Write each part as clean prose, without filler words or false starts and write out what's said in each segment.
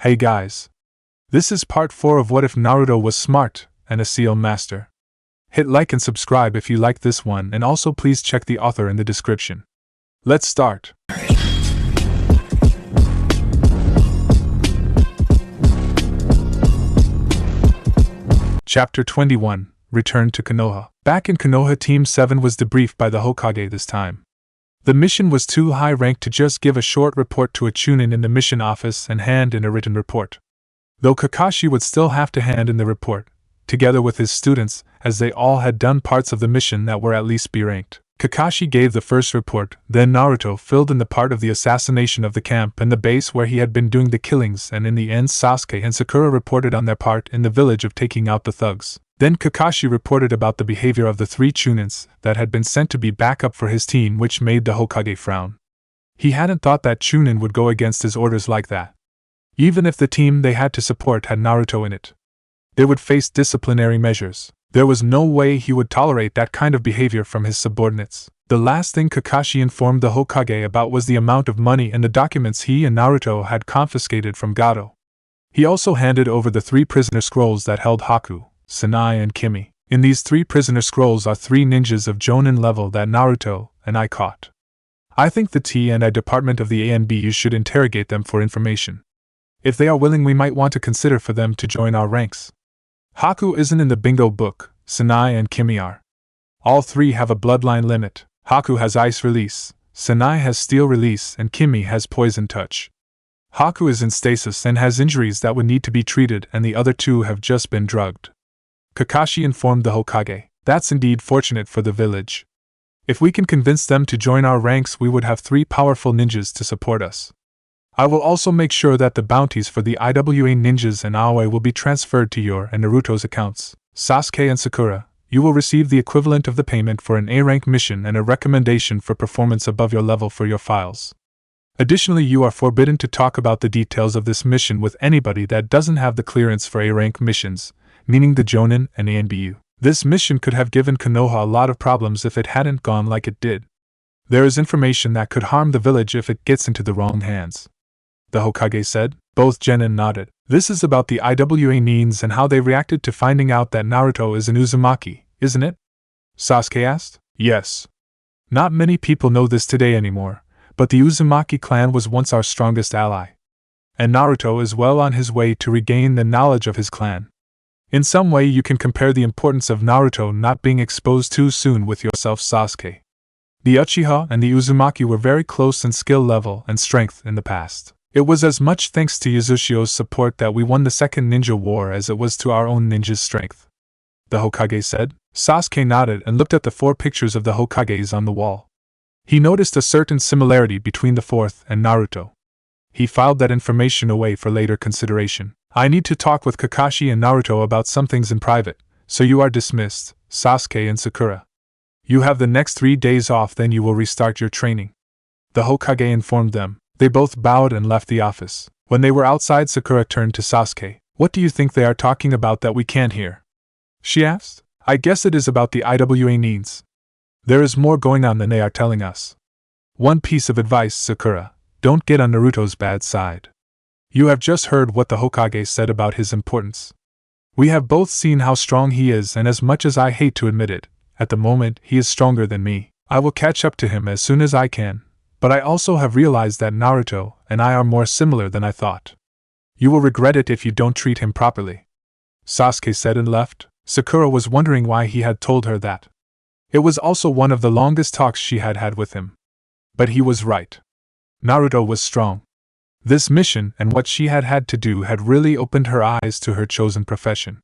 Hey guys! This is part 4 of What If Naruto Was Smart and a Seal Master. Hit like and subscribe if you like this one, and also please check the author in the description. Let's start! Chapter 21, Return to Konoha. Back in Konoha, Team 7 was debriefed by the Hokage this time. The mission was too high ranked to just give a short report to a Chunin in the mission office and hand in a written report. Though Kakashi would still have to hand in the report, together with his students, as they all had done parts of the mission that were at least B ranked. Kakashi gave the first report, then Naruto filled in the part of the assassination of the camp and the base where he had been doing the killings, and in the end Sasuke and Sakura reported on their part in the village of taking out the thugs. Then Kakashi reported about the behavior of the 3 Chunins that had been sent to be backup for his team, which made the Hokage frown. He hadn't thought that Chunin would go against his orders like that. Even if the team they had to support had Naruto in it, they would face disciplinary measures. There was no way he would tolerate that kind of behavior from his subordinates. The last thing Kakashi informed the Hokage about was the amount of money and the documents he and Naruto had confiscated from Gato. He also handed over the 3 prisoner scrolls that held Haku, Sanai, and Kimi. In these 3 prisoner scrolls are 3 ninjas of Jonin level that Naruto and I caught. I think the T&I department of the ANBU should interrogate them for information. If they are willing, we might want to consider for them to join our ranks. Haku isn't in the bingo book, Sanai and Kimi are. All 3 have a bloodline limit. Haku has ice release, Sanai has steel release, and Kimi has poison touch. Haku is in stasis and has injuries that would need to be treated, and the other 2 have just been drugged. Kakashi informed the Hokage. That's indeed fortunate for the village. If we can convince them to join our ranks, we would have 3 powerful ninjas to support us. I will also make sure that the bounties for the IWA ninjas and Aoi will be transferred to your and Naruto's accounts. Sasuke and Sakura, you will receive the equivalent of the payment for an A-rank mission and a recommendation for performance above your level for your files. Additionally, you are forbidden to talk about the details of this mission with anybody that doesn't have the clearance for A-rank missions, meaning the Jonin and ANBU. This mission could have given Konoha a lot of problems if it hadn't gone like it did. There is information that could harm the village if it gets into the wrong hands, the Hokage said. Both Genin nodded. This is about the IWA Nins and how they reacted to finding out that Naruto is an Uzumaki, isn't it? Sasuke asked. Yes. Not many people know this today anymore, but the Uzumaki clan was once our strongest ally. And Naruto is well on his way to regain the knowledge of his clan. In some way you can compare the importance of Naruto not being exposed too soon with yourself, Sasuke. The Uchiha and the Uzumaki were very close in skill level and strength in the past. It was as much thanks to Yuzushi's support that we won the second ninja war as it was to our own ninja's strength, the Hokage said. Sasuke nodded and looked at the 4 pictures of the Hokages on the wall. He noticed a certain similarity between the 4th and Naruto. He filed that information away for later consideration. I need to talk with Kakashi and Naruto about some things in private, so you are dismissed, Sasuke and Sakura. You have the next 3 days off, then you will restart your training, the Hokage informed them. They both bowed and left the office. When they were outside, Sakura turned to Sasuke. What do you think they are talking about that we can't hear? She asked. I guess it is about the IWA Nins. There is more going on than they are telling us. One piece of advice, Sakura. Don't get on Naruto's bad side. You have just heard what the Hokage said about his importance. We have both seen how strong he is, and as much as I hate to admit it, at the moment he is stronger than me. I will catch up to him as soon as I can. But I also have realized that Naruto and I are more similar than I thought. You will regret it if you don't treat him properly, Sasuke said and left. Sakura was wondering why he had told her that. It was also one of the longest talks she had had with him. But he was right. Naruto was strong. This mission and what she had had to do had really opened her eyes to her chosen profession.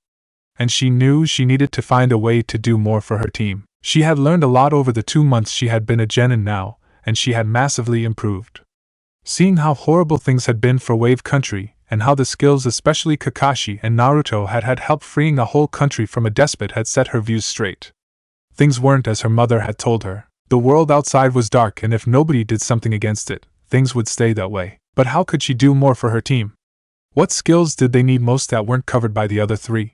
And she knew she needed to find a way to do more for her team. She had learned a lot over the 2 months she had been a genin now, and she had massively improved. Seeing how horrible things had been for Wave Country, and how the skills especially Kakashi and Naruto had helped freeing a whole country from a despot had set her views straight. Things weren't as her mother had told her. The world outside was dark, and if nobody did something against it, things would stay that way. But how could she do more for her team? What skills did they need most that weren't covered by the other 3?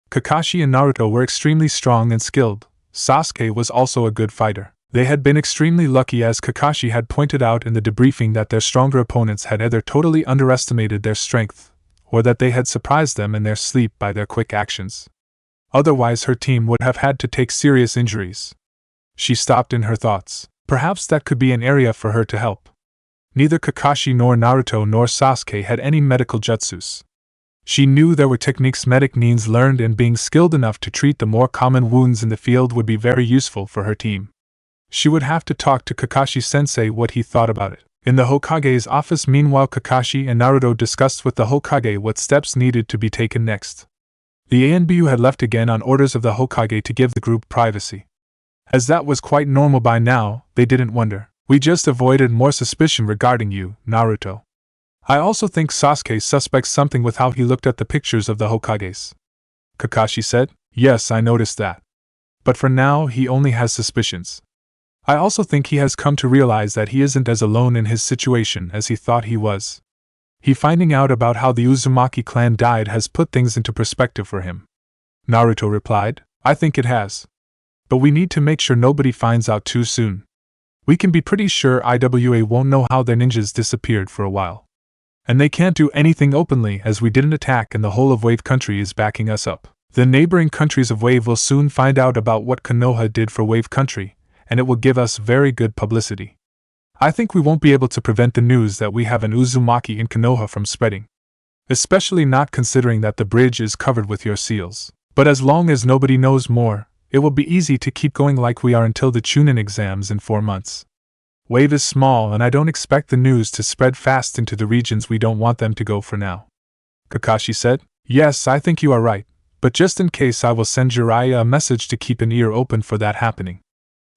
Kakashi and Naruto were extremely strong and skilled. Sasuke was also a good fighter. They had been extremely lucky, as Kakashi had pointed out in the debriefing, that their stronger opponents had either totally underestimated their strength, or that they had surprised them in their sleep by their quick actions. Otherwise, her team would have had to take serious injuries. She stopped in her thoughts. Perhaps that could be an area for her to help. Neither Kakashi nor Naruto nor Sasuke had any medical jutsus. She knew there were techniques medic needs learned, and being skilled enough to treat the more common wounds in the field would be very useful for her team. She would have to talk to Kakashi-sensei what he thought about it. In the Hokage's office, meanwhile, Kakashi and Naruto discussed with the Hokage what steps needed to be taken next. The ANBU had left again on orders of the Hokage to give the group privacy. As that was quite normal by now, they didn't wonder. We just avoided more suspicion regarding you, Naruto. I also think Sasuke suspects something with how he looked at the pictures of the Hokages. Kakashi said, yes, I noticed that. But for now, he only has suspicions. I also think he has come to realize that he isn't as alone in his situation as he thought he was. He finding out about how the Uzumaki clan died has put things into perspective for him. Naruto replied, I think it has. But we need to make sure nobody finds out too soon. We can be pretty sure IWA won't know how their ninjas disappeared for a while. And they can't do anything openly, as we didn't attack and the whole of Wave Country is backing us up. The neighboring countries of Wave will soon find out about what Konoha did for Wave Country, and it will give us very good publicity. I think we won't be able to prevent the news that we have an Uzumaki in Konoha from spreading. Especially not considering that the bridge is covered with your seals. But as long as nobody knows more, it will be easy to keep going like we are until the Chunin exams in 4 months. Wave is small, and I don't expect the news to spread fast into the regions we don't want them to go for now. Kakashi said, yes, I think you are right, but just in case I will send Jiraiya a message to keep an ear open for that happening.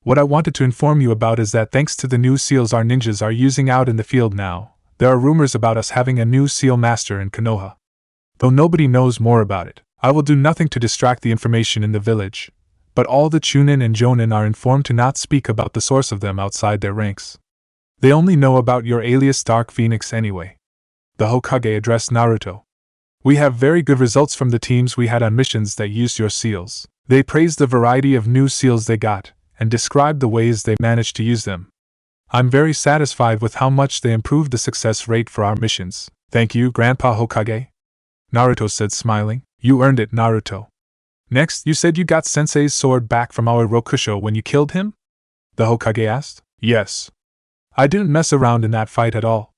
What I wanted to inform you about is that thanks to the new seals our ninjas are using out in the field now, there are rumors about us having a new seal master in Konoha. Though nobody knows more about it, I will do nothing to distract the information in the village, but all the Chunin and Jonin are informed to not speak about the source of them outside their ranks. They only know about your alias Dark Phoenix anyway. The Hokage addressed Naruto. We have very good results from the teams we had on missions that used your seals. They praised the variety of new seals they got, and described the ways they managed to use them. I'm very satisfied with how much they improved the success rate for our missions. Thank you, Grandpa Hokage. Naruto said, smiling. You earned it, Naruto. Next, you said you got Sensei's sword back from our Rokusho when you killed him? The Hokage asked. Yes. I didn't mess around in that fight at all.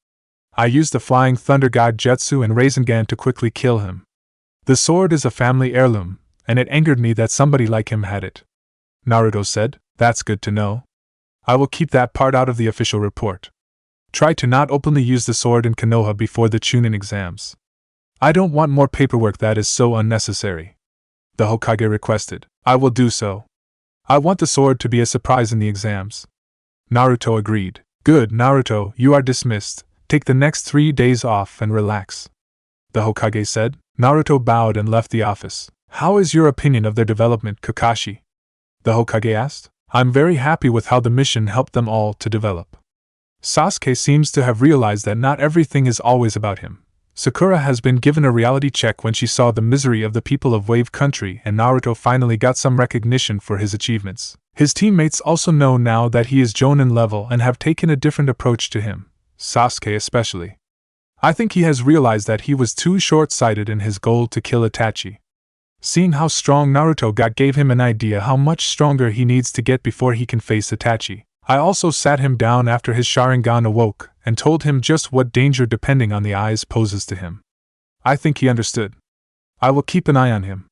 I used the Flying Thunder God Jutsu and Rasengan to quickly kill him. The sword is a family heirloom, and it angered me that somebody like him had it. Naruto said, that's good to know. I will keep that part out of the official report. Try to not openly use the sword in Konoha before the Chunin exams. I don't want more paperwork that is so unnecessary. The Hokage requested. I will do so. I want the sword to be a surprise in the exams. Naruto agreed. Good, Naruto, you are dismissed. Take the next 3 days off and relax. The Hokage said. Naruto bowed and left the office. How is your opinion of their development, Kakashi? The Hokage asked. I'm very happy with how the mission helped them all to develop. Sasuke seems to have realized that not everything is always about him. Sakura has been given a reality check when she saw the misery of the people of Wave Country, and Naruto finally got some recognition for his achievements. His teammates also know now that he is Jonin level and have taken a different approach to him, Sasuke especially. I think he has realized that he was too short-sighted in his goal to kill Itachi. Seeing how strong Naruto got gave him an idea how much stronger he needs to get before he can face Itachi. I also sat him down after his Sharingan awoke and told him just what danger depending on the eyes poses to him. I think he understood. I will keep an eye on him.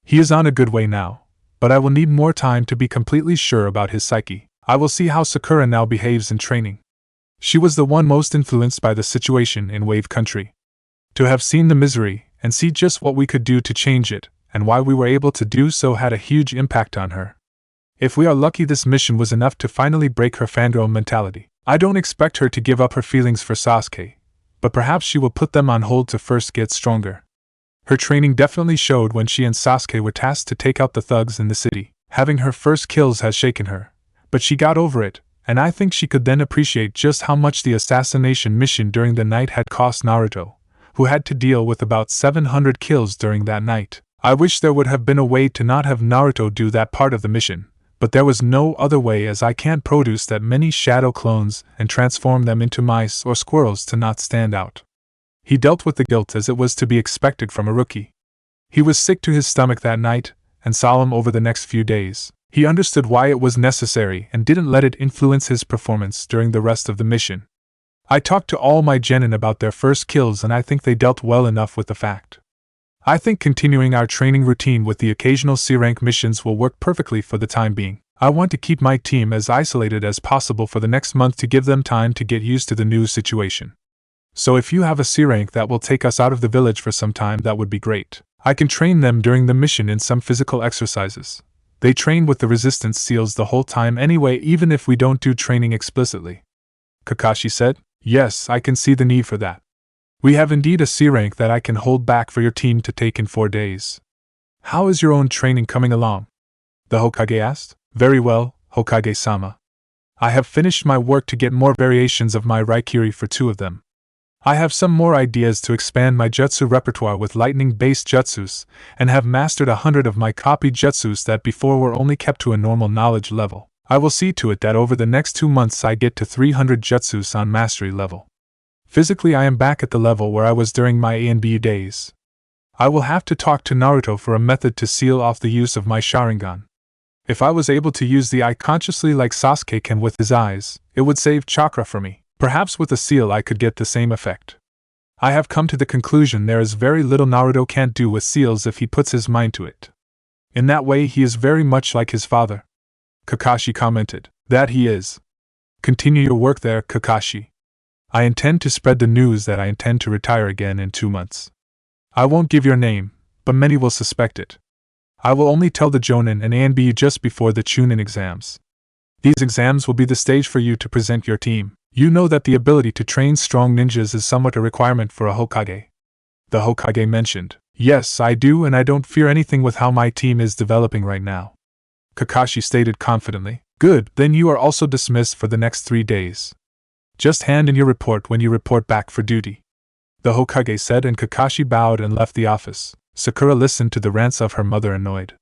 He is on a good way now, but I will need more time to be completely sure about his psyche. I will see how Sakura now behaves in training. She was the one most influenced by the situation in Wave Country. To have seen the misery and see just what we could do to change it, and why we were able to do so, had a huge impact on her. If we are lucky, this mission was enough to finally break her fangirl mentality. I don't expect her to give up her feelings for Sasuke, but perhaps she will put them on hold to first get stronger. Her training definitely showed when she and Sasuke were tasked to take out the thugs in the city. Having her first kills has shaken her, but she got over it, and I think she could then appreciate just how much the assassination mission during the night had cost Naruto, who had to deal with about 700 kills during that night. I wish there would have been a way to not have Naruto do that part of the mission, but there was no other way, as I can't produce that many shadow clones and transform them into mice or squirrels to not stand out. He dealt with the guilt as it was to be expected from a rookie. He was sick to his stomach that night, and solemn over the next few days. He understood why it was necessary and didn't let it influence his performance during the rest of the mission. I talked to all my genin about their first kills and I think they dealt well enough with the fact. I think continuing our training routine with the occasional C-rank missions will work perfectly for the time being. I want to keep my team as isolated as possible for the next month to give them time to get used to the new situation. So if you have a C-rank that will take us out of the village for some time, that would be great. I can train them during the mission in some physical exercises. They train with the resistance seals the whole time anyway, even if we don't do training explicitly. Kakashi said, Yes, I can see the need for that. We have indeed a C-rank that I can hold back for your team to take in 4 days. How is your own training coming along? The Hokage asked. Very well, Hokage-sama. I have finished my work to get more variations of my Raikiri for 2 of them. I have some more ideas to expand my jutsu repertoire with lightning-based jutsus, and have mastered 100 of my copy jutsus that before were only kept to a normal knowledge level. I will see to it that over the next 2 months I get to 300 jutsus on mastery level. Physically I am back at the level where I was during my ANBU days. I will have to talk to Naruto for a method to seal off the use of my Sharingan. If I was able to use the eye consciously like Sasuke can with his eyes, it would save chakra for me. Perhaps with a seal I could get the same effect. I have come to the conclusion there is very little Naruto can't do with seals if he puts his mind to it. In that way he is very much like his father. Kakashi commented. That he is. Continue your work there, Kakashi. I intend to spread the news that I intend to retire again in 2 months. I won't give your name, but many will suspect it. I will only tell the Jonin and ANBU just before the Chunin exams. These exams will be the stage for you to present your team. You know that the ability to train strong ninjas is somewhat a requirement for a Hokage. The Hokage mentioned. Yes, I do, and I don't fear anything with how my team is developing right now. Kakashi stated confidently. Good, then you are also dismissed for the next 3 days. Just hand in your report when you report back for duty. The Hokage said, and Kakashi bowed and left the office. Sakura listened to the rants of her mother annoyed.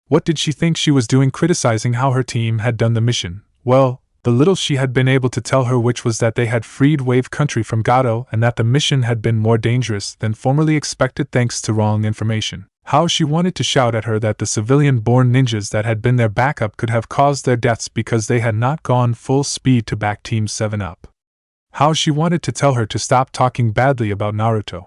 What did she think she was doing criticizing how her team had done the mission? Well, the little she had been able to tell her, which was that they had freed Wave Country from Gato and that the mission had been more dangerous than formerly expected thanks to wrong information. How she wanted to shout at her that the civilian-born ninjas that had been their backup could have caused their deaths because they had not gone full speed to back Team 7 up. How she wanted to tell her to stop talking badly about Naruto.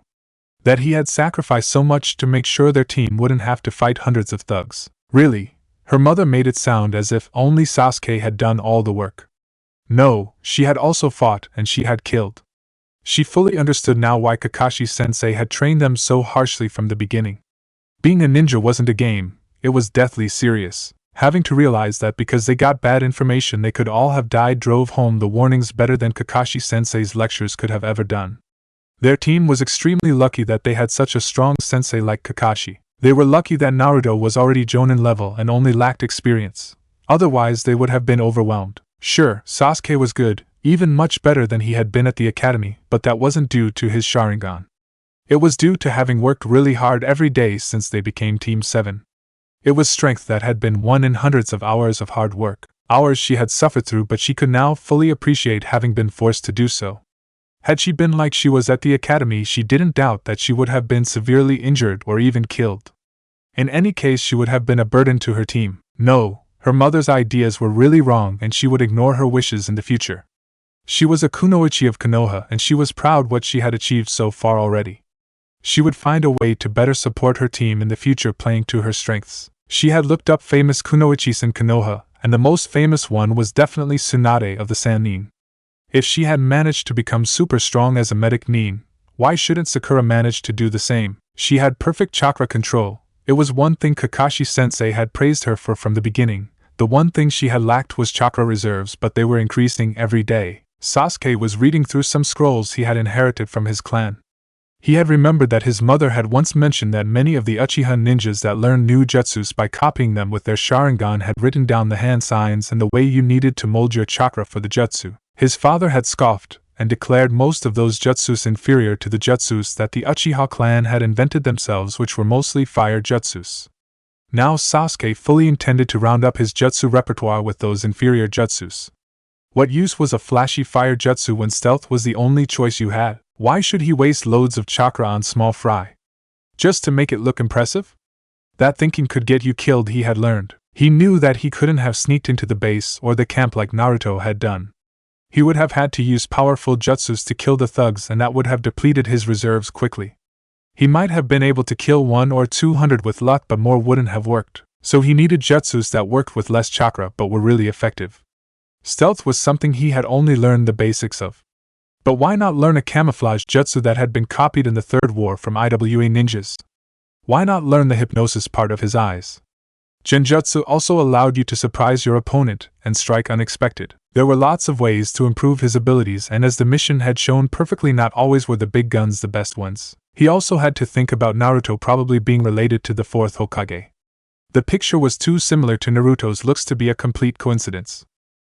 That he had sacrificed so much to make sure their team wouldn't have to fight hundreds of thugs. Really, her mother made it sound as if only Sasuke had done all the work. No, she had also fought and she had killed. She fully understood now why Kakashi-sensei had trained them so harshly from the beginning. Being a ninja wasn't a game, it was deathly serious. Having to realize that because they got bad information they could all have died drove home the warnings better than Kakashi-sensei's lectures could have ever done. Their team was extremely lucky that they had such a strong sensei like Kakashi. They were lucky that Naruto was already Jonin level and only lacked experience. Otherwise they would have been overwhelmed. Sure, Sasuke was good, even much better than he had been at the academy, but that wasn't due to his Sharingan. It was due to having worked really hard every day since they became Team 7. It was strength that had been won in hundreds of hours of hard work, hours she had suffered through, but she could now fully appreciate having been forced to do so. Had she been like she was at the academy, she didn't doubt that she would have been severely injured or even killed. In any case, she would have been a burden to her team. No, her mother's ideas were really wrong and she would ignore her wishes in the future. She was a kunoichi of Konoha and she was proud what she had achieved so far already. She would find a way to better support her team in the future, playing to her strengths. She had looked up famous kunoichis in Konoha, and the most famous one was definitely Tsunade of the Sannin. If she had managed to become super strong as a medic nin, why shouldn't Sakura manage to do the same? She had perfect chakra control. It was one thing Kakashi-sensei had praised her for from the beginning. The one thing she had lacked was chakra reserves, but they were increasing every day. Sasuke was reading through some scrolls he had inherited from his clan. He had remembered that his mother had once mentioned that many of the Uchiha ninjas that learned new jutsus by copying them with their Sharingan had written down the hand signs and the way you needed to mold your chakra for the jutsu. His father had scoffed and declared most of those jutsus inferior to the jutsus that the Uchiha clan had invented themselves, which were mostly fire jutsus. Now Sasuke fully intended to round up his jutsu repertoire with those inferior jutsus. What use was a flashy fire jutsu when stealth was the only choice you had? Why should he waste loads of chakra on small fry? Just to make it look impressive? That thinking could get you killed, he had learned. He knew that he couldn't have sneaked into the base or the camp like Naruto had done. He would have had to use powerful jutsus to kill the thugs, and that would have depleted his reserves quickly. He might have been able to kill 100 or 200 with luck, but more wouldn't have worked, so he needed jutsus that worked with less chakra but were really effective. Stealth was something he had only learned the basics of. But why not learn a camouflage jutsu that had been copied in the Third War from IWA ninjas? Why not learn the hypnosis part of his eyes? Genjutsu also allowed you to surprise your opponent and strike unexpected. There were lots of ways to improve his abilities, and as the mission had shown perfectly, not always were the big guns the best ones. He also had to think about Naruto probably being related to the fourth Hokage. The picture was too similar to Naruto's looks to be a complete coincidence.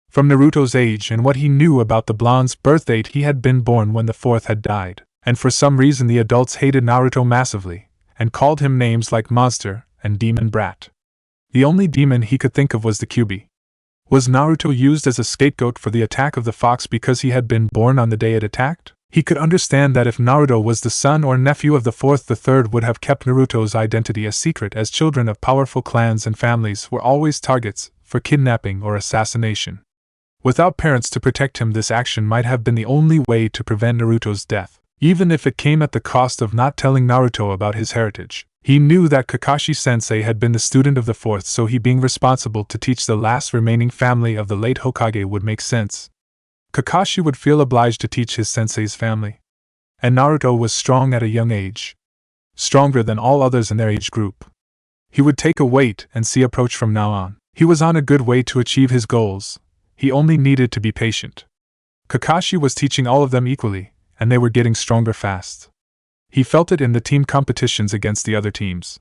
From Naruto's age and what he knew about the blonde's birth date, he had been born when the fourth had died, and for some reason the adults hated Naruto massively, and called him names like monster and demon brat. The only demon he could think of was the Kyuubi. Was Naruto used as a scapegoat for the attack of the fox because he had been born on the day it attacked? He could understand that if Naruto was the son or nephew of the fourth, the third would have kept Naruto's identity a secret, as children of powerful clans and families were always targets for kidnapping or assassination. Without parents to protect him, this action might have been the only way to prevent Naruto's death, even if it came at the cost of not telling Naruto about his heritage. He knew that Kakashi-sensei had been the student of the fourth, so he being responsible to teach the last remaining family of the late Hokage would make sense. Kakashi would feel obliged to teach his sensei's family. And Naruto was strong at a young age. Stronger than all others in their age group. He would take a wait-and-see approach from now on. He was on a good way to achieve his goals. He only needed to be patient. Kakashi was teaching all of them equally, and they were getting stronger fast. He felt it in the team competitions against the other teams.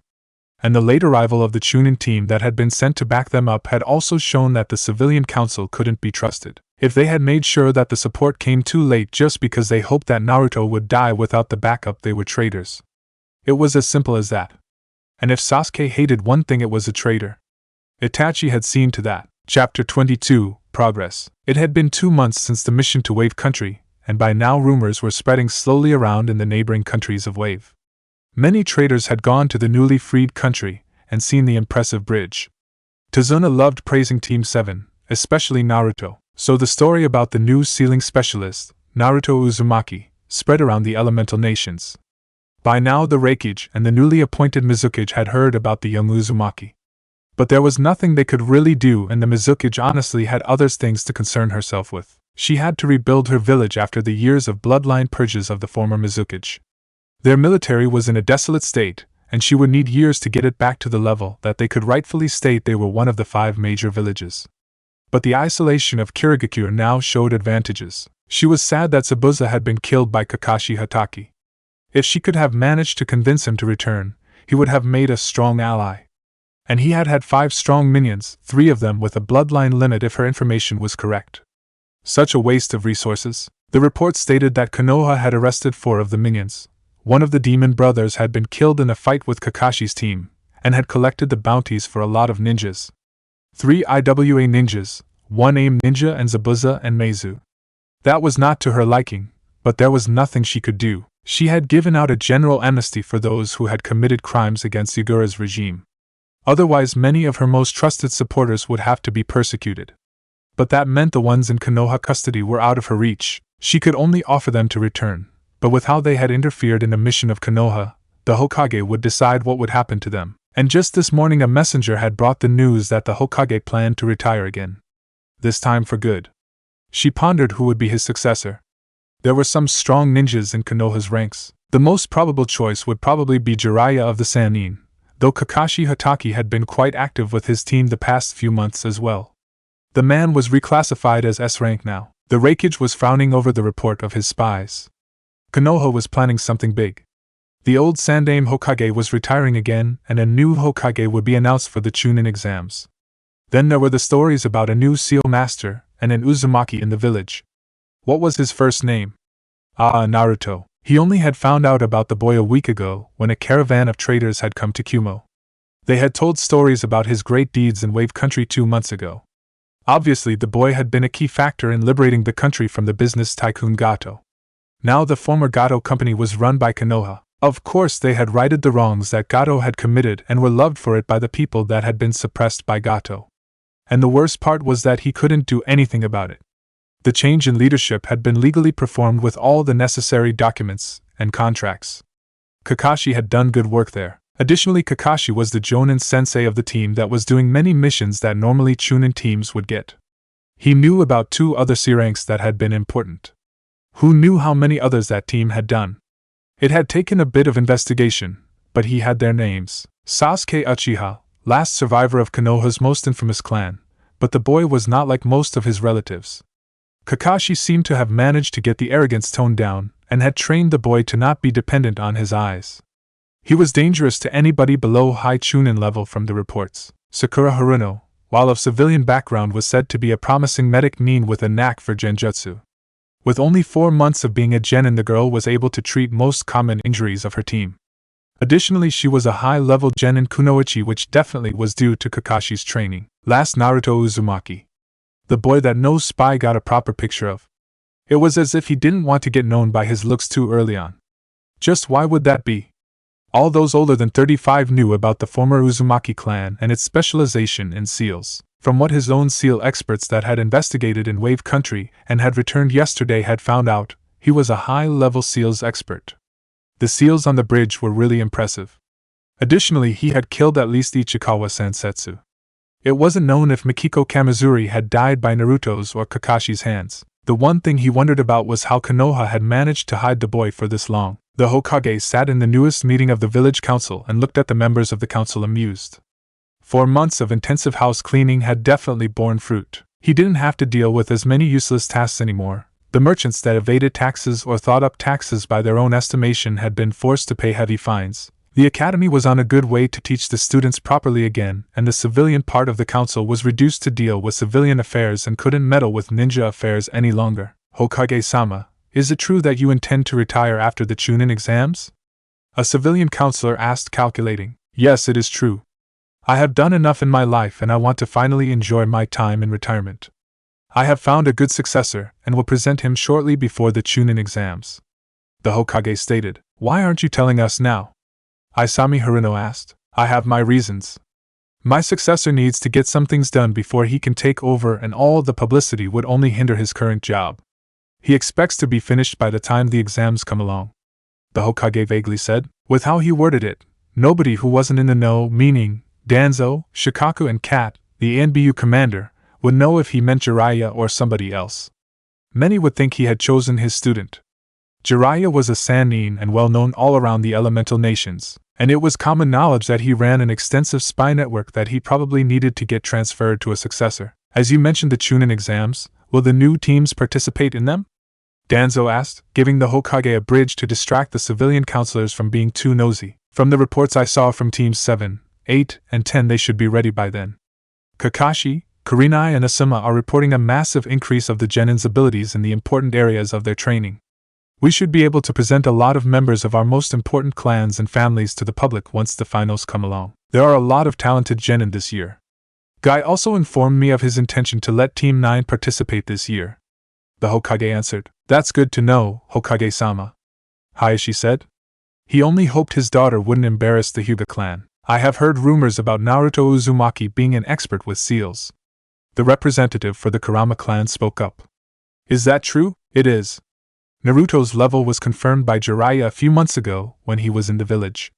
And the late arrival of the Chunin team that had been sent to back them up had also shown that the civilian council couldn't be trusted. If they had made sure that the support came too late just because they hoped that Naruto would die without the backup, they were traitors. It was as simple as that. And if Sasuke hated one thing, it was a traitor. Itachi had seen to that. Chapter 22, Progress. It had been 2 months since the mission to Wave Country, and by now rumors were spreading slowly around in the neighboring countries of Wave. Many traders had gone to the newly freed country and seen the impressive bridge. Tazuna loved praising Team 7, especially Naruto, so the story about the new sealing specialist, Naruto Uzumaki, spread around the elemental nations. By now the Raikage and the newly appointed Mizukage had heard about the young Uzumaki. But there was nothing they could really do, and the Mizukage honestly had other things to concern herself with. She had to rebuild her village after the years of bloodline purges of the former Mizukage. Their military was in a desolate state, and she would need years to get it back to the level that they could rightfully state they were one of the 5 major villages. But the isolation of Kirigakure now showed advantages. She was sad that Zabuza had been killed by Kakashi Hatake. If she could have managed to convince him to return, he would have made a strong ally. And he had 5 strong minions, 3 of them with a bloodline limit if her information was correct. Such a waste of resources. The report stated that Konoha had arrested 4 of the minions. One of the demon brothers had been killed in a fight with Kakashi's team, and had collected the bounties for a lot of ninjas. 3 IWA ninjas, 1 AIM ninja, and Zabuza and Meizu. That was not to her liking, but there was nothing she could do. She had given out a general amnesty for those who had committed crimes against Yagura's regime. Otherwise, many of her most trusted supporters would have to be persecuted. But that meant the ones in Konoha custody were out of her reach. She could only offer them to return, but with how they had interfered in the mission of Konoha, the Hokage would decide what would happen to them. And just this morning a messenger had brought the news that the Hokage planned to retire again. This time for good. She pondered who would be his successor. There were some strong ninjas in Konoha's ranks. The most probable choice would probably be Jiraiya of the Sannin, though Kakashi Hatake had been quite active with his team the past few months as well. The man was reclassified as S rank now. The Raikage was frowning over the report of his spies. Konoha was planning something big. The old Sandaime Hokage was retiring again, and a new Hokage would be announced for the Chunin exams. Then there were the stories about a new seal master and an Uzumaki in the village. What was his first name? Naruto. He only had found out about the boy a week ago when a caravan of traders had come to Kumo. They had told stories about his great deeds in Wave Country 2 months ago. Obviously, the boy had been a key factor in liberating the country from the business tycoon Gato. Now the former Gato company was run by Konoha. Of course they had righted the wrongs that Gato had committed and were loved for it by the people that had been suppressed by Gato. And the worst part was that he couldn't do anything about it. The change in leadership had been legally performed with all the necessary documents and contracts. Kakashi had done good work there. Additionally, Kakashi was the Jonin sensei of the team that was doing many missions that normally Chunin teams would get. He knew about 2 other C ranks that had been important. Who knew how many others that team had done? It had taken a bit of investigation, but he had their names. Sasuke Uchiha, last survivor of Konoha's most infamous clan, but the boy was not like most of his relatives. Kakashi seemed to have managed to get the arrogance toned down, and had trained the boy to not be dependent on his eyes. He was dangerous to anybody below high Chunin level from the reports. Sakura Haruno, while of civilian background, was said to be a promising medic nin with a knack for genjutsu. With only 4 months of being a genin, the girl was able to treat most common injuries of her team. Additionally, she was a high-level genin kunoichi, which definitely was due to Kakashi's training. Last, Naruto Uzumaki. The boy that no spy got a proper picture of. It was as if he didn't want to get known by his looks too early on. Just why would that be? All those older than 35 knew about the former Uzumaki clan and its specialization in seals. From what his own seal experts that had investigated in Wave Country and had returned yesterday had found out, he was a high-level seals expert. The seals on the bridge were really impressive. Additionally, he had killed at least Ichikawa Sansetsu. It wasn't known if Mikiko Kamizuri had died by Naruto's or Kakashi's hands. The one thing he wondered about was how Konoha had managed to hide the boy for this long. The Hokage sat in the newest meeting of the village council and looked at the members of the council amused. 4 months of intensive house cleaning had definitely borne fruit. He didn't have to deal with as many useless tasks anymore. The merchants that evaded taxes or thought up taxes by their own estimation had been forced to pay heavy fines. The academy was on a good way to teach the students properly again, and the civilian part of the council was reduced to deal with civilian affairs and couldn't meddle with ninja affairs any longer. Hokage-sama, is it true that you intend to retire after the Chunin exams? A civilian counselor asked, calculating. Yes, it is true. I have done enough in my life and I want to finally enjoy my time in retirement. I have found a good successor and will present him shortly before the Chunin exams. The Hokage stated. Why aren't you telling us now? Isami Haruno asked. I have my reasons. My successor needs to get some things done before he can take over, and all the publicity would only hinder his current job. He expects to be finished by the time the exams come along. The Hokage vaguely said. With how he worded it, nobody who wasn't in the know, meaning Danzo, Shikaku and Kat, the NBU commander, would know if he meant Jiraiya or somebody else. Many would think he had chosen his student. Jiraiya was a Sannin and well known all around the elemental nations, and it was common knowledge that he ran an extensive spy network that he probably needed to get transferred to a successor. As you mentioned the Chunin exams, will the new teams participate in them? Danzo asked, giving the Hokage a bridge to distract the civilian counselors from being too nosy. From the reports I saw from Teams 7, 8, and 10, they should be ready by then. Kakashi, Kurenai and Asuma are reporting a massive increase of the Genin's abilities in the important areas of their training. We should be able to present a lot of members of our most important clans and families to the public once the finals come along. There are a lot of talented Genin this year. Guy also informed me of his intention to let Team 9 participate this year. The Hokage answered. That's good to know, Hokage-sama. Hayashi said. He only hoped his daughter wouldn't embarrass the Hyuga clan. I have heard rumors about Naruto Uzumaki being an expert with seals. The representative for the Kurama clan spoke up. Is that true? It is. Naruto's level was confirmed by Jiraiya a few months ago when he was in the village.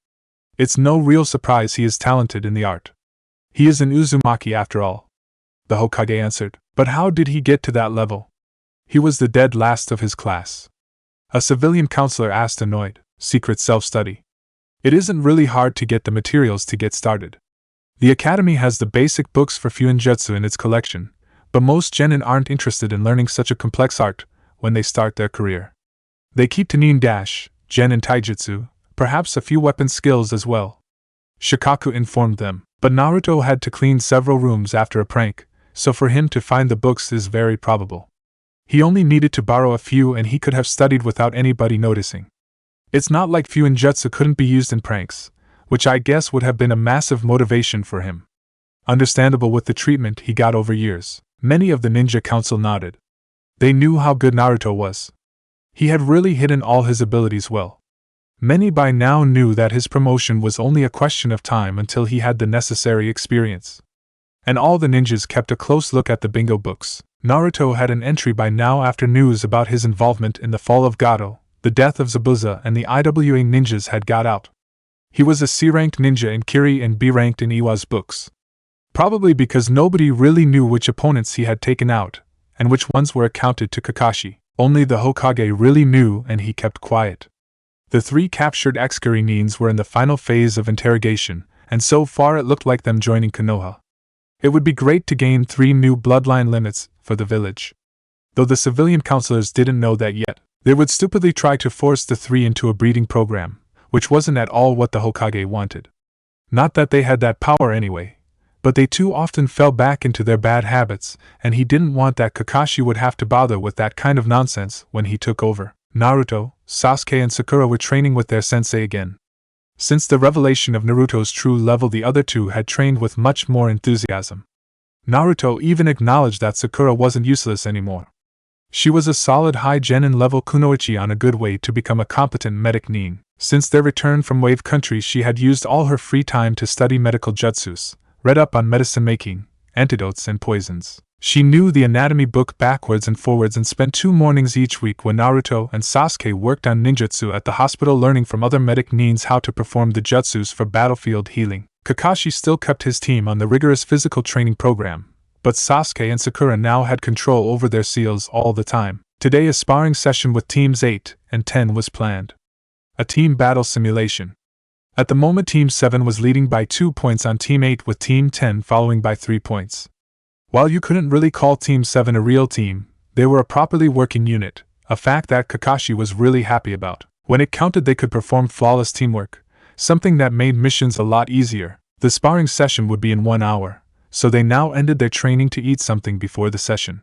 It's no real surprise he is talented in the art. He is an Uzumaki after all. The Hokage answered. But how did he get to that level? He was the dead last of his class. A civilian counselor asked, annoyed. Secret self-study. It isn't really hard to get the materials to get started. The academy has the basic books for Fuinjutsu in its collection, but most genin aren't interested in learning such a complex art when they start their career. They keep to nin dash, genin taijutsu, perhaps a few weapon skills as well. Shikaku informed them, but Naruto had to clean several rooms after a prank, so for him to find the books is very probable. He only needed to borrow a few and he could have studied without anybody noticing. It's not like Fuinjutsu couldn't be used in pranks, which I guess would have been a massive motivation for him. Understandable with the treatment he got over years. Many of the ninja council nodded. They knew how good Naruto was. He had really hidden all his abilities well. Many by now knew that his promotion was only a question of time until he had the necessary experience. And all the ninjas kept a close look at the bingo books. Naruto had an entry by now after news about his involvement in the fall of Gato, the death of Zabuza, and the IWA ninjas had got out. He was a C-ranked ninja in Kiri and B-ranked in Iwa's books. Probably because nobody really knew which opponents he had taken out, and which ones were accounted to Kakashi. Only the Hokage really knew, and he kept quiet. The 3 captured ex-Kiri nins were in the final phase of interrogation, and so far it looked like them joining Konoha. It would be great to gain 3 new bloodline limits for the village. Though the civilian counselors didn't know that yet, they would stupidly try to force the 3 into a breeding program, which wasn't at all what the Hokage wanted. Not that they had that power anyway, but they too often fell back into their bad habits, and he didn't want that Kakashi would have to bother with that kind of nonsense when he took over. Naruto, Sasuke, and Sakura were training with their sensei again. Since the revelation of Naruto's true level, the other 2 had trained with much more enthusiasm. Naruto even acknowledged that Sakura wasn't useless anymore. She was a solid high genin level kunoichi on a good way to become a competent medic nin. Since their return from Wave Country, she had used all her free time to study medical jutsus, read up on medicine making, antidotes, and poisons. She knew the anatomy book backwards and forwards and spent 2 mornings each week when Naruto and Sasuke worked on ninjutsu at the hospital, learning from other medic nins how to perform the jutsus for battlefield healing. Kakashi still kept his team on the rigorous physical training program, but Sasuke and Sakura now had control over their seals all the time. Today a sparring session with teams 8 and 10 was planned. A team battle simulation. At the moment Team 7 was leading by 2 points on Team 8, with Team 10 following by 3 points. While you couldn't really call Team 7 a real team, they were a properly working unit, a fact that Kakashi was really happy about. When it counted, they could perform flawless teamwork, something that made missions a lot easier. The sparring session would be in 1 hour, so they now ended their training to eat something before the session.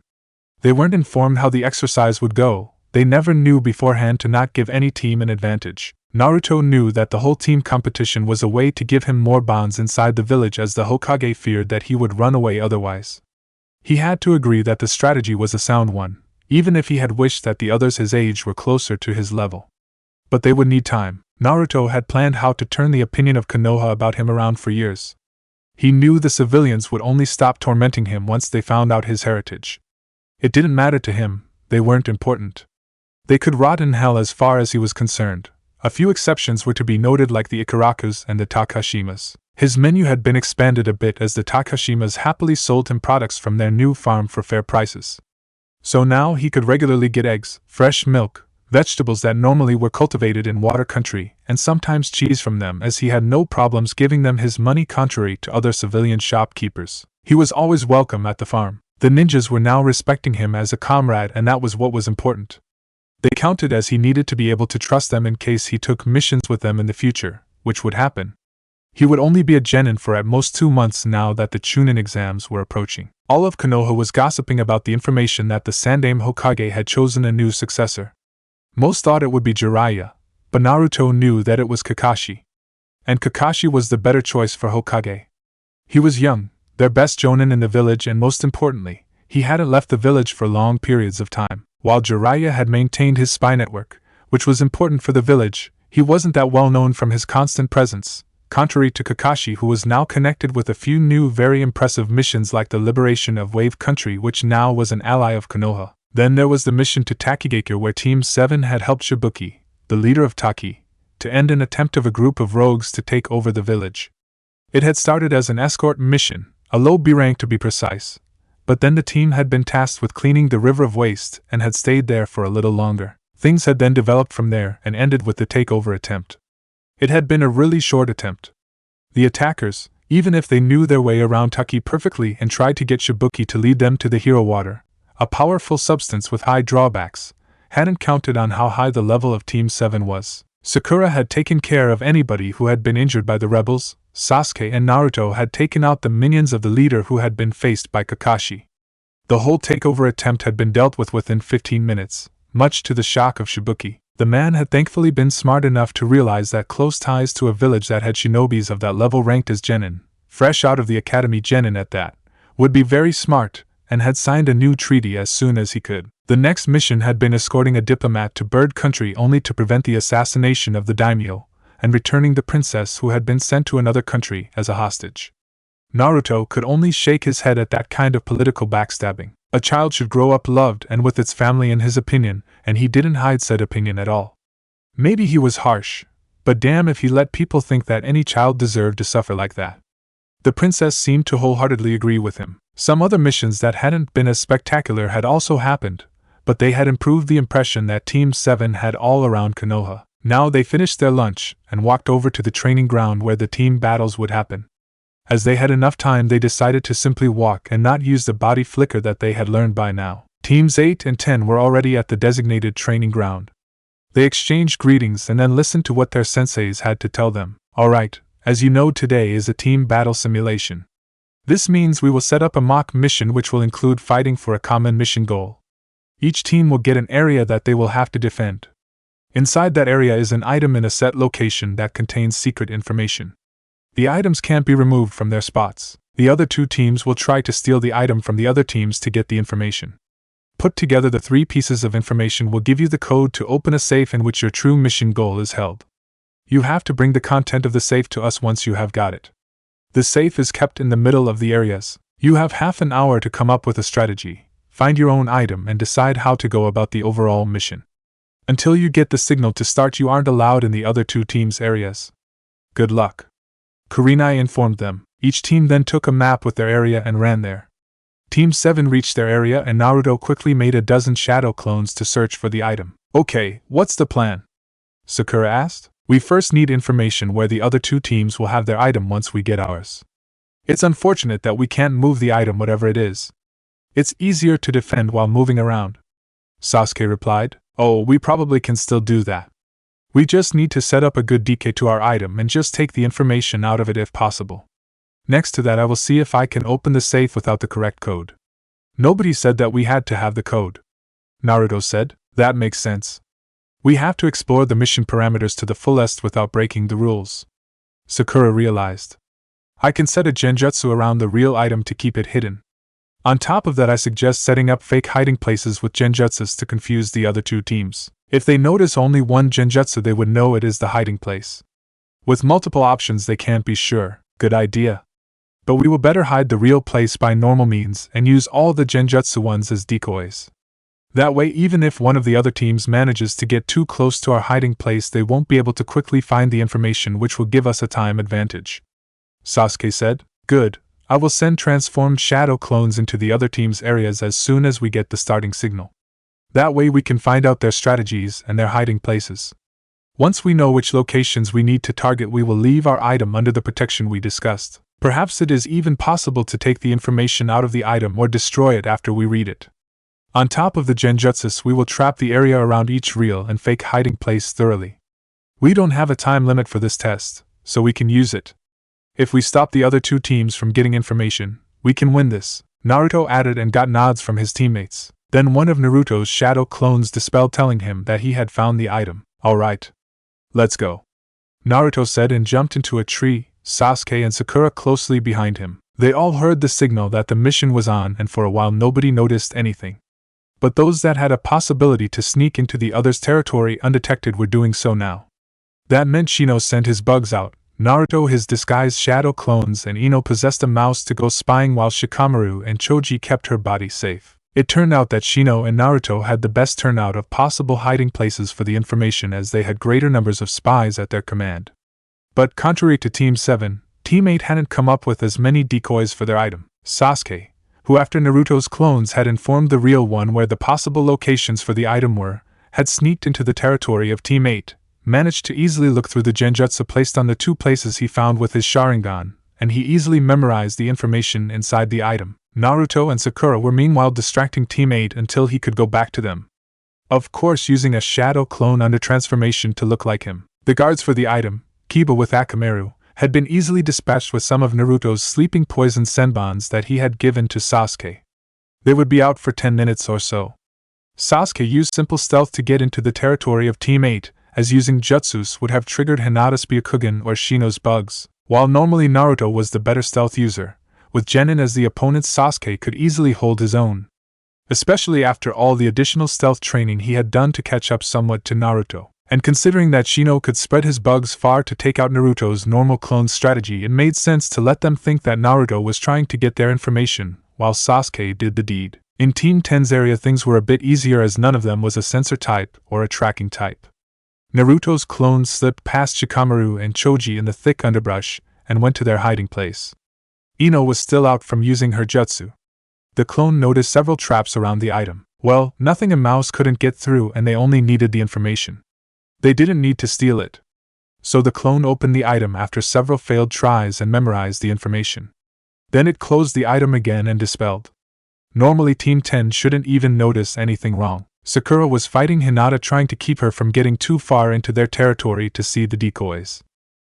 They weren't informed how the exercise would go. They never knew beforehand to not give any team an advantage. Naruto knew that the whole team competition was a way to give him more bonds inside the village, as the Hokage feared that he would run away otherwise. He had to agree that the strategy was a sound one, even if he had wished that the others his age were closer to his level. But they would need time. Naruto had planned how to turn the opinion of Konoha about him around for years. He knew the civilians would only stop tormenting him once they found out his heritage. It didn't matter to him, they weren't important. They could rot in hell as far as he was concerned. A few exceptions were to be noted, like the Ikarakus and the Takashimas. His menu had been expanded a bit, as the Takashimas happily sold him products from their new farm for fair prices. So now he could regularly get eggs, fresh milk, vegetables that normally were cultivated in water country, and sometimes cheese from them, as he had no problems giving them his money, contrary to other civilian shopkeepers. He was always welcome at the farm. The ninjas were now respecting him as a comrade, and that was what was important. They counted, as he needed to be able to trust them in case he took missions with them in the future, which would happen. He would only be a genin for at most 2 months now that the Chunin exams were approaching. All of Konoha was gossiping about the information that the Sandaime Hokage had chosen a new successor. Most thought it would be Jiraiya, but Naruto knew that it was Kakashi. And Kakashi was the better choice for Hokage. He was young, their best jonin in the village, and most importantly, he hadn't left the village for long periods of time. While Jiraiya had maintained his spy network, which was important for the village, he wasn't that well known from his constant presence, contrary to Kakashi, who was now connected with a few new very impressive missions, like the liberation of Wave Country, which now was an ally of Konoha. Then there was the mission to Takigakure, where Team 7 had helped Shibuki, the leader of Taki, to end an attempt of a group of rogues to take over the village. It had started as an escort mission, a low B rank to be precise, but then the team had been tasked with cleaning the river of waste and had stayed there for a little longer. Things had then developed from there and ended with the takeover attempt. It had been a really short attempt. The attackers, even if they knew their way around Taki perfectly and tried to get Shibuki to lead them to the hero water, a powerful substance with high drawbacks, hadn't counted on how high the level of Team 7 was. Sakura had taken care of anybody who had been injured by the rebels. Sasuke and Naruto had taken out the minions of the leader who had been faced by Kakashi. The whole takeover attempt had been dealt with within 15 minutes, much to the shock of Shibuki. The man had thankfully been smart enough to realize that close ties to a village that had shinobis of that level ranked as genin, fresh out of the academy genin at that, would be very smart, and had signed a new treaty as soon as he could. The next mission had been escorting a diplomat to Bird Country only to prevent the assassination of the daimyo, and returning the princess who had been sent to another country as a hostage. Naruto could only shake his head at that kind of political backstabbing. A child should grow up loved and with its family in his opinion, and he didn't hide said opinion at all. Maybe he was harsh, but damn if he let people think that any child deserved to suffer like that. The princess seemed to wholeheartedly agree with him. Some other missions that hadn't been as spectacular had also happened, but they had improved the impression that Team 7 had all around Konoha. Now they finished their lunch and walked over to the training ground where the team battles would happen. As they had enough time, they decided to simply walk and not use the body flicker that they had learned by now. Teams 8 and 10 were already at the designated training ground. They exchanged greetings and then listened to what their senseis had to tell them. Alright, as you know, today is a team battle simulation. This means we will set up a mock mission which will include fighting for a common mission goal. Each team will get an area that they will have to defend. Inside that area is an item in a set location that contains secret information. The items can't be removed from their spots. The other two teams will try to steal the item from the other teams to get the information. Put together, the 3 pieces of information will give you the code to open a safe in which your true mission goal is held. You have to bring the content of the safe to us once you have got it. The safe is kept in the middle of the areas. You have half an hour to come up with a strategy, find your own item, and decide how to go about the overall mission. Until you get the signal to start, you aren't allowed in the other two teams' areas. Good luck. Kurenai informed them. Each team then took a map with their area and ran there. Team 7 reached their area and Naruto quickly made a dozen shadow clones to search for the item. Okay, what's the plan? Sakura asked. We first need information where the other two teams will have their item once we get ours. It's unfortunate that we can't move the item whatever it is. It's easier to defend while moving around. Sasuke replied. Oh, we probably can still do that. We just need to set up a good decay to our item and just take the information out of it if possible. Next to that, I will see if I can open the safe without the correct code. Nobody said that we had to have the code. Naruto said. That makes sense. We have to explore the mission parameters to the fullest without breaking the rules. Sakura realized. I can set a genjutsu around the real item to keep it hidden. On top of that, I suggest setting up fake hiding places with genjutsus to confuse the other two teams. If they notice only one genjutsu, they would know it is the hiding place. With multiple options, they can't be sure. Good idea. But we will better hide the real place by normal means and use all the genjutsu ones as decoys. That way, even if one of the other teams manages to get too close to our hiding place, they won't be able to quickly find the information, which will give us a time advantage. Sasuke said. Good. I will send transformed shadow clones into the other team's areas as soon as we get the starting signal. That way we can find out their strategies and their hiding places. Once we know which locations we need to target, we will leave our item under the protection we discussed. Perhaps it is even possible to take the information out of the item or destroy it after we read it. On top of the genjutsus, we will trap the area around each real and fake hiding place thoroughly. We don't have a time limit for this test, so we can use it. If we stop the other two teams from getting information, we can win this, Naruto added and got nods from his teammates. Then one of Naruto's shadow clones dispelled, telling him that he had found the item. Alright. Let's go. Naruto said and jumped into a tree, Sasuke and Sakura closely behind him. They all heard the signal that the mission was on, and for a while nobody noticed anything. But those that had a possibility to sneak into the other's territory undetected were doing so now. That meant Shino sent his bugs out, Naruto his disguised shadow clones, and Ino possessed a mouse to go spying, while Shikamaru and Choji kept her body safe. It turned out that Shino and Naruto had the best turnout of possible hiding places for the information, as they had greater numbers of spies at their command. But contrary to Team 7, Team 8 hadn't come up with as many decoys for their item. Sasuke, who after Naruto's clones had informed the real one where the possible locations for the item were, had sneaked into the territory of Team 8, managed to easily look through the genjutsu placed on the 2 places he found with his Sharingan, and he easily memorized the information inside the item. Naruto and Sakura were meanwhile distracting Team 8 until he could go back to them. Of course, using a shadow clone under transformation to look like him. The guards for the item, Kiba with Akamaru, had been easily dispatched with some of Naruto's sleeping poison senbons that he had given to Sasuke. They would be out for 10 minutes or so. Sasuke used simple stealth to get into the territory of Team 8, as using jutsus would have triggered Hinata's Byakugan or Shino's bugs. While normally Naruto was the better stealth user, With Genin as the opponent, Sasuke could easily hold his own, especially after all the additional stealth training he had done to catch up somewhat to Naruto. And considering that Shino could spread his bugs far to take out Naruto's normal clone strategy, it made sense to let them think that Naruto was trying to get their information, while Sasuke did the deed. In Team 10's area, things were a bit easier as none of them was a sensor type or a tracking type. Naruto's clones slipped past Shikamaru and Choji in the thick underbrush and went to their hiding place. Ino was still out from using her jutsu. The clone noticed several traps around the item. Well, nothing a mouse couldn't get through, and they only needed the information. They didn't need to steal it. So the clone opened the item after several failed tries and memorized the information. Then it closed the item again and dispelled. Normally Team 10 shouldn't even notice anything wrong. Sakura was fighting Hinata, trying to keep her from getting too far into their territory to see the decoys.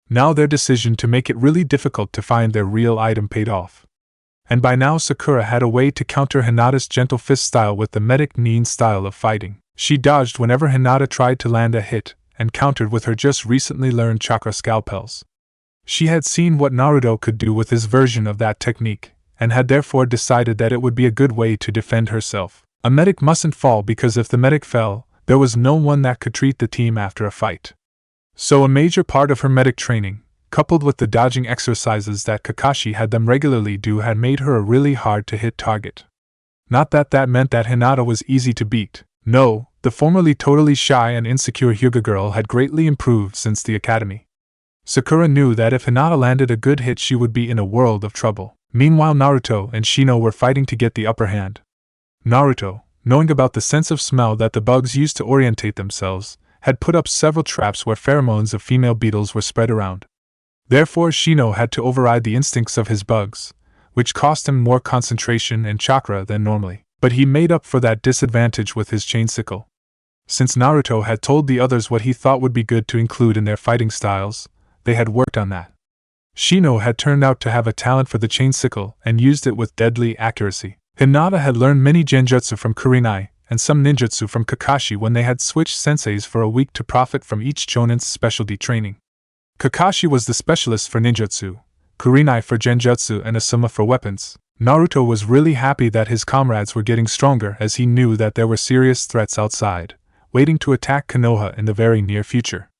Now their decision to make it really difficult to find their real item paid off. And by now Sakura had a way to counter Hinata's gentle fist style with the medic Nin style of fighting. She dodged whenever Hinata tried to land a hit, and countered with her just recently learned chakra scalpels. She had seen what Naruto could do with his version of that technique, and had therefore decided that it would be a good way to defend herself. A medic mustn't fall, because if the medic fell, there was no one that could treat the team after a fight. So a major part of her medic training, coupled with the dodging exercises that Kakashi had them regularly do, had made her a really hard-to-hit target. Not that that meant that Hinata was easy to beat. No, the formerly totally shy and insecure Hyuga girl had greatly improved since the academy. Sakura knew that if Hinata landed a good hit, she would be in a world of trouble. Meanwhile, Naruto and Shino were fighting to get the upper hand. Naruto, knowing about the sense of smell that the bugs used to orientate themselves, had put up several traps where pheromones of female beetles were spread around. Therefore, Shino had to override the instincts of his bugs, which cost him more concentration and chakra than normally. But he made up for that disadvantage with his chain sickle. Since Naruto had told the others what he thought would be good to include in their fighting styles, they had worked on that. Shino had turned out to have a talent for the chain sickle and used it with deadly accuracy. Hinata had learned many genjutsu from Kurenai and some ninjutsu from Kakashi when they had switched senseis for a week to profit from each Chonin's specialty training. Kakashi was the specialist for ninjutsu, Kurenai for genjutsu, and Asuma for weapons. Naruto was really happy that his comrades were getting stronger, as he knew that there were serious threats outside, waiting to attack Konoha in the very near future.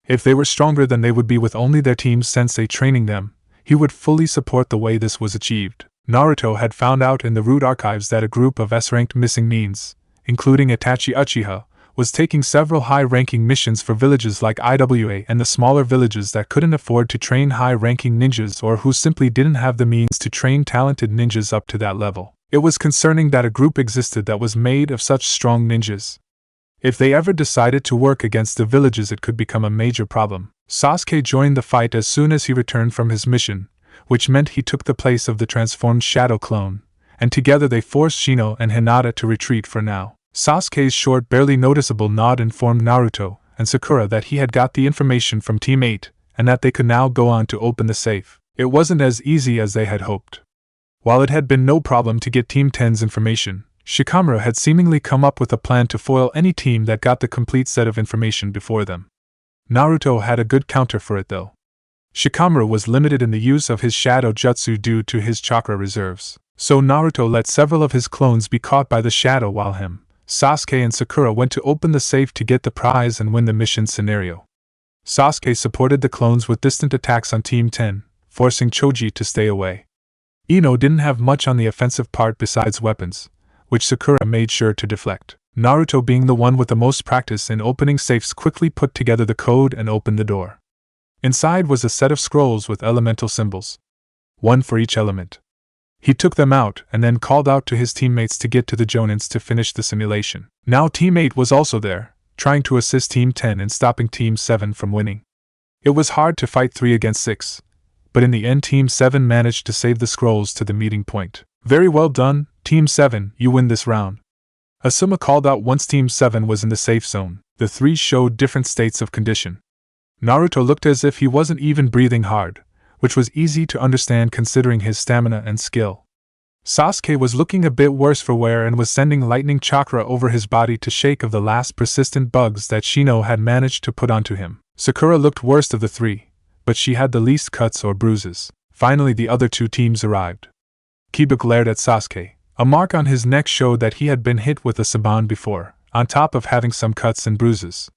If they were stronger than they would be with only their team's sensei training them, he would fully support the way this was achieved. Naruto had found out in the root archives that a group of S-ranked missing Nins, including Itachi Uchiha, was taking several high-ranking missions for villages like Iwa and the smaller villages that couldn't afford to train high-ranking ninjas, or who simply didn't have the means to train talented ninjas up to that level. It was concerning that a group existed that was made of such strong ninjas. If they ever decided to work against the villages, it could become a major problem. Sasuke joined the fight as soon as he returned from his mission, which meant he took the place of the transformed shadow clone, and together they forced Shino and Hinata to retreat for now. Sasuke's short, barely noticeable nod informed Naruto and Sakura that he had got the information from Team 8, and that they could now go on to open the safe. It wasn't as easy as they had hoped. While it had been no problem to get Team 10's information, Shikamaru had seemingly come up with a plan to foil any team that got the complete set of information before them. Naruto had a good counter for it though. Shikamaru was limited in the use of his shadow jutsu due to his chakra reserves, so Naruto let several of his clones be caught by the shadow while him, Sasuke and Sakura went to open the safe to get the prize and win the mission scenario. Sasuke supported the clones with distant attacks on Team 10, forcing Choji to stay away. Ino didn't have much on the offensive part besides weapons, which Sakura made sure to deflect. Naruto, being the one with the most practice in opening safes, quickly put together the code and opened the door. Inside was a set of scrolls with elemental symbols, one for each element. He took them out and then called out to his teammates to get to the Jonins to finish the simulation. Now Team 8 was also there, trying to assist Team 10 in stopping Team 7 from winning. It was hard to fight 3 against 6, but in the end Team 7 managed to save the scrolls to the meeting point. "Very well done, Team 7, you win this round," Asuma called out once Team 7 was in the safe zone. The three showed different states of condition. Naruto looked as if he wasn't even breathing hard, which was easy to understand considering his stamina and skill. Sasuke was looking a bit worse for wear and was sending lightning chakra over his body to shake of the last persistent bugs that Shino had managed to put onto him. Sakura looked worst of the three, but she had the least cuts or bruises. Finally the other two teams arrived. Kiba glared at Sasuke. A mark on his neck showed that he had been hit with a saban before, on top of having some cuts and bruises.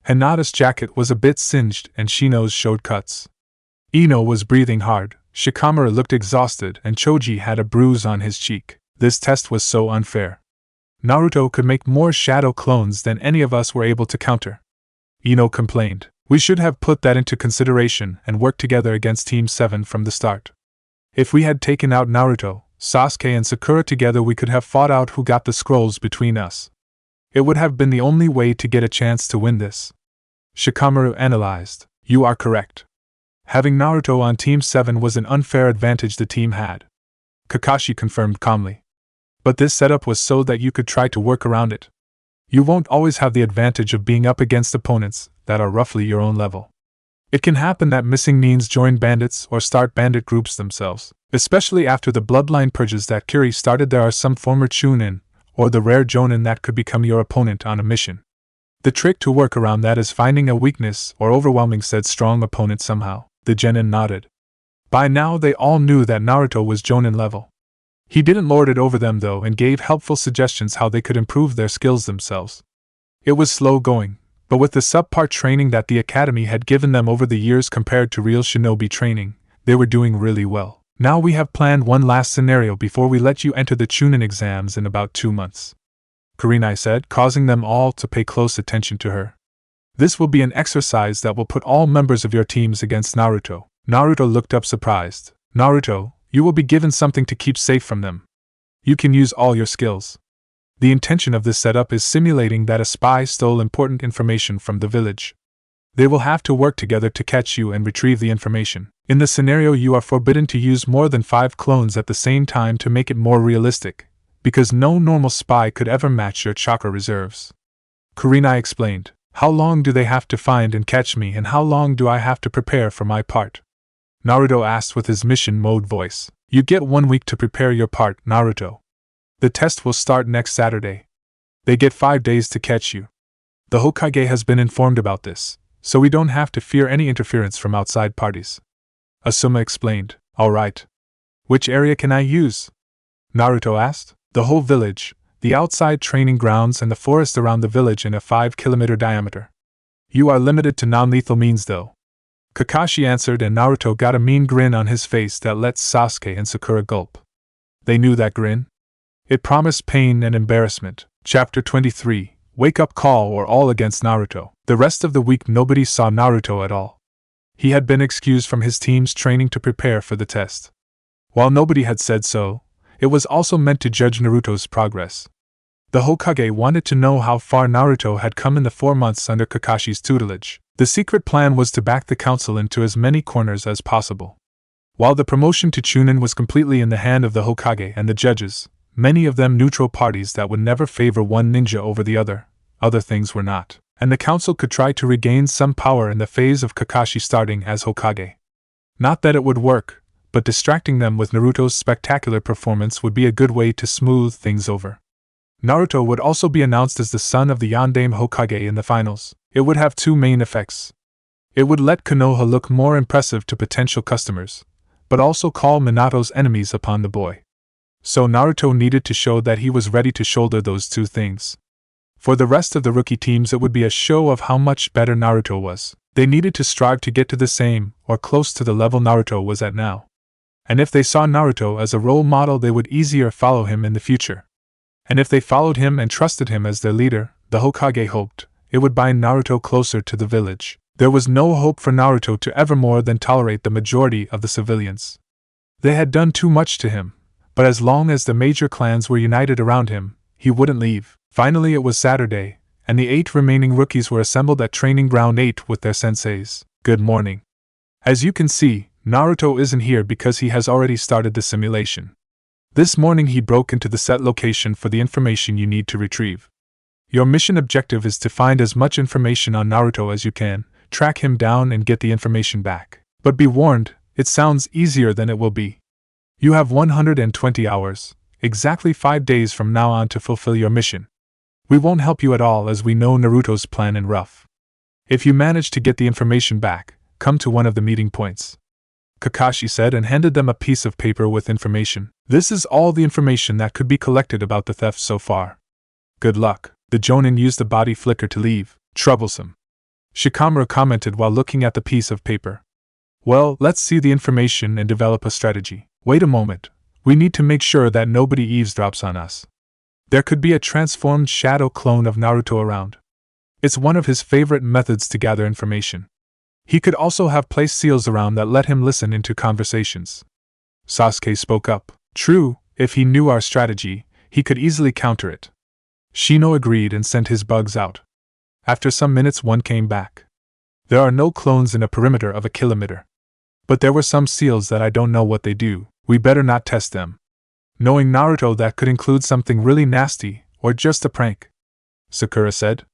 Hinata's jacket was a bit singed and Shino's showed cuts. Ino was breathing hard, Shikamaru looked exhausted, and Choji had a bruise on his cheek. This test was so unfair. Naruto could make more shadow clones than any of us were able to counter. Ino complained. We should have put that into consideration and worked together against Team 7 from the start. If we had taken out Naruto, Sasuke and Sakura together, we could have fought out who got the scrolls between us. It would have been the only way to get a chance to win this. Shikamaru analyzed. You are correct. Having Naruto on Team 7 was an unfair advantage the team had. Kakashi confirmed calmly. But this setup was so that you could try to work around it. You won't always have the advantage of being up against opponents that are roughly your own level. It can happen that missing means join bandits or start bandit groups themselves. Especially after the bloodline purges that Kiri started, there are some former Chunin, or the rare Jonin that could become your opponent on a mission. The trick to work around that is finding a weakness or overwhelming said strong opponent somehow. The genin nodded. By now they all knew that Naruto was Jonin level. He didn't lord it over them though, and gave helpful suggestions how they could improve their skills themselves. It was slow going, but with the subpar training that the academy had given them over the years compared to real shinobi training, they were doing really well. Now we have planned one last scenario before we let you enter the Chunin exams in about 2 months. Kurenai said, causing them all to pay close attention to her. This will be an exercise that will put all members of your teams against Naruto. Naruto looked up surprised. Naruto, you will be given something to keep safe from them. You can use all your skills. The intention of this setup is simulating that a spy stole important information from the village. They will have to work together to catch you and retrieve the information. In the scenario, you are forbidden to use more than 5 clones at the same time to make it more realistic, because no normal spy could ever match your chakra reserves. Kurenai explained. How long do they have to find and catch me, and how long do I have to prepare for my part? Naruto asked with his mission mode voice. You get 1 week to prepare your part, Naruto. The test will start next Saturday. They get 5 days to catch you. The Hokage has been informed about this, so we don't have to fear any interference from outside parties. Asuma explained. Alright. Which area can I use? Naruto asked. The whole village, the outside training grounds and the forest around the village in a 5-kilometer diameter. You are limited to non-lethal means though. Kakashi answered, and Naruto got a mean grin on his face that let Sasuke and Sakura gulp. They knew that grin. It promised pain and embarrassment. Chapter 23, Wake Up Call or All Against Naruto. The rest of the week nobody saw Naruto at all. He had been excused from his team's training to prepare for the test. While nobody had said so, it was also meant to judge Naruto's progress. The Hokage wanted to know how far Naruto had come in the 4 months under Kakashi's tutelage. The secret plan was to back the council into as many corners as possible. While the promotion to Chunin was completely in the hand of the Hokage and the judges, many of them neutral parties that would never favor one ninja over the other things were not, and the council could try to regain some power in the phase of Kakashi starting as Hokage. Not that it would work, but distracting them with Naruto's spectacular performance would be a good way to smooth things over. Naruto would also be announced as the son of the Sandaime Hokage in the finals. It would have 2 main effects. It would let Konoha look more impressive to potential customers, but also call Minato's enemies upon the boy. So Naruto needed to show that he was ready to shoulder those 2 things. For the rest of the rookie teams, it would be a show of how much better Naruto was. They needed to strive to get to the same, or close to the level Naruto was at now. And if they saw Naruto as a role model, they would easier follow him in the future. And if they followed him and trusted him as their leader, the Hokage hoped, it would bind Naruto closer to the village. There was no hope for Naruto to ever more than tolerate the majority of the civilians. They had done too much to him, but as long as the major clans were united around him, he wouldn't leave. Finally it was Saturday, and the 8 remaining rookies were assembled at Training Ground 8 with their senseis. Good morning. As you can see, Naruto isn't here because he has already started the simulation. This morning he broke into the set location for the information you need to retrieve. Your mission objective is to find as much information on Naruto as you can, track him down and get the information back. But be warned, it sounds easier than it will be. You have 120 hours, exactly 5 days from now on to fulfill your mission. We won't help you at all as we know Naruto's plan in rough. If you manage to get the information back, come to one of the meeting points. Kakashi said and handed them a piece of paper with information. This is all the information that could be collected about the theft so far. Good luck. The Jonin used the body flicker to leave. Troublesome. Shikamaru commented while looking at the piece of paper. Well, let's see the information and develop a strategy. Wait a moment. We need to make sure that nobody eavesdrops on us. There could be a transformed shadow clone of Naruto around. It's one of his favorite methods to gather information. He could also have placed seals around that let him listen into conversations. Sasuke spoke up. True, if he knew our strategy, he could easily counter it. Shino agreed and sent his bugs out. After some minutes, one came back. There are no clones in a perimeter of a kilometer. But there were some seals that I don't know what they do. We better not test them. Knowing Naruto, that could include something really nasty, or just a prank, Sakura said.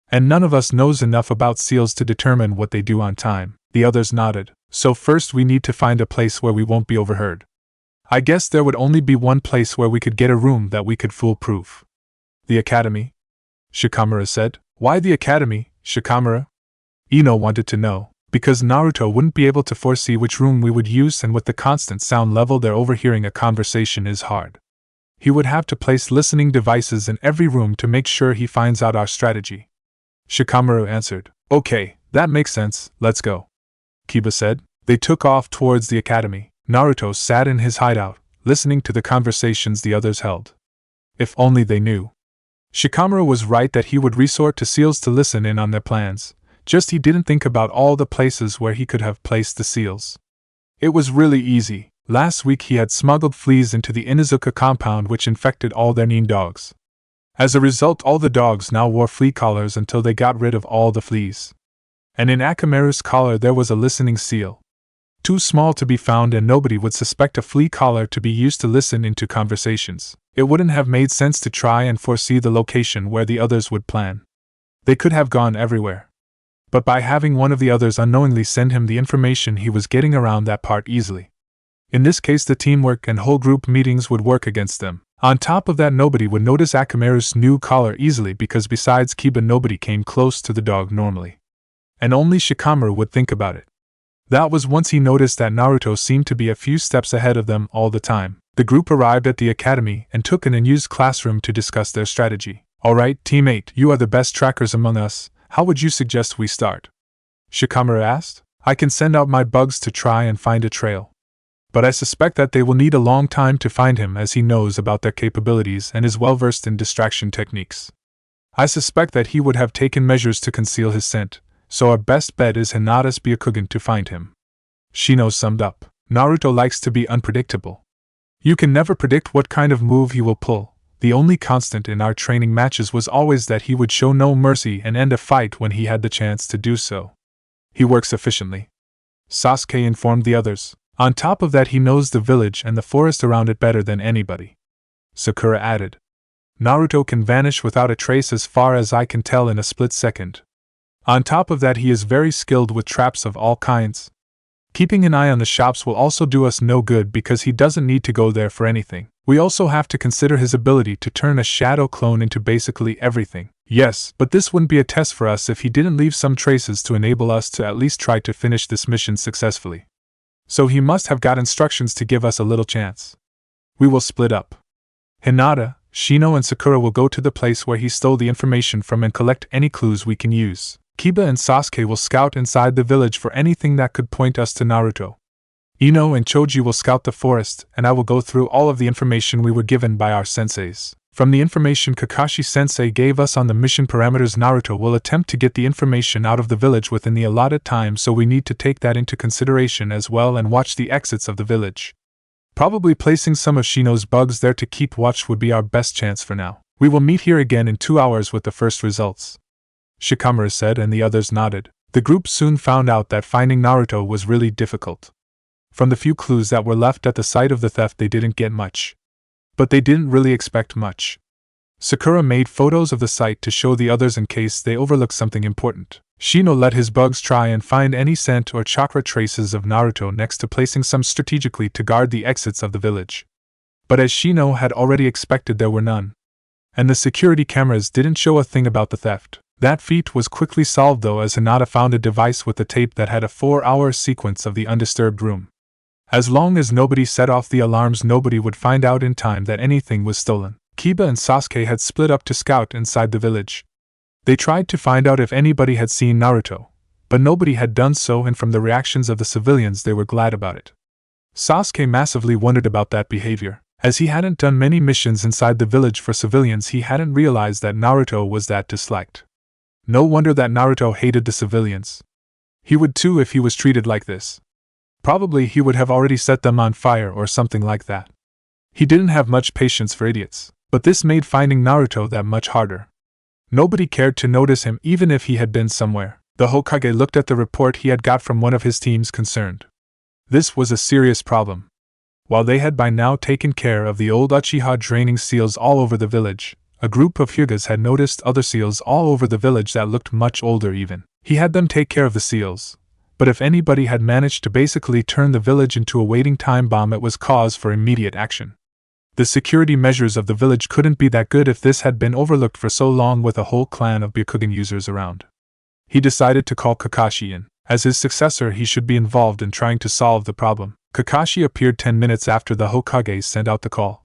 And none of us knows enough about seals to determine what they do on time. The others nodded. So first we need to find a place where we won't be overheard. I guess there would only be one place where we could get a room that we could foolproof. The academy? Shikamaru said. Why the academy, Shikamaru? Ino wanted to know. Because Naruto wouldn't be able to foresee which room we would use, and with the constant sound level there, overhearing a conversation is hard. He would have to place listening devices in every room to make sure he finds out our strategy. Shikamaru answered. Okay, that makes sense, let's go. Kiba said. They took off towards the academy. Naruto sat in his hideout, listening to the conversations the others held. If only they knew. Shikamaru was right that he would resort to seals to listen in on their plans. Just he didn't think about all the places where he could have placed the seals. It was really easy. Last week he had smuggled fleas into the Inuzuka compound, which infected all their Nin dogs. As a result, all the dogs now wore flea collars until they got rid of all the fleas. And in Akamaru's collar there was a listening seal. Too small to be found, and nobody would suspect a flea collar to be used to listen into conversations. It wouldn't have made sense to try and foresee the location where the others would plan. They could have gone everywhere. But by having one of the others unknowingly send him the information, he was getting around that part easily. In this case, the teamwork and whole group meetings would work against them. On top of that, nobody would notice Akamaru's new collar easily, because besides Kiba nobody came close to the dog normally. And only Shikamaru would think about it. That was once he noticed that Naruto seemed to be a few steps ahead of them all the time. The group arrived at the academy and took an unused classroom to discuss their strategy. Alright, teammate, you are the best trackers among us. How would you suggest we start? Shikamaru asked. I can send out my bugs to try and find a trail. But I suspect that they will need a long time to find him, as he knows about their capabilities and is well versed in distraction techniques. I suspect that he would have taken measures to conceal his scent, so our best bet is Hinata's Byakugan to find him. Shino summed up. Naruto likes to be unpredictable. You can never predict what kind of move he will pull. The only constant in our training matches was always that he would show no mercy and end a fight when he had the chance to do so. He works efficiently, Sasuke informed the others. On top of that, he knows the village and the forest around it better than anybody, Sakura added. Naruto can vanish without a trace as far as I can tell in a split second. On top of that, he is very skilled with traps of all kinds. Keeping an eye on the shops will also do us no good, because he doesn't need to go there for anything. We also have to consider his ability to turn a shadow clone into basically everything. Yes, but this wouldn't be a test for us if he didn't leave some traces to enable us to at least try to finish this mission successfully. So he must have got instructions to give us a little chance. We will split up. Hinata, Shino and Sakura will go to the place where he stole the information from and collect any clues we can use. Kiba and Sasuke will scout inside the village for anything that could point us to Naruto. Ino and Choji will scout the forest, and I will go through all of the information we were given by our senseis. From the information Kakashi-sensei gave us on the mission parameters, Naruto will attempt to get the information out of the village within the allotted time, so we need to take that into consideration as well and watch the exits of the village. Probably placing some of Shino's bugs there to keep watch would be our best chance for now. We will meet here again in 2 hours with the first results, Shikamaru said, and the others nodded. The group soon found out that finding Naruto was really difficult. From the few clues that were left at the site of the theft, they didn't get much. But they didn't really expect much. Sakura made photos of the site to show the others in case they overlooked something important. Shino let his bugs try and find any scent or chakra traces of Naruto, next to placing some strategically to guard the exits of the village. But as Shino had already expected, there were none. And the security cameras didn't show a thing about the theft. That feat was quickly solved though, as Hinata found a device with a tape that had a 4-hour sequence of the undisturbed room. As long as nobody set off the alarms, nobody would find out in time that anything was stolen. Kiba and Sasuke had split up to scout inside the village. They tried to find out if anybody had seen Naruto, but nobody had done so, and from the reactions of the civilians they were glad about it. Sasuke massively wondered about that behavior. As he hadn't done many missions inside the village for civilians, he hadn't realized that Naruto was that disliked. No wonder that Naruto hated the civilians. He would too if he was treated like this. Probably he would have already set them on fire or something like that. He didn't have much patience for idiots, but this made finding Naruto that much harder. Nobody cared to notice him even if he had been somewhere. The Hokage looked at the report he had got from one of his teams concerned. This was a serious problem. While they had by now taken care of the old Uchiha draining seals all over the village, a group of Hyugas had noticed other seals all over the village that looked much older even. He had them take care of the seals, but if anybody had managed to basically turn the village into a waiting time bomb, it was cause for immediate action. The security measures of the village couldn't be that good if this had been overlooked for so long with a whole clan of Byakugan users around. He decided to call Kakashi in. As his successor, he should be involved in trying to solve the problem. Kakashi appeared 10 minutes after the Hokage sent out the call.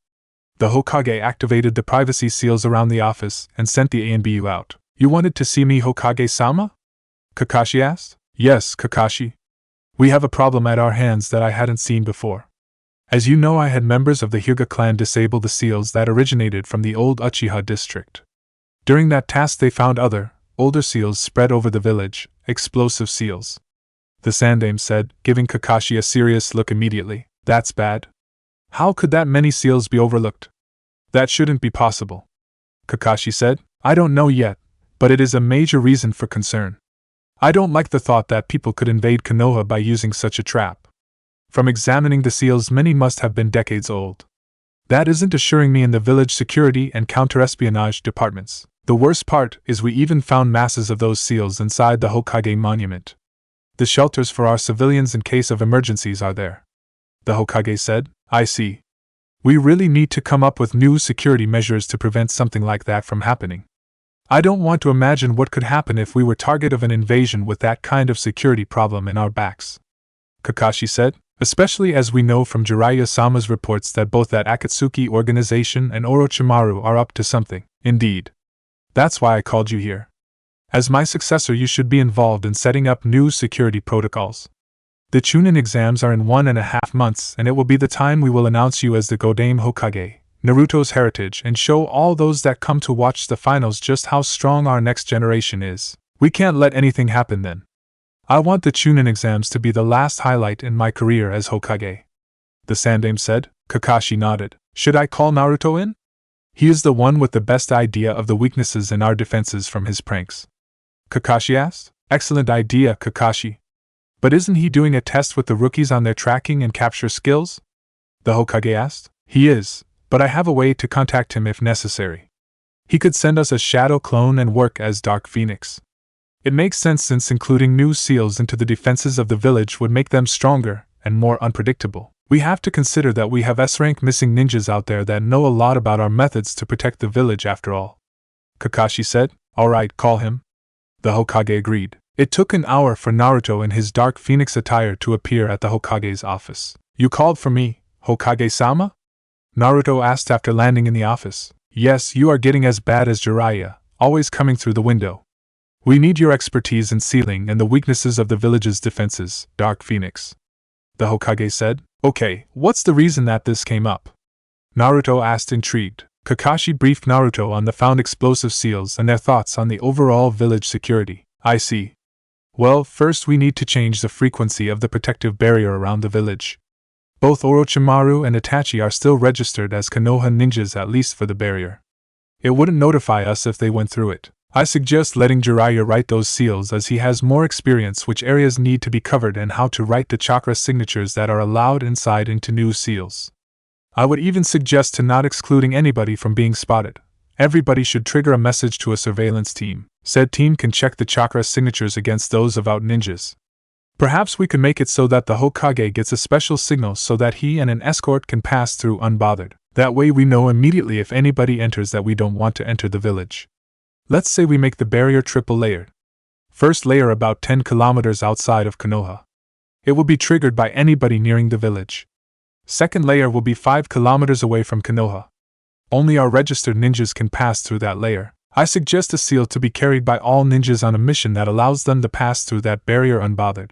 The Hokage activated the privacy seals around the office and sent the ANBU out. "You wanted to see me, Hokage-sama?" Kakashi asked. "Yes, Kakashi. We have a problem at our hands that I hadn't seen before. As you know, I had members of the Hyuga clan disable the seals that originated from the old Uchiha district. During that task they found other, older seals spread over the village, explosive seals," the Sandaime said, giving Kakashi a serious look immediately. "That's bad. How could that many seals be overlooked? That shouldn't be possible." Kakashi said. "I don't know yet, but it is a major reason for concern. I don't like the thought that people could invade Konoha by using such a trap. From examining the seals, many must have been decades old. That isn't assuring me in the village security and counter-espionage departments. The worst part is we even found masses of those seals inside the Hokage monument. The shelters for our civilians in case of emergencies are there," the Hokage said. "I see. We really need to come up with new security measures to prevent something like that from happening. I don't want to imagine what could happen if we were target of an invasion with that kind of security problem in our backs," Kakashi said, "especially as we know from Jiraiya-sama's reports that both that Akatsuki organization and Orochimaru are up to something. Indeed. That's why I called you here. As my successor, you should be involved in setting up new security protocols. The Chunin exams are in 1.5 months, and it will be the time we will announce you as the Godame Hokage, Naruto's heritage, and show all those that come to watch the finals just how strong our next generation is. We can't let anything happen then. I want the Chunin exams to be the last highlight in my career as Hokage," the Sandaime said. Kakashi nodded. "Should I call Naruto in? He is the one with the best idea of the weaknesses in our defenses from his pranks," Kakashi asked. "Excellent idea, Kakashi. But isn't he doing a test with the rookies on their tracking and capture skills?" the Hokage asked. "He is, but I have a way to contact him if necessary. He could send us a shadow clone and work as Dark Phoenix. It makes sense since including new seals into the defenses of the village would make them stronger and more unpredictable. We have to consider that we have S-rank missing ninjas out there that know a lot about our methods to protect the village after all," Kakashi said. "All right, call him," the Hokage agreed. It took an hour for Naruto in his Dark Phoenix attire to appear at the Hokage's office. "You called for me, Hokage-sama?" Naruto asked after landing in the office. "Yes, you are getting as bad as Jiraiya, always coming through the window. We need your expertise in sealing and the weaknesses of the village's defenses, Dark Phoenix," the Hokage said. "Okay, what's the reason that this came up?" Naruto asked, intrigued. Kakashi briefed Naruto on the found explosive seals and their thoughts on the overall village security. "I see. Well, first we need to change the frequency of the protective barrier around the village. Both Orochimaru and Itachi are still registered as Konoha ninjas, at least for the barrier. It wouldn't notify us if they went through it. I suggest letting Jiraiya write those seals, as he has more experience which areas need to be covered and how to write the chakra signatures that are allowed inside into new seals. I would even suggest to not excluding anybody from being spotted. Everybody should trigger a message to a surveillance team. Said team can check the chakra signatures against those of out ninjas. Perhaps we could make it so that the Hokage gets a special signal so that he and an escort can pass through unbothered. That way we know immediately if anybody enters that we don't want to enter the village. Let's say we make the barrier triple layered. First layer about 10 kilometers outside of Konoha. It will be triggered by anybody nearing the village. Second layer will be 5 kilometers away from Konoha. Only our registered ninjas can pass through that layer. I suggest a seal to be carried by all ninjas on a mission that allows them to pass through that barrier unbothered.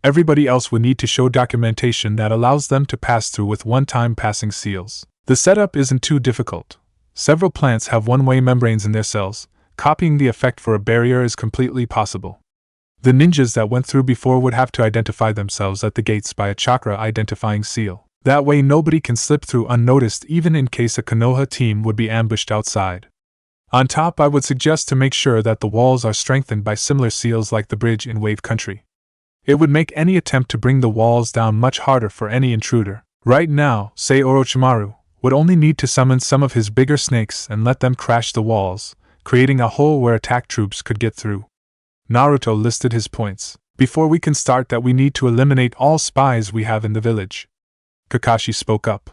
Everybody else would need to show documentation that allows them to pass through with one-time passing seals. The setup isn't too difficult. Several plants have one-way membranes in their cells. Copying the effect for a barrier is completely possible. The ninjas that went through before would have to identify themselves at the gates by a chakra identifying seal. That way nobody can slip through unnoticed even in case a Konoha team would be ambushed outside. On top, I would suggest to make sure that the walls are strengthened by similar seals like the bridge in Wave Country. It would make any attempt to bring the walls down much harder for any intruder. Right now, say Orochimaru would only need to summon some of his bigger snakes and let them crash the walls, creating a hole where attack troops could get through. Naruto listed his points. Before we can start that, we need to eliminate all spies we have in the village. Kakashi spoke up.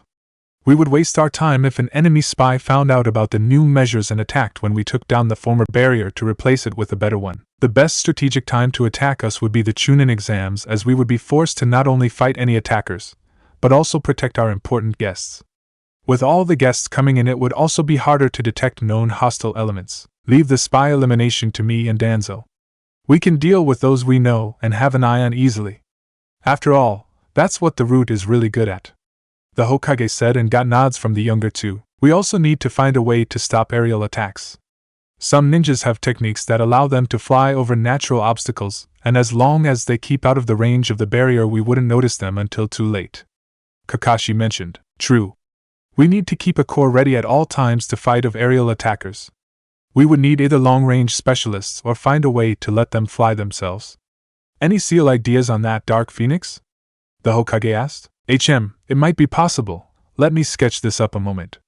We would waste our time if an enemy spy found out about the new measures and attacked when we took down the former barrier to replace it with a better one. The best strategic time to attack us would be the Chunin exams, as we would be forced to not only fight any attackers, but also protect our important guests. With all the guests coming in, it would also be harder to detect known hostile elements. Leave the spy elimination to me and Danzo. We can deal with those we know and have an eye on easily. After all, that's what the root is really good at. The Hokage said and got nods from the younger two. We also need to find a way to stop aerial attacks. Some ninjas have techniques that allow them to fly over natural obstacles, and as long as they keep out of the range of the barrier, we wouldn't notice them until too late. Kakashi mentioned. True. We need to keep a corps ready at all times to fight off aerial attackers. We would need either long-range specialists or find a way to let them fly themselves. Any seal ideas on that, Dark Phoenix? The Hokage asked. It might be possible. Let me sketch this up a moment.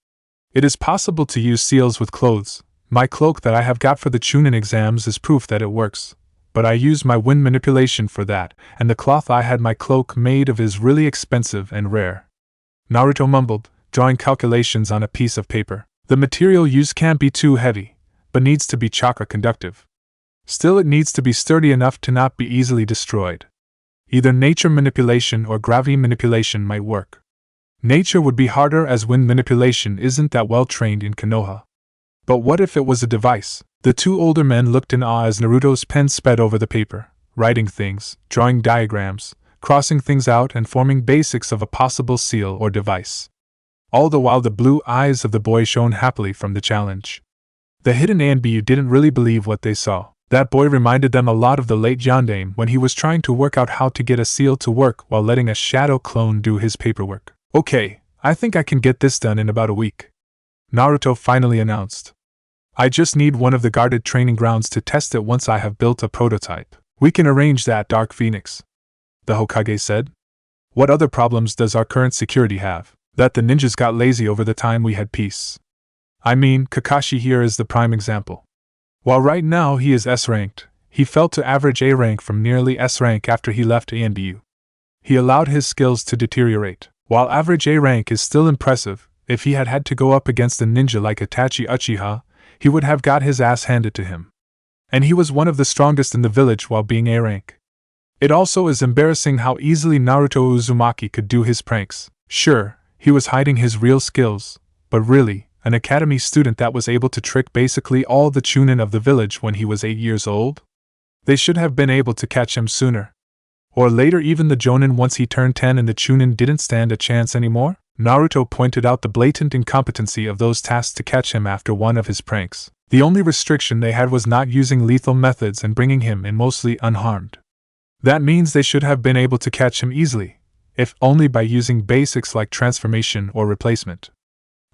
It is possible to use seals with clothes. My cloak that I have got for the Chunin exams is proof that it works, but I use my wind manipulation for that, and the cloth I had my cloak made of is really expensive and rare. Naruto mumbled, drawing calculations on a piece of paper. The material used can't be too heavy, but needs to be chakra conductive. Still, it needs to be sturdy enough to not be easily destroyed. Either nature manipulation or gravity manipulation might work. Nature would be harder as wind manipulation isn't that well trained in Konoha. But what if it was a device? The two older men looked in awe as Naruto's pen sped over the paper, writing things, drawing diagrams, crossing things out and forming basics of a possible seal or device. All the while the blue eyes of the boy shone happily from the challenge. The hidden Anbu didn't really believe what they saw. That boy reminded them a lot of the late Sandaime when he was trying to work out how to get a seal to work while letting a shadow clone do his paperwork. Okay, I think I can get this done in about a week. Naruto finally announced. I just need one of the guarded training grounds to test it once I have built a prototype. We can arrange that, Dark Phoenix. The Hokage said. What other problems does our current security have? That the ninjas got lazy over the time we had peace. I mean, Kakashi here is the prime example. While right now he is S-ranked, he fell to average A rank from nearly S rank after he left ANBU. He allowed his skills to deteriorate. While average A rank is still impressive, if he had had to go up against a ninja like Itachi Uchiha, he would have got his ass handed to him. And he was one of the strongest in the village while being A rank. It also is embarrassing how easily Naruto Uzumaki could do his pranks. Sure, he was hiding his real skills, but really, an academy student that was able to trick basically all the Chunin of the village when he was 8 years old? They should have been able to catch him sooner. Or later, even the Jonin once he turned 10 and the Chunin didn't stand a chance anymore? Naruto pointed out the blatant incompetency of those tasked to catch him after one of his pranks. The only restriction they had was not using lethal methods and bringing him in mostly unharmed. That means they should have been able to catch him easily, if only by using basics like transformation or replacement.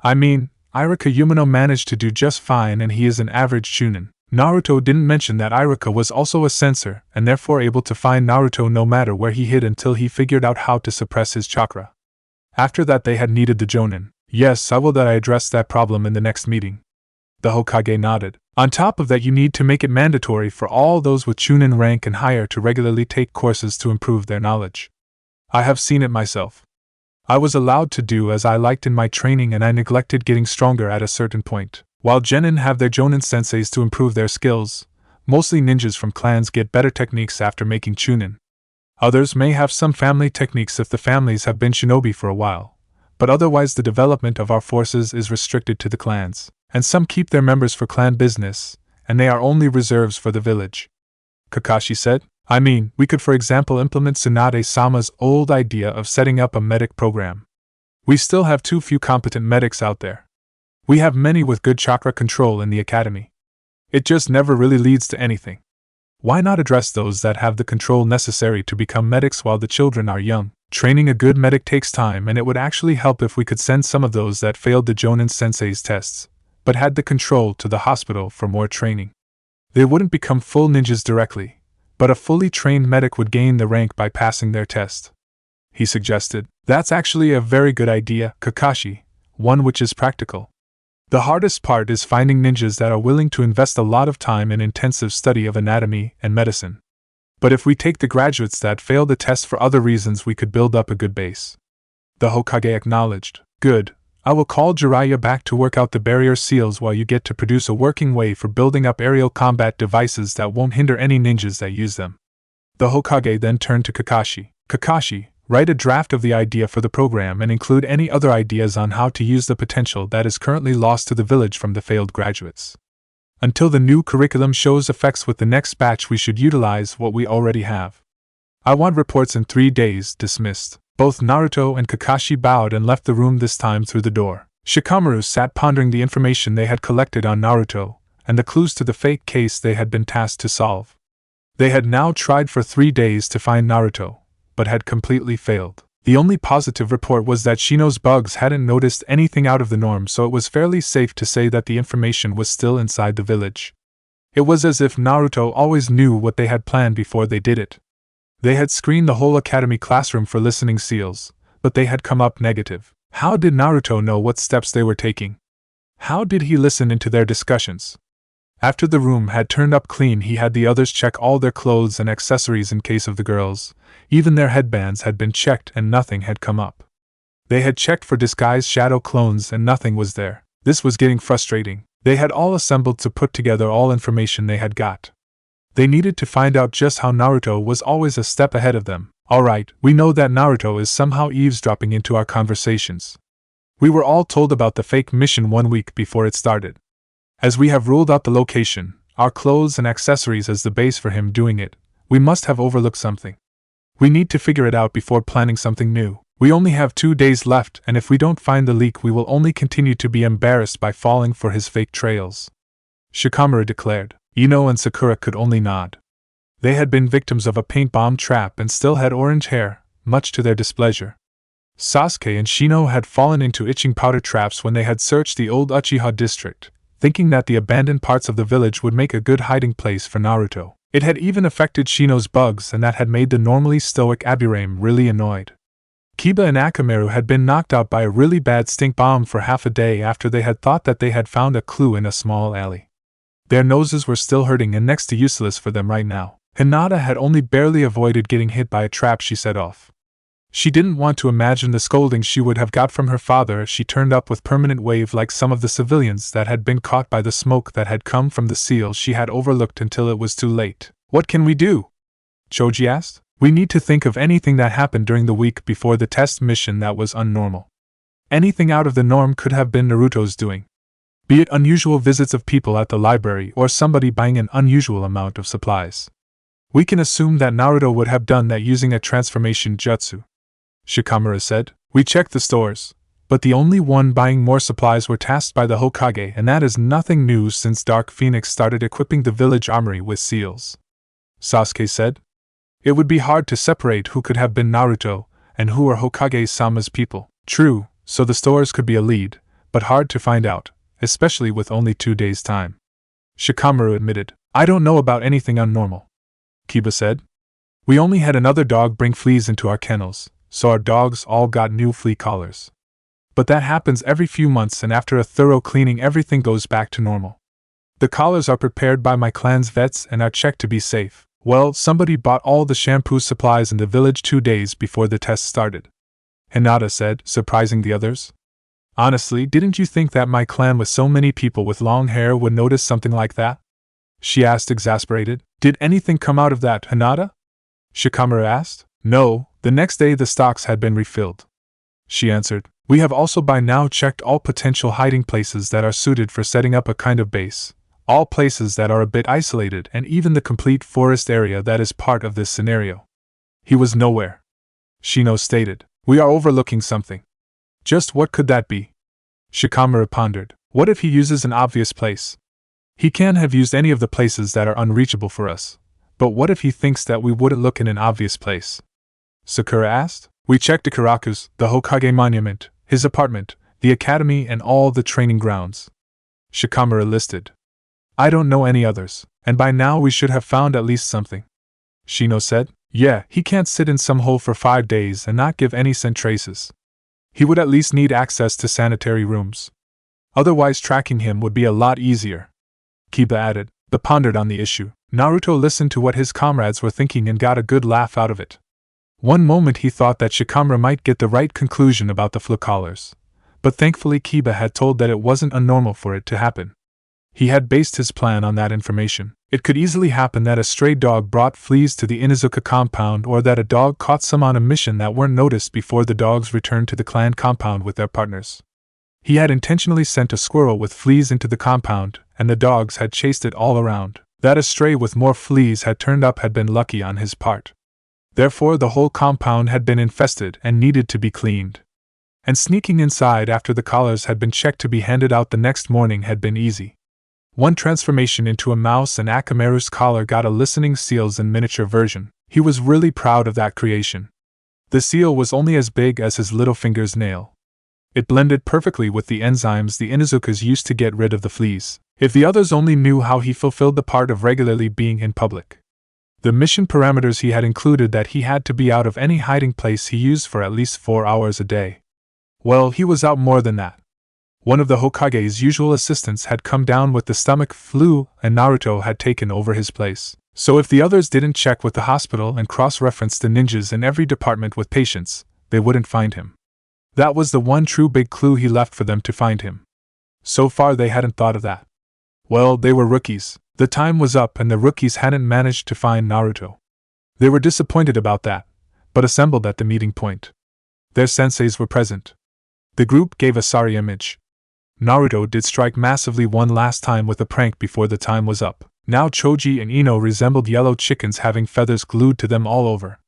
I mean, Iruka Umino managed to do just fine and he is an average Chunin. Naruto didn't mention that Iruka was also a censor and therefore able to find Naruto no matter where he hid until he figured out how to suppress his chakra. After that they had needed the Jonin. Yes, I will that I address that problem in the next meeting. The Hokage nodded. On top of that, you need to make it mandatory for all those with Chunin rank and higher to regularly take courses to improve their knowledge. I have seen it myself. I was allowed to do as I liked in my training and I neglected getting stronger at a certain point. While genin have their Jonin senseis to improve their skills, mostly ninjas from clans get better techniques after making Chunin. Others may have some family techniques if the families have been shinobi for a while, but otherwise the development of our forces is restricted to the clans, and some keep their members for clan business, and they are only reserves for the village. Kakashi said, I mean, we could for example implement Tsunade-sama's old idea of setting up a medic program. We still have too few competent medics out there. We have many with good chakra control in the academy. It just never really leads to anything. Why not address those that have the control necessary to become medics while the children are young? Training a good medic takes time, and it would actually help if we could send some of those that failed the Jonin sensei's tests, but had the control to the hospital for more training. They wouldn't become full ninjas directly, but a fully trained medic would gain the rank by passing their test. He suggested, That's actually a very good idea, Kakashi, one which is practical. The hardest part is finding ninjas that are willing to invest a lot of time in intensive study of anatomy and medicine. But if we take the graduates that fail the test for other reasons, we could build up a good base. The Hokage acknowledged. Good. I will call Jiraiya back to work out the barrier seals while you get to produce a working way for building up aerial combat devices that won't hinder any ninjas that use them. The Hokage then turned to Kakashi. Kakashi, write a draft of the idea for the program and include any other ideas on how to use the potential that is currently lost to the village from the failed graduates. Until the new curriculum shows effects with the next batch, we should utilize what we already have. I want reports in 3 days. Dismissed. Both Naruto and Kakashi bowed and left the room, this time through the door. Shikamaru sat pondering the information they had collected on Naruto, and the clues to the fake case they had been tasked to solve. They had now tried for 3 days to find Naruto, but had completely failed. The only positive report was that Shino's bugs hadn't noticed anything out of the norm, so it was fairly safe to say that the information was still inside the village. It was as if Naruto always knew what they had planned before they did it. They had screened the whole academy classroom for listening seals, but they had come up negative. How did Naruto know what steps they were taking? How did he listen into their discussions? After the room had turned up clean, he had the others check all their clothes and accessories. In case of the girls, even their headbands had been checked and nothing had come up. They had checked for disguised shadow clones and nothing was there. This was getting frustrating. They had all assembled to put together all information they had got. They needed to find out just how Naruto was always a step ahead of them. Alright, we know that Naruto is somehow eavesdropping into our conversations. We were all told about the fake mission 1 week before it started. As we have ruled out the location, our clothes and accessories as the base for him doing it, we must have overlooked something. We need to figure it out before planning something new. We only have 2 days left, and if we don't find the leak, we will only continue to be embarrassed by falling for his fake trails. Shikamaru declared. Ino and Sakura could only nod. They had been victims of a paint bomb trap and still had orange hair, much to their displeasure. Sasuke and Shino had fallen into itching powder traps when they had searched the old Uchiha district, thinking that the abandoned parts of the village would make a good hiding place for Naruto. It had even affected Shino's bugs, and that had made the normally stoic Aburame really annoyed. Kiba and Akamaru had been knocked out by a really bad stink bomb for half a day after they had thought that they had found a clue in a small alley. Their noses were still hurting and next to useless for them right now. Hinata had only barely avoided getting hit by a trap she set off. She didn't want to imagine the scolding she would have got from her father if she turned up with permanent wave like some of the civilians that had been caught by the smoke that had come from the seal she had overlooked until it was too late. What can we do? Choji asked. We need to think of anything that happened during the week before the test mission that was unnormal. Anything out of the norm could have been Naruto's doing. Be it unusual visits of people at the library or somebody buying an unusual amount of supplies. We can assume that Naruto would have done that using a transformation jutsu. Shikamaru said. We checked the stores, but the only one buying more supplies were tasked by the Hokage, and that is nothing new since Dark Phoenix started equipping the village armory with seals. Sasuke said. It would be hard to separate who could have been Naruto and who were Hokage-sama's people. True, so the stores could be a lead, but hard to find out, especially with only 2 days' time. Shikamaru admitted. I don't know about anything unnormal. Kiba said. We only had another dog bring fleas into our kennels, so our dogs all got new flea collars. But that happens every few months, and after a thorough cleaning everything goes back to normal. The collars are prepared by my clan's vets and are checked to be safe. Well, somebody bought all the shampoo supplies in the village 2 days before the test started. Hinata said, surprising the others. Honestly, didn't you think that my clan with so many people with long hair would notice something like that? She asked, exasperated. Did anything come out of that, Hinata? Shikamaru asked. No, the next day the stocks had been refilled. She answered. We have also by now checked all potential hiding places that are suited for setting up a kind of base, all places that are a bit isolated, and even the complete forest area that is part of this scenario. He was nowhere. Shino stated. We are overlooking something. Just what could that be? Shikamaru pondered. What if he uses an obvious place? He can have used any of the places that are unreachable for us. But what if he thinks that we wouldn't look in an obvious place? Sakura asked. We checked Ikaraku's, the Hokage monument, his apartment, the academy, and all the training grounds. Shikamaru listed. I don't know any others, and by now we should have found at least something. Shino said. Yeah, he can't sit in some hole for 5 days and not give any scent traces. He would at least need access to sanitary rooms. Otherwise tracking him would be a lot easier. Kiba added, but pondered on the issue. Naruto listened to what his comrades were thinking and got a good laugh out of it. One moment he thought that Shikamaru might get the right conclusion about the flue collars, but thankfully Kiba had told that it wasn't unnormal for it to happen. He had based his plan on that information. It could easily happen that a stray dog brought fleas to the Inuzuka compound, or that a dog caught some on a mission that weren't noticed before the dogs returned to the clan compound with their partners. He had intentionally sent a squirrel with fleas into the compound, and the dogs had chased it all around. That a stray with more fleas had turned up had been lucky on his part. Therefore the whole compound had been infested and needed to be cleaned. And sneaking inside after the collars had been checked to be handed out the next morning had been easy. One transformation into a mouse and Akamaru's collar got a listening seal's in miniature version. He was really proud of that creation. The seal was only as big as his little finger's nail. It blended perfectly with the enzymes the Inuzukas used to get rid of the fleas. If the others only knew how he fulfilled the part of regularly being in public. The mission parameters he had included that he had to be out of any hiding place he used for at least 4 hours a day. Well, he was out more than that. One of the Hokage's usual assistants had come down with the stomach flu, and Naruto had taken over his place. So if the others didn't check with the hospital and cross-reference the ninjas in every department with patients, they wouldn't find him. That was the one true big clue he left for them to find him. So far they hadn't thought of that. Well, they were rookies. The time was up and the rookies hadn't managed to find Naruto. They were disappointed about that, but assembled at the meeting point. Their senseis were present. The group gave a sorry image. Naruto did strike massively one last time with a prank before the time was up. Now Choji and Ino resembled yellow chickens having feathers glued to them all over.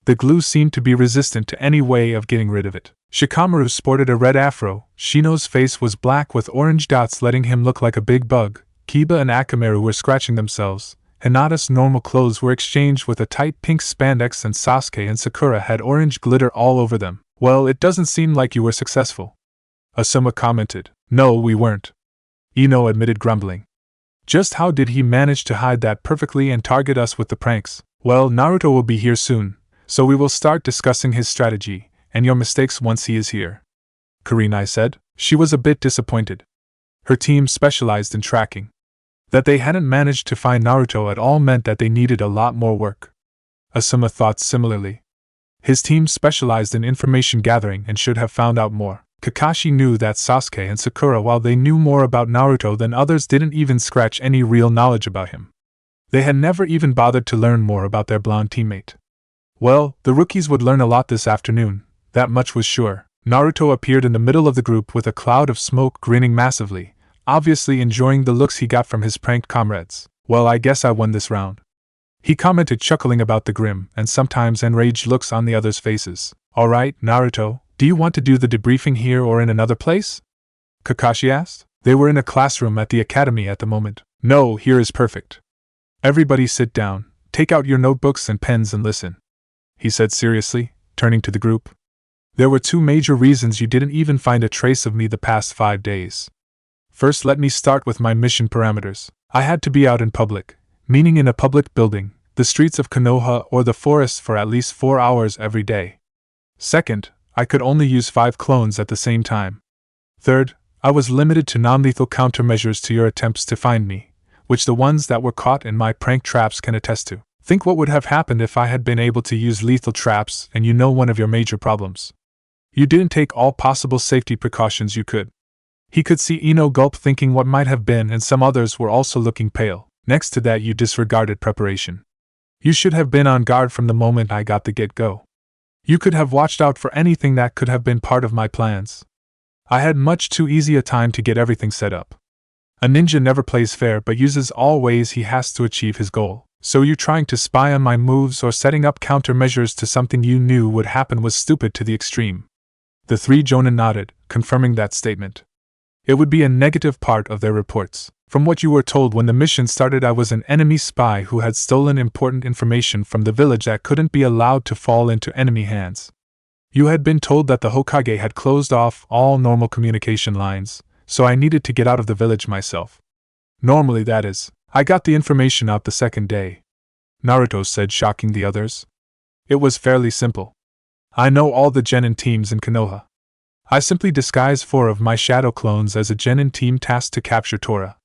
The glue seemed to be resistant to any way of getting rid of it. Shikamaru sported a red afro, Shino's face was black with orange dots letting him look like a big bug, Kiba and Akamaru were scratching themselves, Hinata's normal clothes were exchanged with a tight pink spandex, and Sasuke and Sakura had orange glitter all over them. Well, it doesn't seem like you were successful. Asuma commented. No, we weren't. Ino admitted, grumbling. Just how did he manage to hide that perfectly and target us with the pranks? Well, Naruto will be here soon, so we will start discussing his strategy and your mistakes once he is here. Kurenai said. She was a bit disappointed. Her team specialized in tracking. That they hadn't managed to find Naruto at all meant that they needed a lot more work. Asuma thought similarly. His team specialized in information gathering and should have found out more. Kakashi knew that Sasuke and Sakura, while they knew more about Naruto than others, didn't even scratch any real knowledge about him. They had never even bothered to learn more about their blonde teammate. Well, the rookies would learn a lot this afternoon, that much was sure. Naruto appeared in the middle of the group with a cloud of smoke, grinning massively, obviously enjoying the looks he got from his pranked comrades. Well, I guess I won this round. He commented, chuckling about the grim and sometimes enraged looks on the others' faces. Alright, Naruto, do you want to do the debriefing here or in another place? Kakashi asked. They were in a classroom at the academy at the moment. No, here is perfect. Everybody sit down, take out your notebooks and pens and listen, he said seriously, turning to the group. There were 2 major reasons you didn't even find a trace of me the past 5 days. First, let me start with my mission parameters. I had to be out in public, meaning in a public building, the streets of Konoha or the forest, for at least 4 hours every day. Second, I could only use 5 clones at the same time. Third, I was limited to non-lethal countermeasures to your attempts to find me, which the ones that were caught in my prank traps can attest to. Think what would have happened if I had been able to use lethal traps, and you know one of your major problems. You didn't take all possible safety precautions you could. He could see Ino gulp, thinking what might have been, and some others were also looking pale. Next to that, you disregarded preparation. You should have been on guard from the moment I got the get-go. You could have watched out for anything that could have been part of my plans. I had much too easy a time to get everything set up. A ninja never plays fair but uses all ways he has to achieve his goal. So you trying to spy on my moves or setting up countermeasures to something you knew would happen was stupid to the extreme. The three Jonin nodded, confirming that statement. It would be a negative part of their reports. From what you were told when the mission started, I was an enemy spy who had stolen important information from the village that couldn't be allowed to fall into enemy hands. You had been told that the Hokage had closed off all normal communication lines, so I needed to get out of the village myself. Normally, that is. I got the information out the second day, Naruto said, shocking the others. It was fairly simple. I know all the genin teams in Konoha. I simply disguised 4 of my shadow clones as a genin team tasked to capture Tora.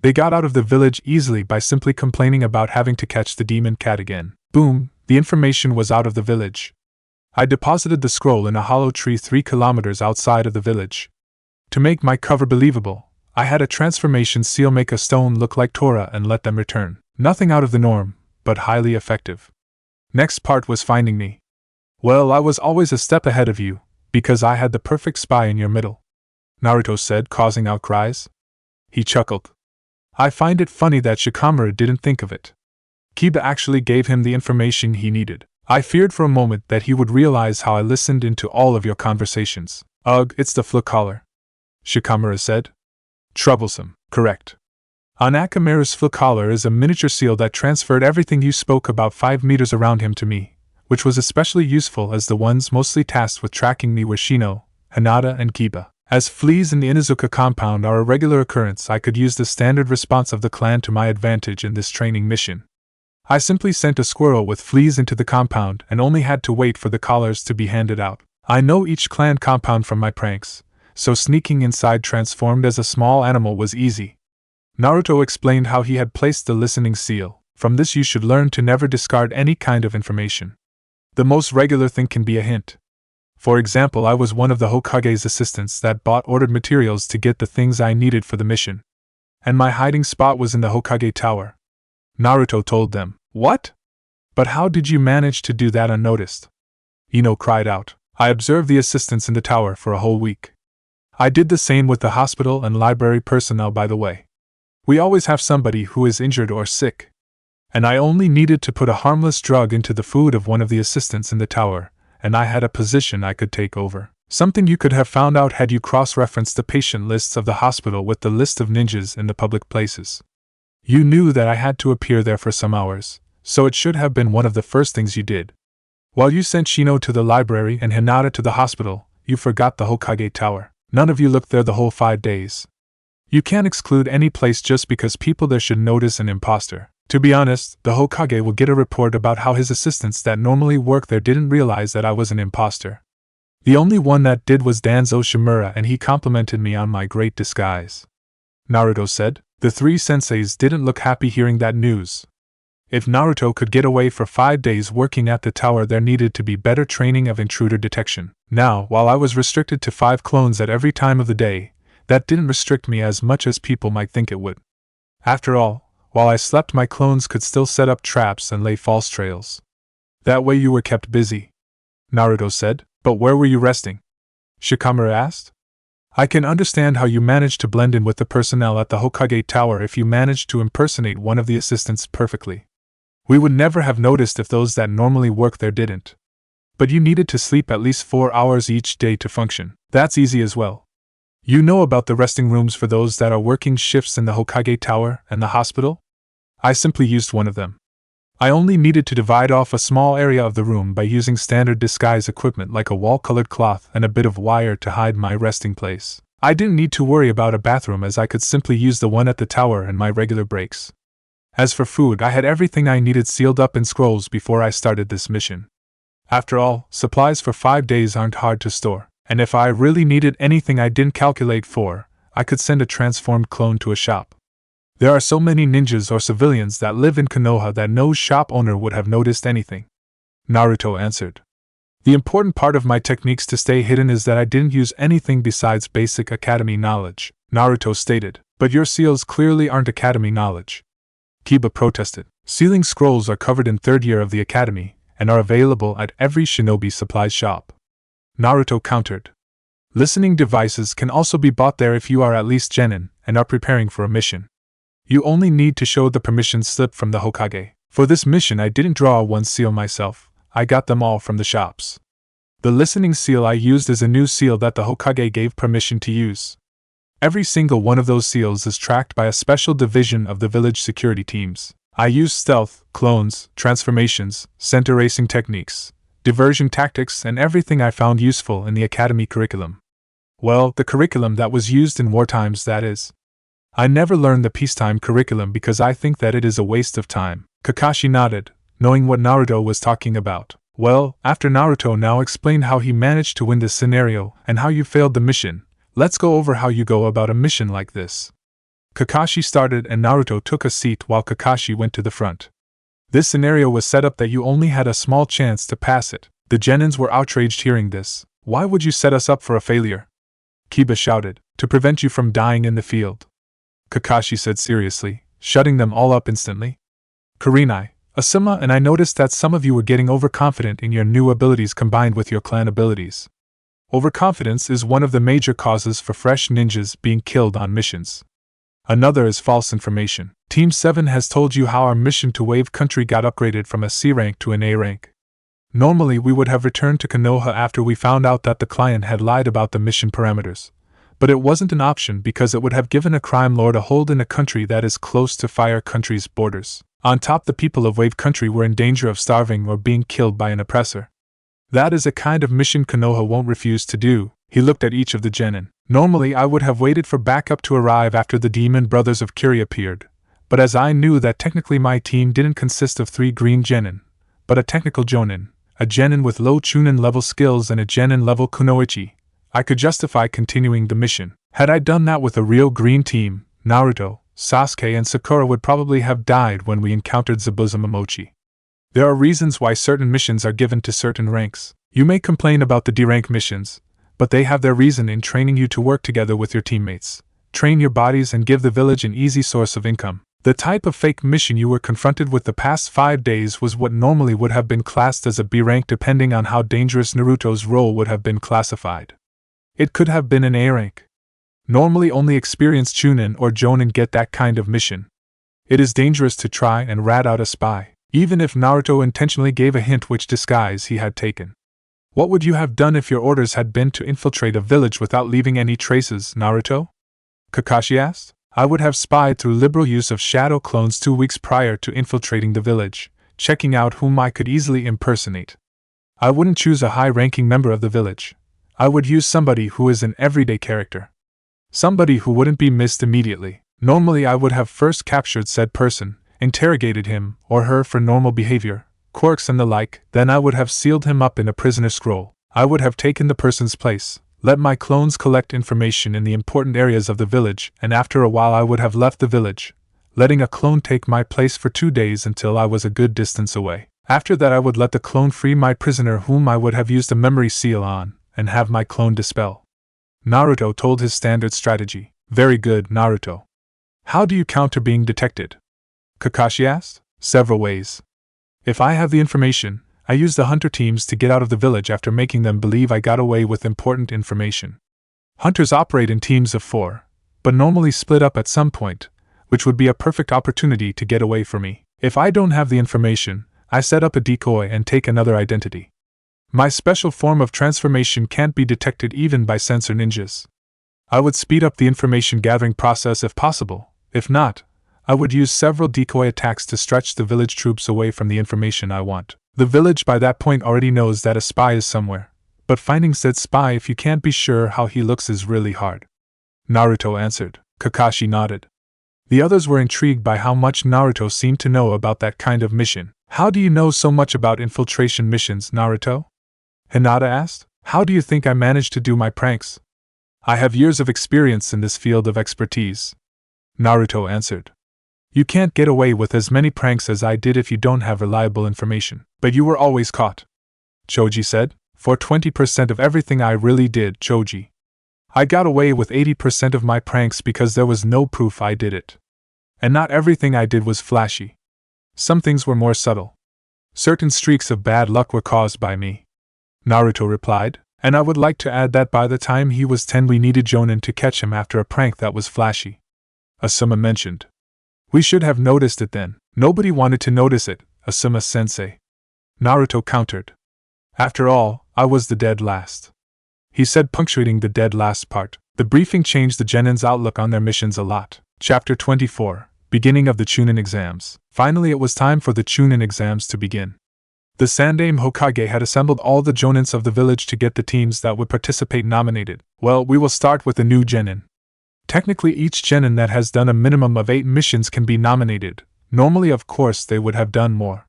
They got out of the village easily by simply complaining about having to catch the demon cat again. Boom, the information was out of the village. I deposited the scroll in a hollow tree 3 kilometers outside of the village. To make my cover believable, I had a transformation seal make a stone look like Tora and let them return. Nothing out of the norm, but highly effective. Next part was finding me. Well, I was always a step ahead of you, because I had the perfect spy in your middle, Naruto said, causing outcries. He chuckled. I find it funny that Shikamaru didn't think of it. Kiba actually gave him the information he needed. I feared for a moment that he would realize how I listened into all of your conversations. Ugh, it's the flute collar, Shikamaru said. Troublesome, correct. Anakamaru's flute collar is a miniature seal that transferred everything you spoke about 5 meters around him to me, which was especially useful as the ones mostly tasked with tracking me were Shino, Hinata, and Kiba. As fleas in the Inuzuka compound are a regular occurrence, I could use the standard response of the clan to my advantage in this training mission. I simply sent a squirrel with fleas into the compound and only had to wait for the collars to be handed out. I know each clan compound from my pranks, so sneaking inside transformed as a small animal was easy. Naruto explained how he had placed the listening seal. From this you should learn to never discard any kind of information. The most regular thing can be a hint. For example, I was one of the Hokage's assistants that bought ordered materials to get the things I needed for the mission. And my hiding spot was in the Hokage Tower. Naruto told them. What? But how did you manage to do that unnoticed? Ino cried out. I observed the assistants in the tower for a whole week. I did the same with the hospital and library personnel, by the way. We always have somebody who is injured or sick. And I only needed to put a harmless drug into the food of one of the assistants in the tower, and I had a position I could take over. Something you could have found out had you cross-referenced the patient lists of the hospital with the list of ninjas in the public places. You knew that I had to appear there for some hours, so it should have been one of the first things you did. While you sent Shino to the library and Hinata to the hospital, you forgot the Hokage Tower. None of you looked there the whole 5 days. You can't exclude any place just because people there should notice an imposter. To be honest, the Hokage will get a report about how his assistants that normally work there didn't realize that I was an imposter. The only one that did was Danzo Shimura, and he complimented me on my great disguise. Naruto said. The 3 senseis didn't look happy hearing that news. If Naruto could get away for 5 days working at the tower, there needed to be better training of intruder detection. Now, while I was restricted to 5 clones at every time of the day, that didn't restrict me as much as people might think it would. After all, while I slept, my clones could still set up traps and lay false trails. That way you were kept busy, Naruto said. But where were you resting? Shikamaru asked. I can understand how you managed to blend in with the personnel at the Hokage Tower if you managed to impersonate one of the assistants perfectly. We would never have noticed if those that normally work there didn't. But you needed to sleep at least 4 hours each day to function. That's easy as well. You know about the resting rooms for those that are working shifts in the Hokage Tower and the hospital? I simply used one of them. I only needed to divide off a small area of the room by using standard disguise equipment like a wall-colored cloth and a bit of wire to hide my resting place. I didn't need to worry about a bathroom as I could simply use the one at the tower and my regular breaks. As for food, I had everything I needed sealed up in scrolls before I started this mission. After all, supplies for 5 days aren't hard to store, and if I really needed anything I didn't calculate for, I could send a transformed clone to a shop. There are so many ninjas or civilians that live in Konoha that no shop owner would have noticed anything. Naruto answered. The important part of my techniques to stay hidden is that I didn't use anything besides basic academy knowledge, Naruto stated. But your seals clearly aren't academy knowledge. Kiba protested. Sealing scrolls are covered in third year of the academy, and are available at every shinobi supply shop. Naruto countered. Listening devices can also be bought there if you are at least genin and are preparing for a mission. You only need to show the permission slip from the Hokage. For this mission I didn't draw one seal myself, I got them all from the shops. The listening seal I used is a new seal that the Hokage gave permission to use. Every single one of those seals is tracked by a special division of the village security teams. I used stealth, clones, transformations, scent erasing techniques, diversion tactics, and everything I found useful in the academy curriculum. Well, the curriculum that was used in war times, that is. I never learned the peacetime curriculum because I think that it is a waste of time. Kakashi nodded, knowing what Naruto was talking about. Well, after Naruto now explained how he managed to win this scenario and how you failed the mission, let's go over how you go about a mission like this. Kakashi started and Naruto took a seat while Kakashi went to the front. This scenario was set up that you only had a small chance to pass it. The genins were outraged hearing this. Why would you set us up for a failure? Kiba shouted, to prevent you from dying in the field. Kakashi said seriously, shutting them all up instantly. Kurenai, Asuma, and I noticed that some of you were getting overconfident in your new abilities combined with your clan abilities. Overconfidence is one of the major causes for fresh ninjas being killed on missions. Another is false information. Team 7 has told you how our mission to Wave Country got upgraded from a C rank to an A rank. Normally we would have returned to Konoha after we found out that the client had lied about the mission parameters. But it wasn't an option because it would have given a crime lord a hold in a country that is close to Fire Country's borders. On top, the people of Wave Country were in danger of starving or being killed by an oppressor. That is a kind of mission Konoha won't refuse to do. He looked at each of the genin. Normally I would have waited for backup to arrive after the Demon Brothers of Kiri appeared, but as I knew that technically my team didn't consist of 3 green genin, but a technical jonin, a genin with low Chunin level skills and a genin level kunoichi, I could justify continuing the mission. Had I done that with a real green team, Naruto, Sasuke and Sakura would probably have died when we encountered Zabuza-Momochi. There are reasons why certain missions are given to certain ranks. You may complain about the D-rank missions, but they have their reason in training you to work together with your teammates, train your bodies and give the village an easy source of income. The type of fake mission you were confronted with the past 5 days was what normally would have been classed as a B rank depending on how dangerous Naruto's role would have been classified. It could have been an A rank. Normally only experienced Chunin or Jonin get that kind of mission. It is dangerous to try and rat out a spy, even if Naruto intentionally gave a hint which disguise he had taken. What would you have done if your orders had been to infiltrate a village without leaving any traces, Naruto? Kakashi asked. I would have spied through liberal use of shadow clones 2 weeks prior to infiltrating the village, checking out whom I could easily impersonate. I wouldn't choose a high-ranking member of the village. I would use somebody who is an everyday character. Somebody who wouldn't be missed immediately. Normally I would have first captured said person, interrogated him or her for normal behavior, quirks and the like, then I would have sealed him up in a prisoner scroll. I would have taken the person's place, let my clones collect information in the important areas of the village, and after a while I would have left the village, letting a clone take my place for 2 days until I was a good distance away. After that I would let the clone free my prisoner whom I would have used a memory seal on, and have my clone dispel. Naruto told his standard strategy. Very good, Naruto. How do you counter being detected? Kakashi asked. Several ways. If I have the information, I use the hunter teams to get out of the village after making them believe I got away with important information. Hunters operate in teams of 4, but normally split up at some point, which would be a perfect opportunity to get away from me. If I don't have the information, I set up a decoy and take another identity. My special form of transformation can't be detected even by sensor ninjas. I would speed up the information gathering process if possible. If not, I would use several decoy attacks to stretch the village troops away from the information I want. The village by that point already knows that a spy is somewhere, but finding said spy if you can't be sure how he looks is really hard. Naruto answered. Kakashi nodded. The others were intrigued by how much Naruto seemed to know about that kind of mission. How do you know so much about infiltration missions, Naruto? Hinata asked. How do you think I managed to do my pranks? I have years of experience in this field of expertise. Naruto answered. You can't get away with as many pranks as I did if you don't have reliable information. But you were always caught. Choji said. For 20% of everything I really did, Choji. I got away with 80% of my pranks because there was no proof I did it. And not everything I did was flashy. Some things were more subtle. Certain streaks of bad luck were caused by me. Naruto replied, and I would like to add that by the time he was 10 we needed Jonin to catch him after a prank that was flashy. Asuma mentioned. We should have noticed it then. Nobody wanted to notice it, Asuma-sensei. Naruto countered. After all, I was the dead last. He said, punctuating the dead last part. The briefing changed the Genin's outlook on their missions a lot. Chapter 24. Beginning of the Chunin exams. Finally it was time for the Chunin exams to begin. The Sandaime Hokage had assembled all the Jonins of the village to get the teams that would participate nominated. Well, we will start with the new Genin. Technically each Genin that has done a minimum of 8 missions can be nominated. Normally of course they would have done more.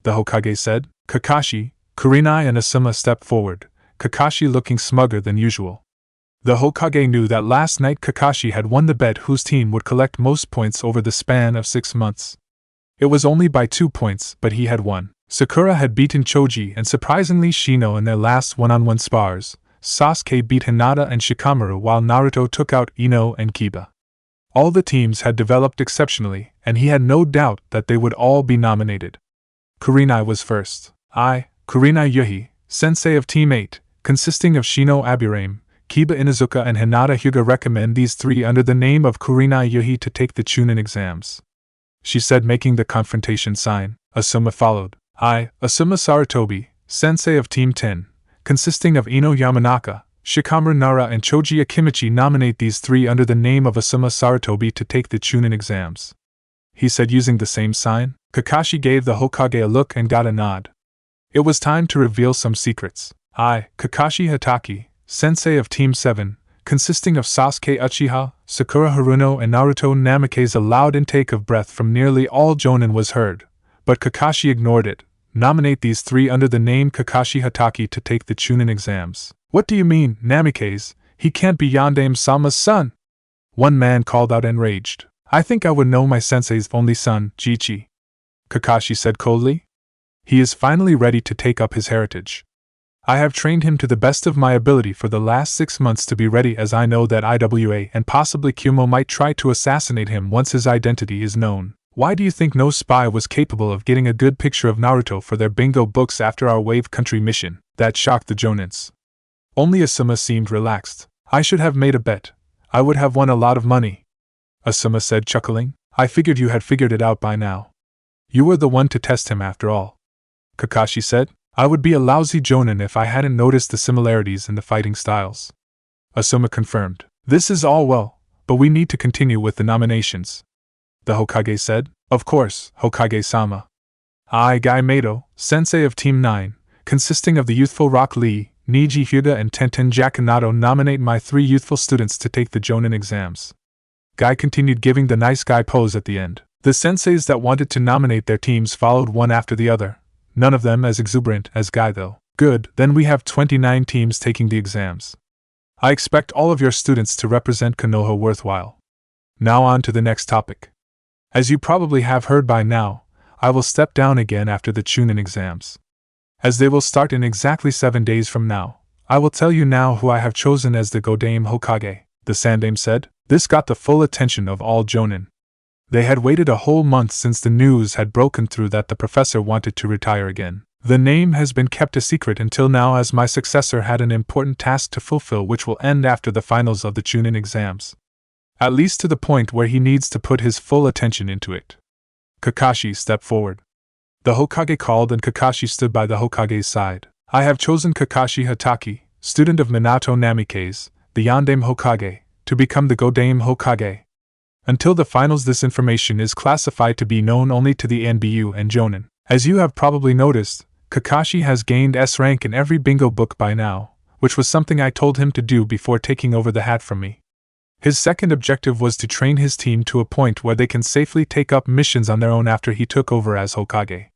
The Hokage said. Kakashi, Kurenai and Asuma stepped forward, Kakashi looking smugger than usual. The Hokage knew that last night Kakashi had won the bet whose team would collect most points over the span of 6 months. It was only by 2 points, but he had won. Sakura had beaten Choji and surprisingly Shino in their last one-on-one spars. Sasuke beat Hinata and Shikamaru while Naruto took out Ino and Kiba. All the teams had developed exceptionally, and he had no doubt that they would all be nominated. Kurenai was first. I, Kurenai Yuhi, sensei of Team 8, consisting of Shino Aburame, Kiba Inuzuka and Hinata Hyuga, recommend these 3 under the name of Kurenai Yuhi to take the Chunin exams. She said, making the confrontation sign. Asuma followed. I, Asuma Sarutobi, sensei of Team 10, consisting of Ino Yamanaka, Shikamaru Nara and Choji Akimichi, nominate these 3 under the name of Asuma Sarutobi to take the Chunin exams. He said, using the same sign. Kakashi gave the Hokage a look and got a nod. It was time to reveal some secrets. I, Kakashi Hatake, sensei of Team 7, consisting of Sasuke Uchiha, Sakura Haruno and Naruto Namake's. A loud intake of breath from nearly all Jonin was heard, but Kakashi ignored it. Nominate these 3 under the name Kakashi Hatake to take the Chunin exams. What do you mean, Namake's? He can't be Yondaime-sama's son! One man called out enraged. I think I would know my sensei's only son, Jichi. Kakashi said coldly. He is finally ready to take up his heritage. I have trained him to the best of my ability for the last 6 months to be ready, as I know that IWA and possibly Kyumo might try to assassinate him once his identity is known. Why do you think no spy was capable of getting a good picture of Naruto for their bingo books after our Wave Country mission? That shocked the Jonins. Only Asuma seemed relaxed. I should have made a bet. I would have won a lot of money. Asuma said, chuckling. I figured you had figured it out by now. You were the one to test him after all. Kakashi said. I would be a lousy Jonin if I hadn't noticed the similarities in the fighting styles. Asuma confirmed. This is all well, but we need to continue with the nominations. The Hokage said. Of course, Hokage-sama. I, Gai Mato, sensei of Team 9, consisting of the youthful Rock Lee, Niji Hyuga and Tenten Jakunato, nominate my 3 youthful students to take the Jonin exams. Gai continued, giving the nice guy pose at the end. The senseis that wanted to nominate their teams followed one after the other, none of them as exuberant as Gai though. Good, then we have 29 teams taking the exams. I expect all of your students to represent Konoha worthwhile. Now on to the next topic. As you probably have heard by now, I will step down again after the Chunin exams. As they will start in exactly 7 days from now, I will tell you now who I have chosen as the Godaime Hokage, the Sandaime said. This got the full attention of all Jonin. They had waited a whole month since the news had broken through that the professor wanted to retire again. The name has been kept a secret until now, as my successor had an important task to fulfill which will end after the finals of the Chunin exams. At least to the point where he needs to put his full attention into it. Kakashi stepped forward. The Hokage called and Kakashi stood by the Hokage's side. I have chosen Kakashi Hatake, student of Minato Namikaze, the Yondaime Hokage, to become the Godaime Hokage. Until the finals, this information is classified to be known only to the NBU and Jonin. As you have probably noticed, Kakashi has gained S rank in every bingo book by now, which was something I told him to do before taking over the hat from me. His second objective was to train his team to a point where they can safely take up missions on their own after he took over as Hokage.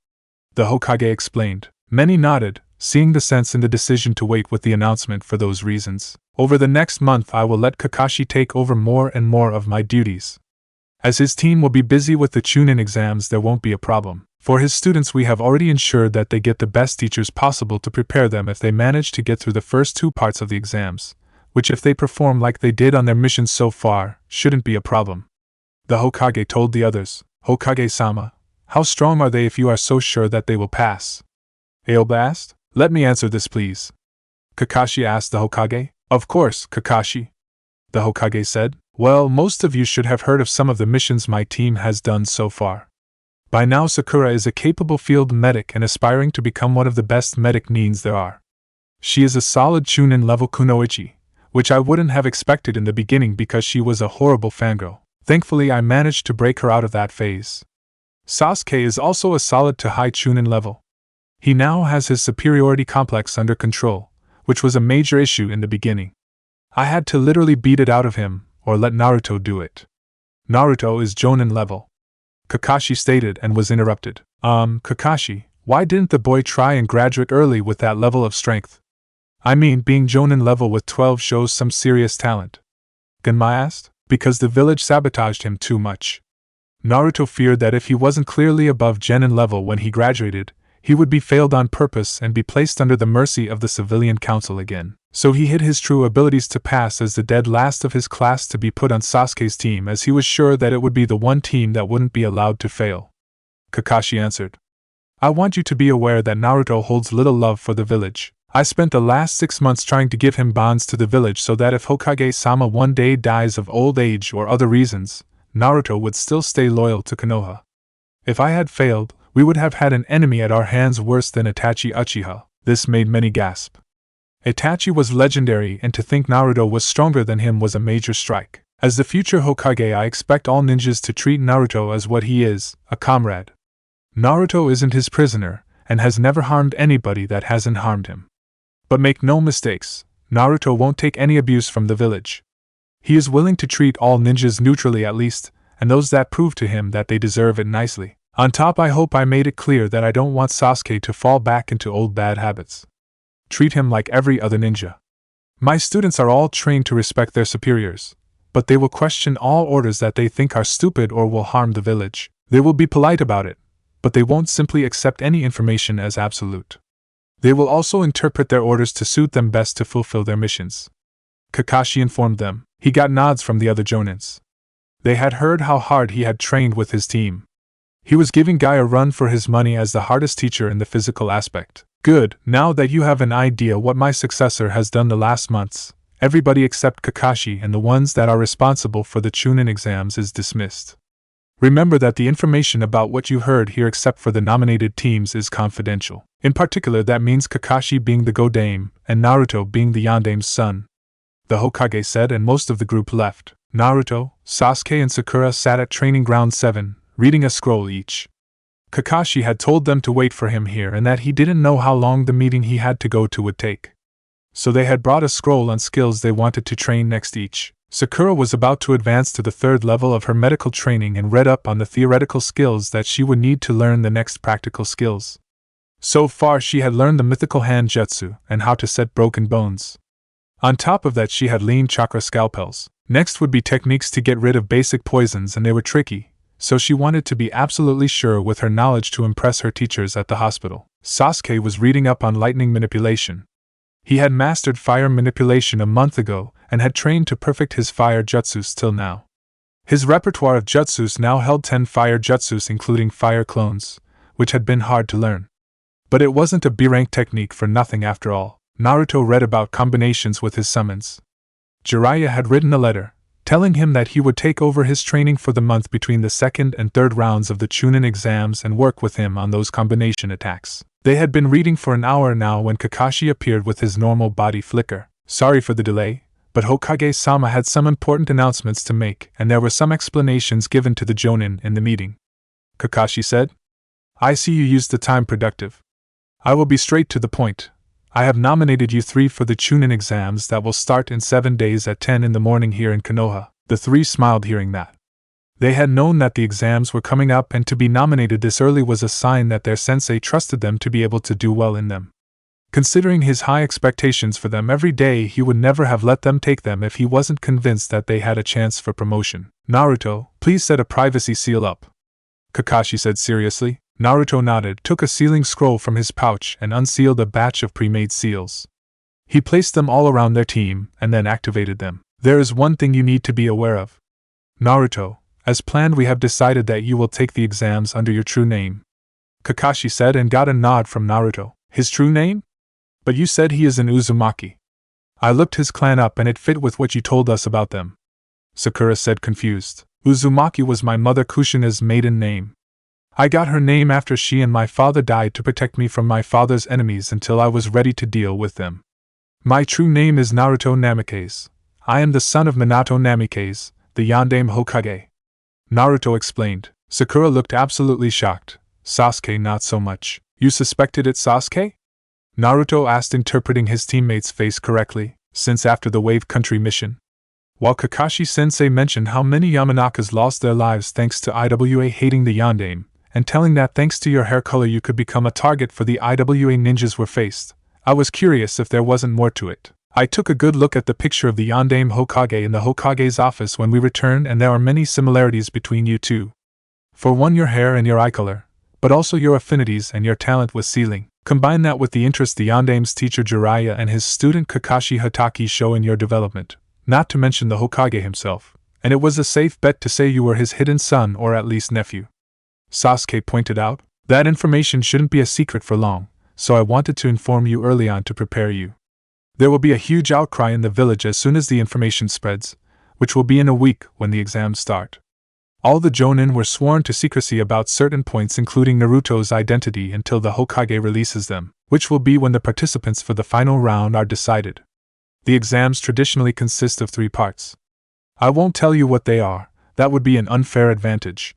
The Hokage explained. Many nodded, seeing the sense in the decision to wait with the announcement for those reasons. Over the next month I will let Kakashi take over more and more of my duties. As his team will be busy with the Chunin exams, there won't be a problem. For his students, we have already ensured that they get the best teachers possible to prepare them if they manage to get through the first 2 parts of the exams, which if they perform like they did on their missions so far, shouldn't be a problem. The Hokage told the others. Hokage-sama, how strong are they if you are so sure that they will pass? Aoba asked. Let me answer this please. Kakashi asked the Hokage. Of course, Kakashi. The Hokage said. Well, most of you should have heard of some of the missions my team has done so far. By now Sakura is a capable field medic and aspiring to become one of the best medic neens there are. She is a solid Chunin level kunoichi, which I wouldn't have expected in the beginning because she was a horrible fangirl. Thankfully I managed to break her out of that phase. Sasuke is also a solid to high Chunin level. He now has his superiority complex under control, which was a major issue in the beginning. I had to literally beat it out of him, or let Naruto do it. Naruto is Jonin level. Kakashi stated and was interrupted. Kakashi, why didn't the boy try and graduate early with that level of strength? I mean, being Jonin level with 12 shows some serious talent. Genma asked. Because the village sabotaged him too much. Naruto feared that if he wasn't clearly above genin level when he graduated, he would be failed on purpose and be placed under the mercy of the civilian council again. So he hid his true abilities to pass as the dead last of his class to be put on Sasuke's team, as he was sure that it would be the one team that wouldn't be allowed to fail. Kakashi answered. I want you to be aware that Naruto holds little love for the village. I spent the last 6 months trying to give him bonds to the village so that if Hokage-sama one day dies of old age or other reasons, Naruto would still stay loyal to Konoha. If I had failed, we would have had an enemy at our hands worse than Itachi Uchiha. This made many gasp. Itachi was legendary, and to think Naruto was stronger than him was a major strike. As the future Hokage, I expect all ninjas to treat Naruto as what he is, a comrade. Naruto isn't his prisoner, and has never harmed anybody that hasn't harmed him. But make no mistakes, Naruto won't take any abuse from the village. He is willing to treat all ninjas neutrally at least, and those that prove to him that they deserve it nicely. On top, I hope I made it clear that I don't want Sasuke to fall back into old bad habits. Treat him like every other ninja. My students are all trained to respect their superiors, but they will question all orders that they think are stupid or will harm the village. They will be polite about it, but they won't simply accept any information as absolute. They will also interpret their orders to suit them best to fulfill their missions. Kakashi informed them. He got nods from the other Jonins. They had heard how hard he had trained with his team. He was giving Guy a run for his money as the hardest teacher in the physical aspect. Good, now that you have an idea what my successor has done the last months, everybody except Kakashi and the ones that are responsible for the Chunin exams is dismissed. Remember that the information about what you heard here except for the nominated teams is confidential. In particular, that means Kakashi being the Godame, and Naruto being the Yandame's son. The Hokage said, and most of the group left. Naruto, Sasuke and Sakura sat at Training Ground 7, reading a scroll each. Kakashi had told them to wait for him here and that he didn't know how long the meeting he had to go to would take. So they had brought a scroll on skills they wanted to train next each. Sakura was about to advance to the 3rd level of her medical training and read up on the theoretical skills that she would need to learn the next practical skills. So far she had learned the mythical hand jutsu and how to set broken bones. On top of that she had lean chakra scalpels. Next would be techniques to get rid of basic poisons, and they were tricky, so she wanted to be absolutely sure with her knowledge to impress her teachers at the hospital. Sasuke was reading up on lightning manipulation. He had mastered fire manipulation a month ago and had trained to perfect his fire jutsus till now. His repertoire of jutsus now held 10 fire jutsus including fire clones, which had been hard to learn. But it wasn't a B-rank technique for nothing after all. Naruto read about combinations with his summons. Jiraiya had written a letter, telling him that he would take over his training for the month between the 2nd and 3rd rounds of the Chunin exams and work with him on those combination attacks. They had been reading for an hour now when Kakashi appeared with his normal body flicker. Sorry for the delay, but Hokage-sama had some important announcements to make, and there were some explanations given to the Jonin in the meeting. Kakashi said, I see you used the time productive. I will be straight to the point. I have nominated you 3 for the Chunin exams that will start in 7 days at 10 in the morning here in Konoha. The 3 smiled hearing that. They had known that the exams were coming up, and to be nominated this early was a sign that their sensei trusted them to be able to do well in them. Considering his high expectations for them every day, he would never have let them take them if he wasn't convinced that they had a chance for promotion. Naruto, please set a privacy seal up. Kakashi said seriously. Naruto nodded, took a sealing scroll from his pouch and unsealed a batch of pre-made seals. He placed them all around their team, and then activated them. There is one thing you need to be aware of. Naruto, As planned, we have decided that you will take the exams under your true name, Kakashi said and got a nod from Naruto. His true name? But you said he is an Uzumaki. I looked his clan up and it fit with what you told us about them, Sakura said confused. Uzumaki was my mother Kushina's maiden name. I got her name after she and my father died to protect me from my father's enemies until I was ready to deal with them. My true name is Naruto Namikaze. I am the son of Minato Namikaze, the Yondaime Hokage. Naruto explained. Sakura looked absolutely shocked. Sasuke not so much. You suspected it, Sasuke? Naruto asked, interpreting his teammate's face correctly, since after the Wave Country mission. While Kakashi-sensei mentioned how many Yamanakas lost their lives thanks to IWA hating the Yondaime, and telling that thanks to your hair color you could become a target for the IWA ninjas were faced, I was curious if there wasn't more to it. I took a good look at the picture of the Yondaime Hokage in the Hokage's office when we returned, and there are many similarities between you two. For one, your hair and your eye color, but also your affinities and your talent with sealing. Combine that with the interest the Yondaime's teacher Jiraiya and his student Kakashi Hatake show in your development, not to mention the Hokage himself, and it was a safe bet to say you were his hidden son or at least nephew. Sasuke pointed out. That information shouldn't be a secret for long, so I wanted to inform you early on to prepare you. There will be a huge outcry in the village as soon as the information spreads, which will be in a week when the exams start. All the Jonin were sworn to secrecy about certain points, including Naruto's identity, until the Hokage releases them, which will be when the participants for the final round are decided. The exams traditionally consist of 3 parts. I won't tell you what they are, that would be an unfair advantage.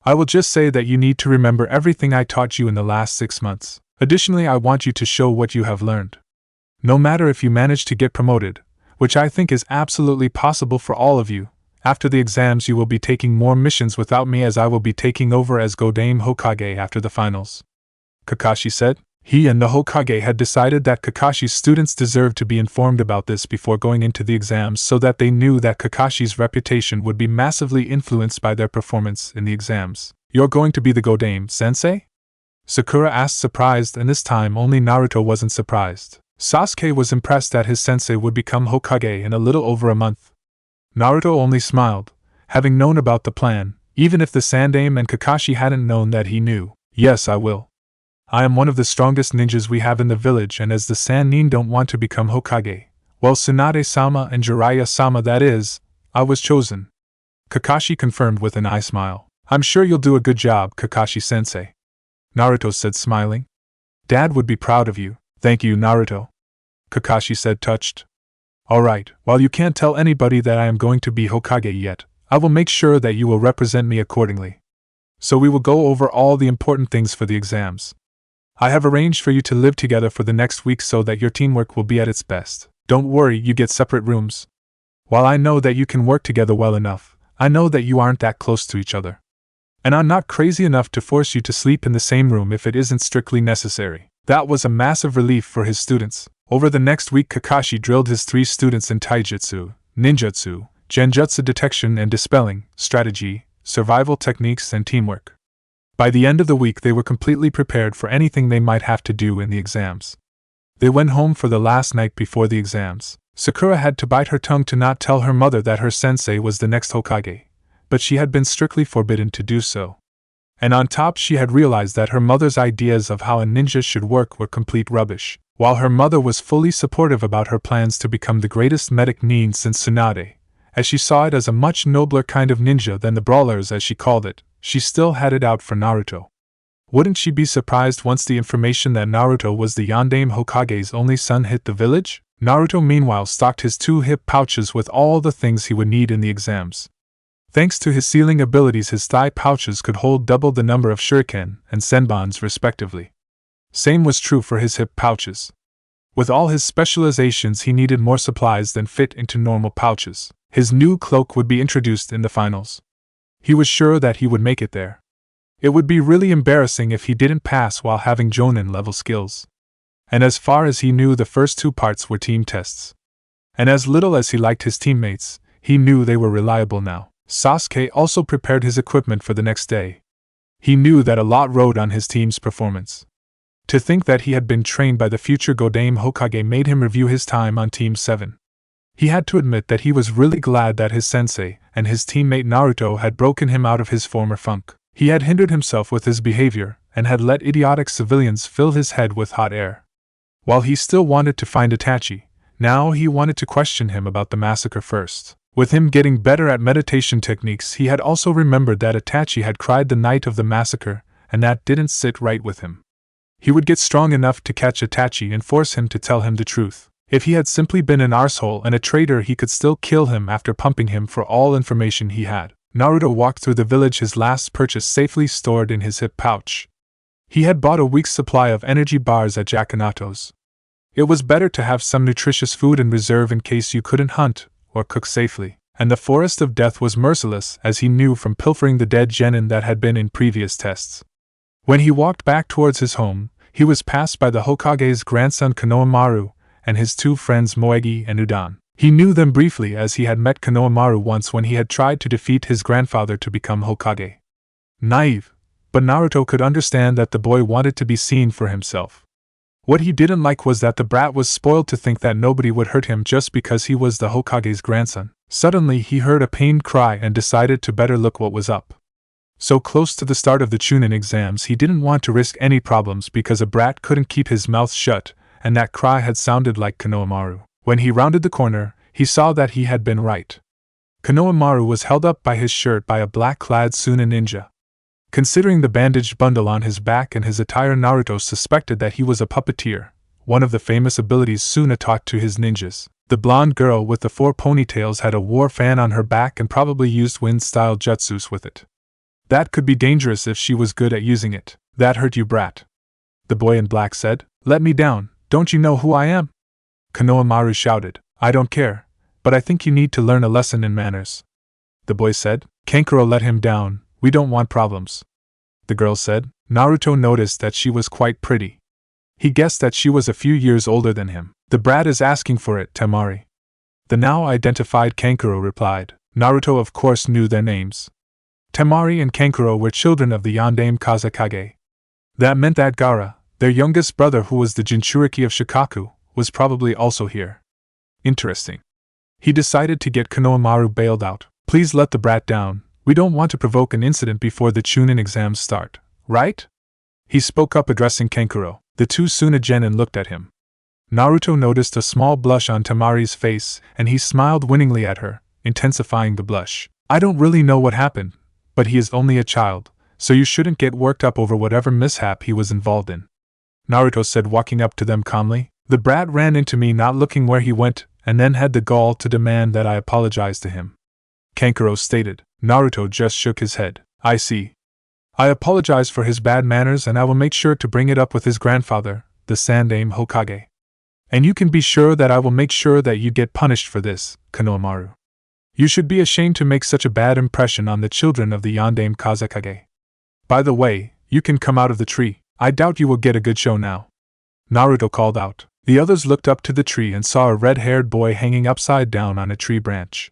I will just say that you need to remember everything I taught you in the last 6 months. Additionally, I want you to show what you have learned. No matter if you manage to get promoted, which I think is absolutely possible for all of you, after the exams you will be taking more missions without me, as I will be taking over as Godaime Hokage after the finals. Kakashi said. He and the Hokage had decided that Kakashi's students deserved to be informed about this before going into the exams, so that they knew that Kakashi's reputation would be massively influenced by their performance in the exams. You're going to be the Godaime, sensei? Sakura asked, surprised, and this time only Naruto wasn't surprised. Sasuke was impressed that his sensei would become Hokage in a little over a month. Naruto only smiled, having known about the plan, even if the Sandaime and Kakashi hadn't known that he knew. Yes, I will. I am one of the strongest ninjas we have in the village, and as the Sannin don't want to become Hokage, well, Tsunade-sama and Jiraiya-sama, that is, I was chosen. Kakashi confirmed with an eye smile. I'm sure you'll do a good job, Kakashi-sensei. Naruto said, smiling. Dad would be proud of you. Thank you, Naruto. Kakashi said, touched. Alright, while you can't tell anybody that I am going to be Hokage yet, I will make sure that you will represent me accordingly. So we will go over all the important things for the exams. I have arranged for you to live together for the next week so that your teamwork will be at its best. Don't worry, you get separate rooms. While I know that you can work together well enough, I know that you aren't that close to each other. And I'm not crazy enough to force you to sleep in the same room if it isn't strictly necessary. That was a massive relief for his students. Over the next week, Kakashi drilled his 3 students in taijutsu, ninjutsu, genjutsu detection and dispelling, strategy, survival techniques, and teamwork. By the end of the week, they were completely prepared for anything they might have to do in the exams. They went home for the last night before the exams. Sakura had to bite her tongue to not tell her mother that her sensei was the next Hokage, but she had been strictly forbidden to do so. And on top, she had realized that her mother's ideas of how a ninja should work were complete rubbish. While her mother was fully supportive about her plans to become the greatest medic nin since Tsunade, as she saw it as a much nobler kind of ninja than the brawlers as she called it, she still had it out for Naruto. Wouldn't she be surprised once the information that Naruto was the Yondaime Hokage's only son hit the village? Naruto meanwhile stocked his 2 hip pouches with all the things he would need in the exams. Thanks to his sealing abilities, his thigh pouches could hold double the number of shuriken and senbons respectively. Same was true for his hip pouches. With all his specializations, he needed more supplies than fit into normal pouches. His new cloak would be introduced in the finals. He was sure that he would make it there. It would be really embarrassing if he didn't pass while having Jonin level skills. And as far as he knew, the first 2 parts were team tests. And as little as he liked his teammates, he knew they were reliable now. Sasuke also prepared his equipment for the next day. He knew that a lot rode on his team's performance. To think that he had been trained by the future Godaime Hokage made him review his time on Team 7. He had to admit that he was really glad that his sensei and his teammate Naruto had broken him out of his former funk. He had hindered himself with his behavior and had let idiotic civilians fill his head with hot air. While he still wanted to find Itachi, now he wanted to question him about the massacre first. With him getting better at meditation techniques, he had also remembered that Itachi had cried the night of the massacre, and that didn't sit right with him. He would get strong enough to catch Itachi and force him to tell him the truth. If he had simply been an arsehole and a traitor, he could still kill him after pumping him for all information he had. Naruto walked through the village, his last purchase safely stored in his hip pouch. He had bought a week's supply of energy bars at Jakanato's. It was better to have some nutritious food in reserve in case you couldn't hunt or cook safely, and the forest of death was merciless, as he knew from pilfering the dead genin that had been in previous tests. When he walked back towards his home, he was passed by the Hokage's grandson Konohamaru and his two friends Moegi and Udan. He knew them briefly, as he had met Konohamaru once when he had tried to defeat his grandfather to become Hokage. Naive, but Naruto could understand that the boy wanted to be seen for himself. What he didn't like was that the brat was spoiled to think that nobody would hurt him just because he was the Hokage's grandson. Suddenly he heard a pained cry and decided to better look what was up. So close to the start of the Chunin exams, he didn't want to risk any problems because a brat couldn't keep his mouth shut, and that cry had sounded like Konohamaru. When he rounded the corner, he saw that he had been right. Konohamaru was held up by his shirt by a black-clad Suna ninja. Considering the bandaged bundle on his back and his attire, Naruto suspected that he was a puppeteer, one of the famous abilities Suna taught to his ninjas. The blonde girl with the 4 ponytails had a war fan on her back and probably used wind-style jutsus with it. That could be dangerous if she was good at using it. "That hurt you, brat," the boy in black said. "Let me down, don't you know who I am?" Konohamaru shouted. "I don't care, but I think you need to learn a lesson in manners," the boy said. "Kankuro let him down, we don't want problems," the girl said. Naruto noticed that she was quite pretty. He guessed that she was a few years older than him. "The brat is asking for it, Temari," the now identified Kankuro replied. Naruto of course knew their names. Temari and Kankuro were children of the Sandaime Kazekage. That meant that Gaara, their youngest brother who was the Jinchuriki of Shikaku, was probably also here. Interesting. He decided to get Konohamaru bailed out. "Please let the brat down, we don't want to provoke an incident before the Chunin exams start, right?" He spoke up, addressing Kankuro. The two Suna genin looked at him. Naruto noticed a small blush on Temari's face, and he smiled winningly at her, intensifying the blush. "I don't really know what happened, but he is only a child, so you shouldn't get worked up over whatever mishap he was involved in," Naruto said, walking up to them calmly. "The brat ran into me not looking where he went, and then had the gall to demand that I apologize to him," Kankuro stated. Naruto just shook his head. "I see. I apologize for his bad manners, and I will make sure to bring it up with his grandfather, the Sandaime Hokage. And you can be sure that I will make sure that you get punished for this, Konohamaru. You should be ashamed to make such a bad impression on the children of the Sandaime Kazekage. By the way, you can come out of the tree. I doubt you will get a good show now," Naruto called out. The others looked up to the tree and saw a red-haired boy hanging upside down on a tree branch.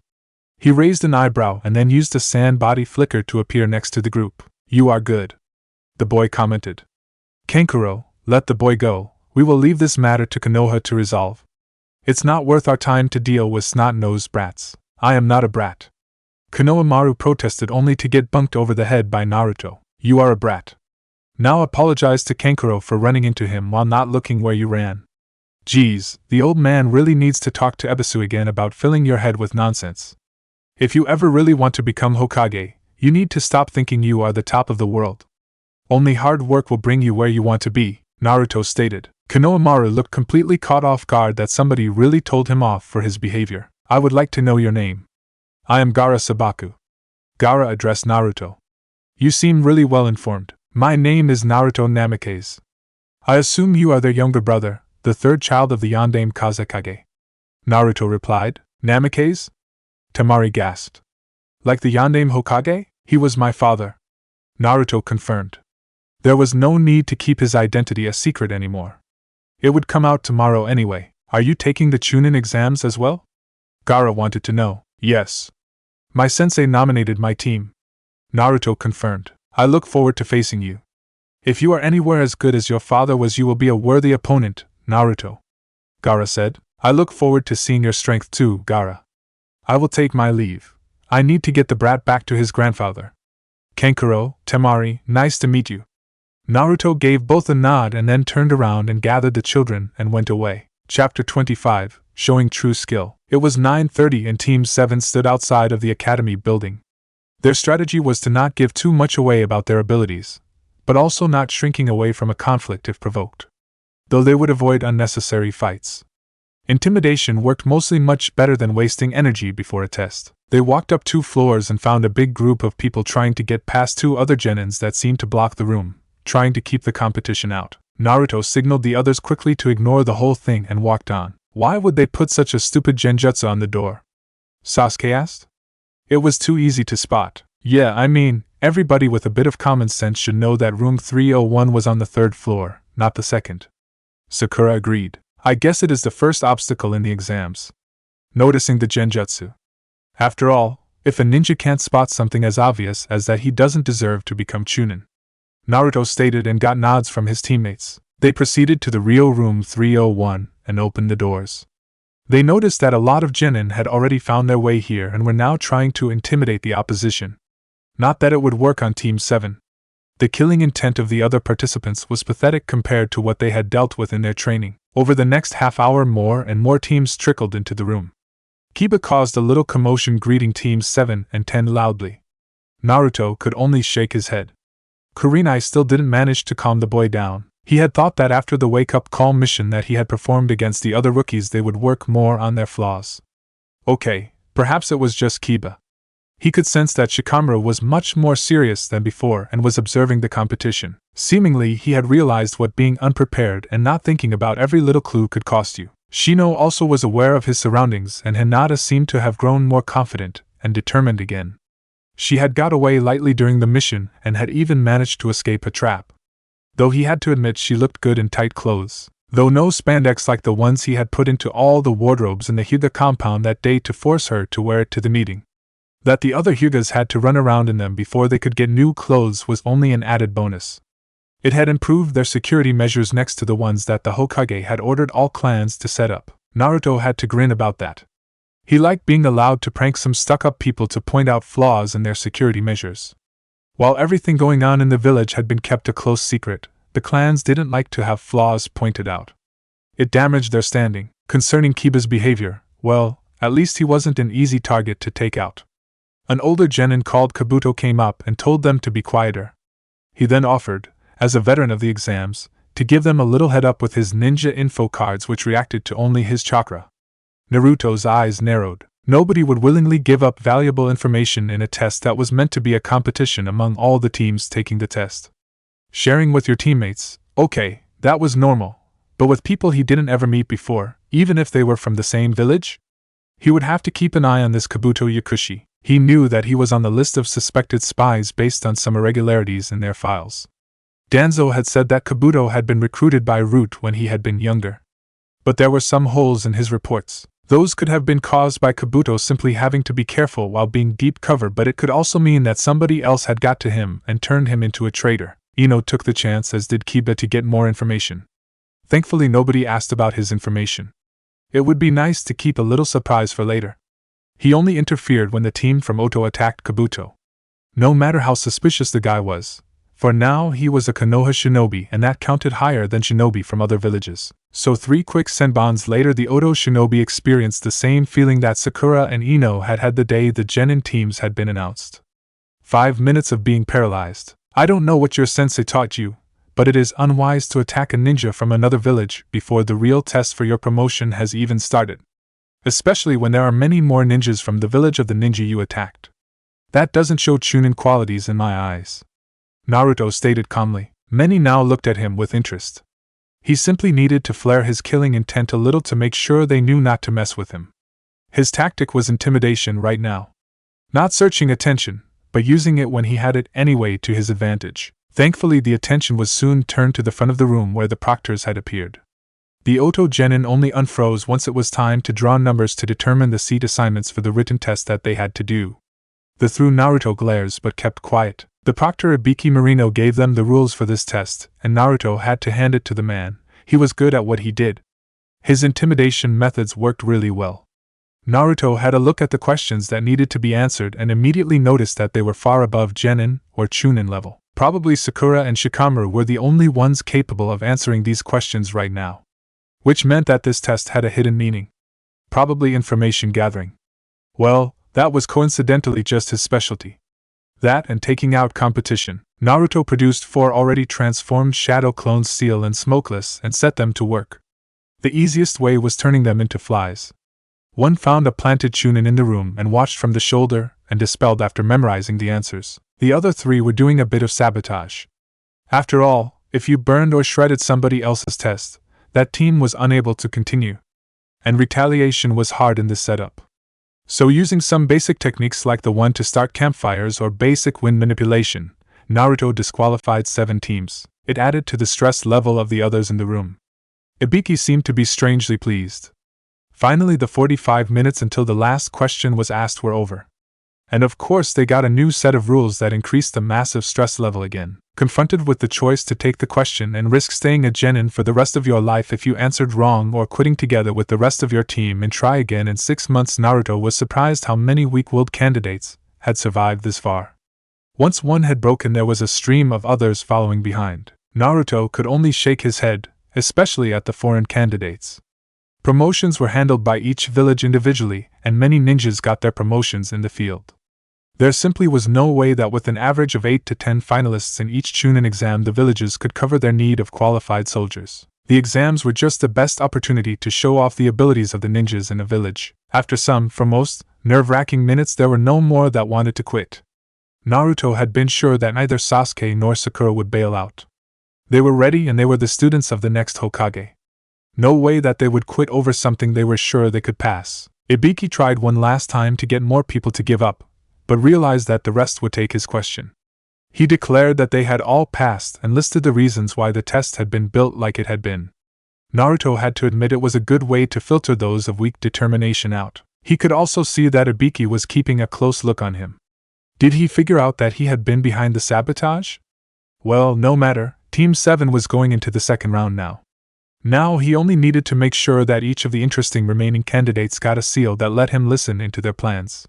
He raised an eyebrow and then used a sand body flicker to appear next to the group. "You are good," the boy commented. "Kankuro, let the boy go. We will leave this matter to Konoha to resolve. It's not worth our time to deal with snot-nosed brats." "I am not a brat," Konohamaru protested, only to get bunked over the head by Naruto. "You are a brat. Now apologize to Kankuro for running into him while not looking where you ran." "Geez, the old man really needs to talk to Ebisu again about filling your head with nonsense. If you ever really want to become Hokage, you need to stop thinking you are the top of the world. Only hard work will bring you where you want to be," Naruto stated. Konohamaru looked completely caught off guard that somebody really told him off for his behavior. "I would like to know your name." "I am Gaara Sabaku," Gaara addressed Naruto. "You seem really well informed. My name is Naruto Namikaze. I assume you are their younger brother, the third child of the Sandaime Kazekage," Naruto replied. "Namikaze?" Temari gasped. "Like the Sandaime Hokage? He was my father," Naruto confirmed. There was no need to keep his identity a secret anymore. It would come out tomorrow anyway. "Are you taking the Chunin exams as well?" Gaara wanted to know. "Yes. My sensei nominated my team," Naruto confirmed. "I look forward to facing you. If you are anywhere as good as your father was, you will be a worthy opponent, Naruto," Gaara said. I look forward to seeing your strength too, Gaara. I will take my leave. I need to get the brat back to his grandfather. Kankuro, Temari, nice to meet you. Naruto gave both a nod and then turned around and gathered the children and went away. Chapter 25, Showing True Skill. It was 9:30 and Team 7 stood outside of the academy building. Their strategy was to not give too much away about their abilities, but also not shrinking away from a conflict if provoked, though they would avoid unnecessary fights. Intimidation worked mostly much better than wasting energy before a test. They walked up 2 floors and found a big group of people trying to get past 2 other genins that seemed to block the room, trying to keep the competition out. Naruto signaled the others quickly to ignore the whole thing and walked on. Why would they put such a stupid genjutsu on the door? Sasuke asked. It was too easy to spot. Yeah, I mean, everybody with a bit of common sense should know that room 301 was on the 3rd floor, not the 2nd. Sakura agreed. I guess it is the first obstacle in the exams. Noticing the genjutsu. After all, if a ninja can't spot something as obvious as that, he doesn't deserve to become Chunin. Naruto stated and got nods from his teammates. They proceeded to the real room 301 and opened the doors. They noticed that a lot of genin had already found their way here and were now trying to intimidate the opposition. Not that it would work on Team 7. The killing intent of the other participants was pathetic compared to what they had dealt with in their training. Over the next half hour, more and more teams trickled into the room. Kiba caused a little commotion, greeting Teams 7 and 10 loudly. Naruto could only shake his head. Kurenai still didn't manage to calm the boy down. He had thought that after the wake-up call mission that he had performed against the other rookies, they would work more on their flaws. Okay, perhaps it was just Kiba. He could sense that Shikamaru was much more serious than before and was observing the competition. Seemingly, he had realized what being unprepared and not thinking about every little clue could cost you. Shino also was aware of his surroundings, and Hinata seemed to have grown more confident and determined again. She had got away lightly during the mission and had even managed to escape a trap. Though he had to admit she looked good in tight clothes, though no spandex like the ones he had put into all the wardrobes in the Hyuga compound that day to force her to wear it to the meeting. That the other Hyugas had to run around in them before they could get new clothes was only an added bonus. It had improved their security measures next to the ones that the Hokage had ordered all clans to set up. Naruto had to grin about that. He liked being allowed to prank some stuck-up people to point out flaws in their security measures. While everything going on in the village had been kept a close secret, the clans didn't like to have flaws pointed out. It damaged their standing. Concerning Kiba's behavior, well, at least he wasn't an easy target to take out. An older genin called Kabuto came up and told them to be quieter. He then offered, as a veteran of the exams, to give them a little head up with his ninja info cards, which reacted to only his chakra. Naruto's eyes narrowed. Nobody would willingly give up valuable information in a test that was meant to be a competition among all the teams taking the test. Sharing with your teammates, okay, that was normal, but with people he didn't ever meet before, even if they were from the same village? He would have to keep an eye on this Kabuto Yakushi. He knew that he was on the list of suspected spies based on some irregularities in their files. Danzo had said that Kabuto had been recruited by Root when he had been younger. But there were some holes in his reports. Those could have been caused by Kabuto simply having to be careful while being deep cover, but it could also mean that somebody else had got to him and turned him into a traitor. Ino took the chance, as did Kiba, to get more information. Thankfully, nobody asked about his information. It would be nice to keep a little surprise for later. He only interfered when the team from Oto attacked Kabuto. No matter how suspicious the guy was, for now he was a Konoha shinobi, and that counted higher than shinobi from other villages. So 3 quick senbons later, the Oto shinobi experienced the same feeling that Sakura and Ino had had the day the genin teams had been announced. 5 minutes of being paralyzed. I don't know what your sensei taught you, but it is unwise to attack a ninja from another village before the real test for your promotion has even started. Especially when there are many more ninjas from the village of the ninja you attacked. That doesn't show Chunin qualities in my eyes. Naruto stated calmly. Many now looked at him with interest. He simply needed to flare his killing intent a little to make sure they knew not to mess with him. His tactic was intimidation right now. Not searching attention, but using it when he had it anyway to his advantage. Thankfully, the attention was soon turned to the front of the room where the proctors had appeared. The Oto genin only unfroze once it was time to draw numbers to determine the seat assignments for the written test that they had to do. They threw Naruto glares but kept quiet. The proctor Ibiki Marino gave them the rules for this test, and Naruto had to hand it to the man. He was good at what he did. His intimidation methods worked really well. Naruto had a look at the questions that needed to be answered and immediately noticed that they were far above Genin or Chunin level. Probably Sakura and Shikamaru were the only ones capable of answering these questions right now. Which meant that this test had a hidden meaning. Probably information gathering. Well, that was coincidentally just his specialty. That and taking out competition. Naruto produced 4 already transformed shadow clones Seal and Smokeless and set them to work. The easiest way was turning them into flies. One found a planted Chunin in the room and watched from the shoulder and dispelled after memorizing the answers. The other 3 were doing a bit of sabotage. After all, if you burned or shredded somebody else's test, that team was unable to continue. And retaliation was hard in this setup. So using some basic techniques like the one to start campfires or basic wind manipulation, Naruto disqualified 7 teams. It added to the stress level of the others in the room. Ibiki seemed to be strangely pleased. Finally, the 45 minutes until the last question was asked were over. And of course they got a new set of rules that increased the massive stress level again. Confronted with the choice to take the question and risk staying a genin for the rest of your life if you answered wrong or quitting together with the rest of your team and try again in 6 months, Naruto was surprised how many weak-willed candidates had survived this far. Once one had broken, there was a stream of others following behind. Naruto could only shake his head, especially at the foreign candidates. Promotions were handled by each village individually, and many ninjas got their promotions in the field. There simply was no way that with an average of 8 to 10 finalists in each Chunin exam the villages could cover their need of qualified soldiers. The exams were just the best opportunity to show off the abilities of the ninjas in a village. After some, for most, nerve-wracking minutes, there were no more that wanted to quit. Naruto had been sure that neither Sasuke nor Sakura would bail out. They were ready and they were the students of the next Hokage. No way that they would quit over something they were sure they could pass. Ibiki tried one last time to get more people to give up, but realized that the rest would take his question. He declared that they had all passed and listed the reasons why the test had been built like it had been. Naruto had to admit it was a good way to filter those of weak determination out. He could also see that Ibiki was keeping a close look on him. Did he figure out that he had been behind the sabotage? Well, no matter, Team 7 was going into the second round now. Now he only needed to make sure that each of the interesting remaining candidates got a seal that let him listen into their plans.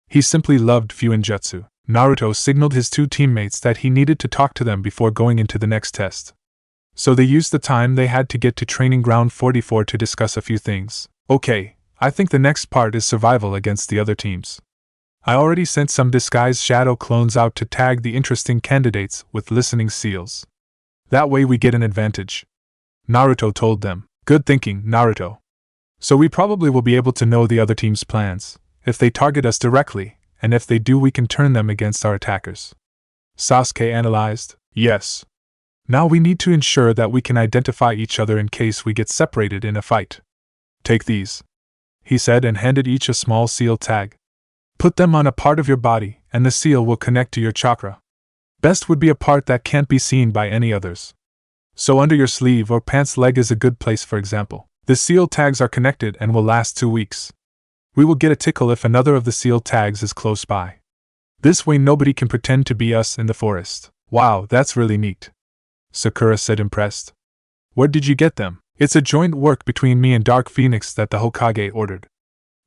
He simply loved Fuinjutsu. Naruto signaled his 2 teammates that he needed to talk to them before going into the next test. So they used the time they had to get to Training Ground 44 to discuss a few things. Okay, I think the next part is survival against the other teams. I already sent some disguised shadow clones out to tag the interesting candidates with listening seals. That way we get an advantage. Naruto told them. Good thinking, Naruto. So we probably will be able to know the other team's plans, if they target us directly, and if they do we can turn them against our attackers. Sasuke analyzed. Yes. Now we need to ensure that we can identify each other in case we get separated in a fight. Take these, he said and handed each a small seal tag. Put them on a part of your body, and the seal will connect to your chakra. Best would be a part that can't be seen by any others. So under your sleeve or pants leg is a good place, for example. The seal tags are connected and will last 2 weeks. We will get a tickle if another of the seal tags is close by. This way nobody can pretend to be us in the forest. Wow, that's really neat, Sakura said, impressed. Where did you get them? It's a joint work between me and Dark Phoenix that the Hokage ordered.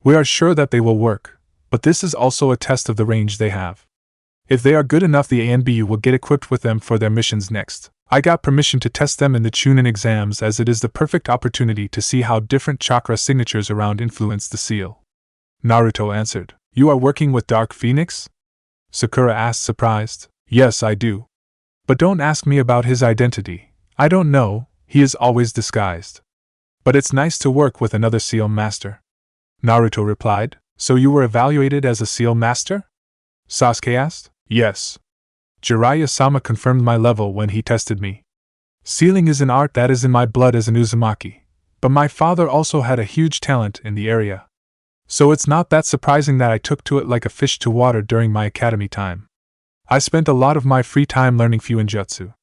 We are sure that they will work, but this is also a test of the range they have. If they are good enough, the ANBU will get equipped with them for their missions next. I got permission to test them in the Chunin exams as it is the perfect opportunity to see how different chakra signatures around influence the seal. Naruto answered. You are working with Dark Phoenix? Sakura asked, surprised. Yes, I do. But don't ask me about his identity. I don't know, he is always disguised. But it's nice to work with another seal master. Naruto replied. So you were evaluated as a seal master? Sasuke asked. Yes. Jiraiya-sama confirmed my level when he tested me. Sealing is an art that is in my blood as an Uzumaki, but my father also had a huge talent in the area. So it's not that surprising that I took to it like a fish to water during my academy time. I spent a lot of my free time learning Fuinjutsu.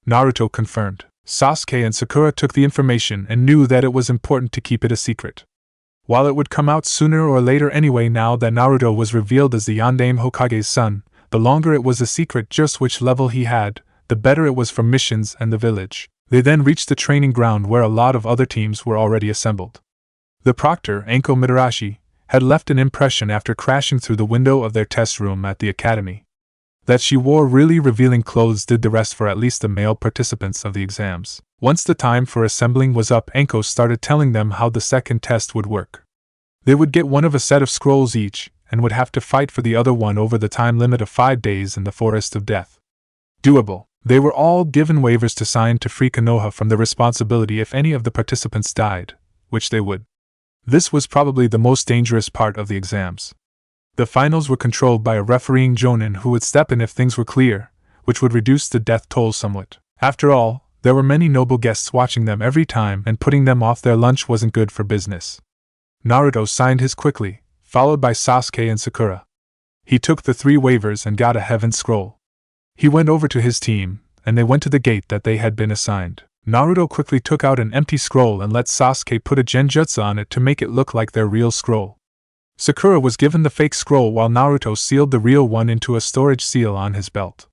Naruto confirmed. Sasuke and Sakura took the information and knew that it was important to keep it a secret. While it would come out sooner or later anyway, now that Naruto was revealed as the Sandaime Hokage's son, the longer it was a secret just which level he had, the better it was for missions and the village. They then reached the training ground where a lot of other teams were already assembled. The proctor, Anko Mitarashi, had left an impression after crashing through the window of their test room at the academy. That she wore really revealing clothes did the rest for at least the male participants of the exams. Once the time for assembling was up, Anko started telling them how the second test would work. They would get one of a set of scrolls each, and would have to fight for the other one over the time limit of 5 days in the Forest of Death. Doable. They were all given waivers to sign to free Konoha from the responsibility if any of the participants died, which they would. This was probably the most dangerous part of the exams. The finals were controlled by a refereeing jonin who would step in if things were clear, which would reduce the death toll somewhat. After all, there were many noble guests watching them every time, and putting them off their lunch wasn't good for business. Naruto signed his quickly, followed by Sasuke and Sakura. He took the 3 waivers and got a heaven scroll. He went over to his team, and they went to the gate that they had been assigned. Naruto quickly took out an empty scroll and let Sasuke put a genjutsu on it to make it look like their real scroll. Sakura was given the fake scroll while Naruto sealed the real one into a storage seal on his belt.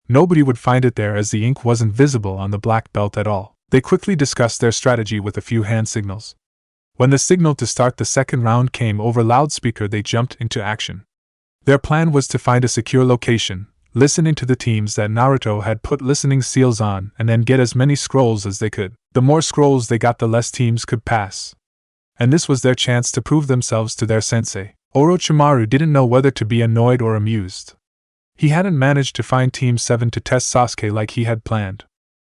Nobody would find it there as the ink wasn't visible on the black belt at all. They quickly discussed their strategy with a few hand signals. When the signal to start the second round came over loudspeaker, they jumped into action. Their plan was to find a secure location, listening to the teams that Naruto had put listening seals on, and then get as many scrolls as they could. The more scrolls they got, the less teams could pass. And this was their chance to prove themselves to their sensei. Orochimaru didn't know whether to be annoyed or amused. He hadn't managed to find Team 7 to test Sasuke like he had planned.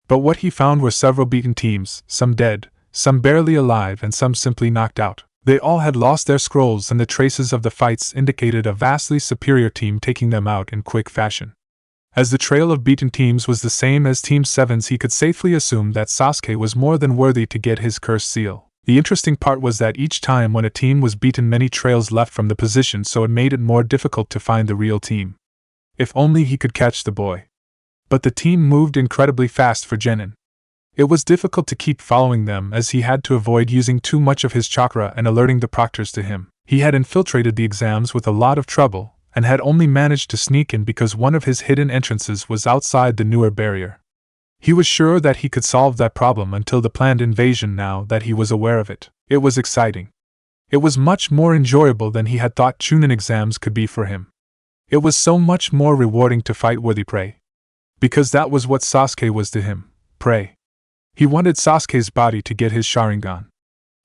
But what he found were several beaten teams, some dead, some barely alive, and some simply knocked out. They all had lost their scrolls, and the traces of the fights indicated a vastly superior team taking them out in quick fashion. As the trail of beaten teams was the same as Team 7's, he could safely assume that Sasuke was more than worthy to get his cursed seal. The interesting part was that each time when a team was beaten, many trails left from the position, so it made it more difficult to find the real team. If only he could catch the boy. But the team moved incredibly fast for Genin. It was difficult to keep following them as he had to avoid using too much of his chakra and alerting the proctors to him. He had infiltrated the exams with a lot of trouble, and had only managed to sneak in because one of his hidden entrances was outside the newer barrier. He was sure that he could solve that problem until the planned invasion. Now that he was aware of it, it was exciting. It was much more enjoyable than he had thought Chunin exams could be for him. It was so much more rewarding to fight worthy prey. Because that was what Sasuke was to him, prey. He wanted Sasuke's body to get his Sharingan.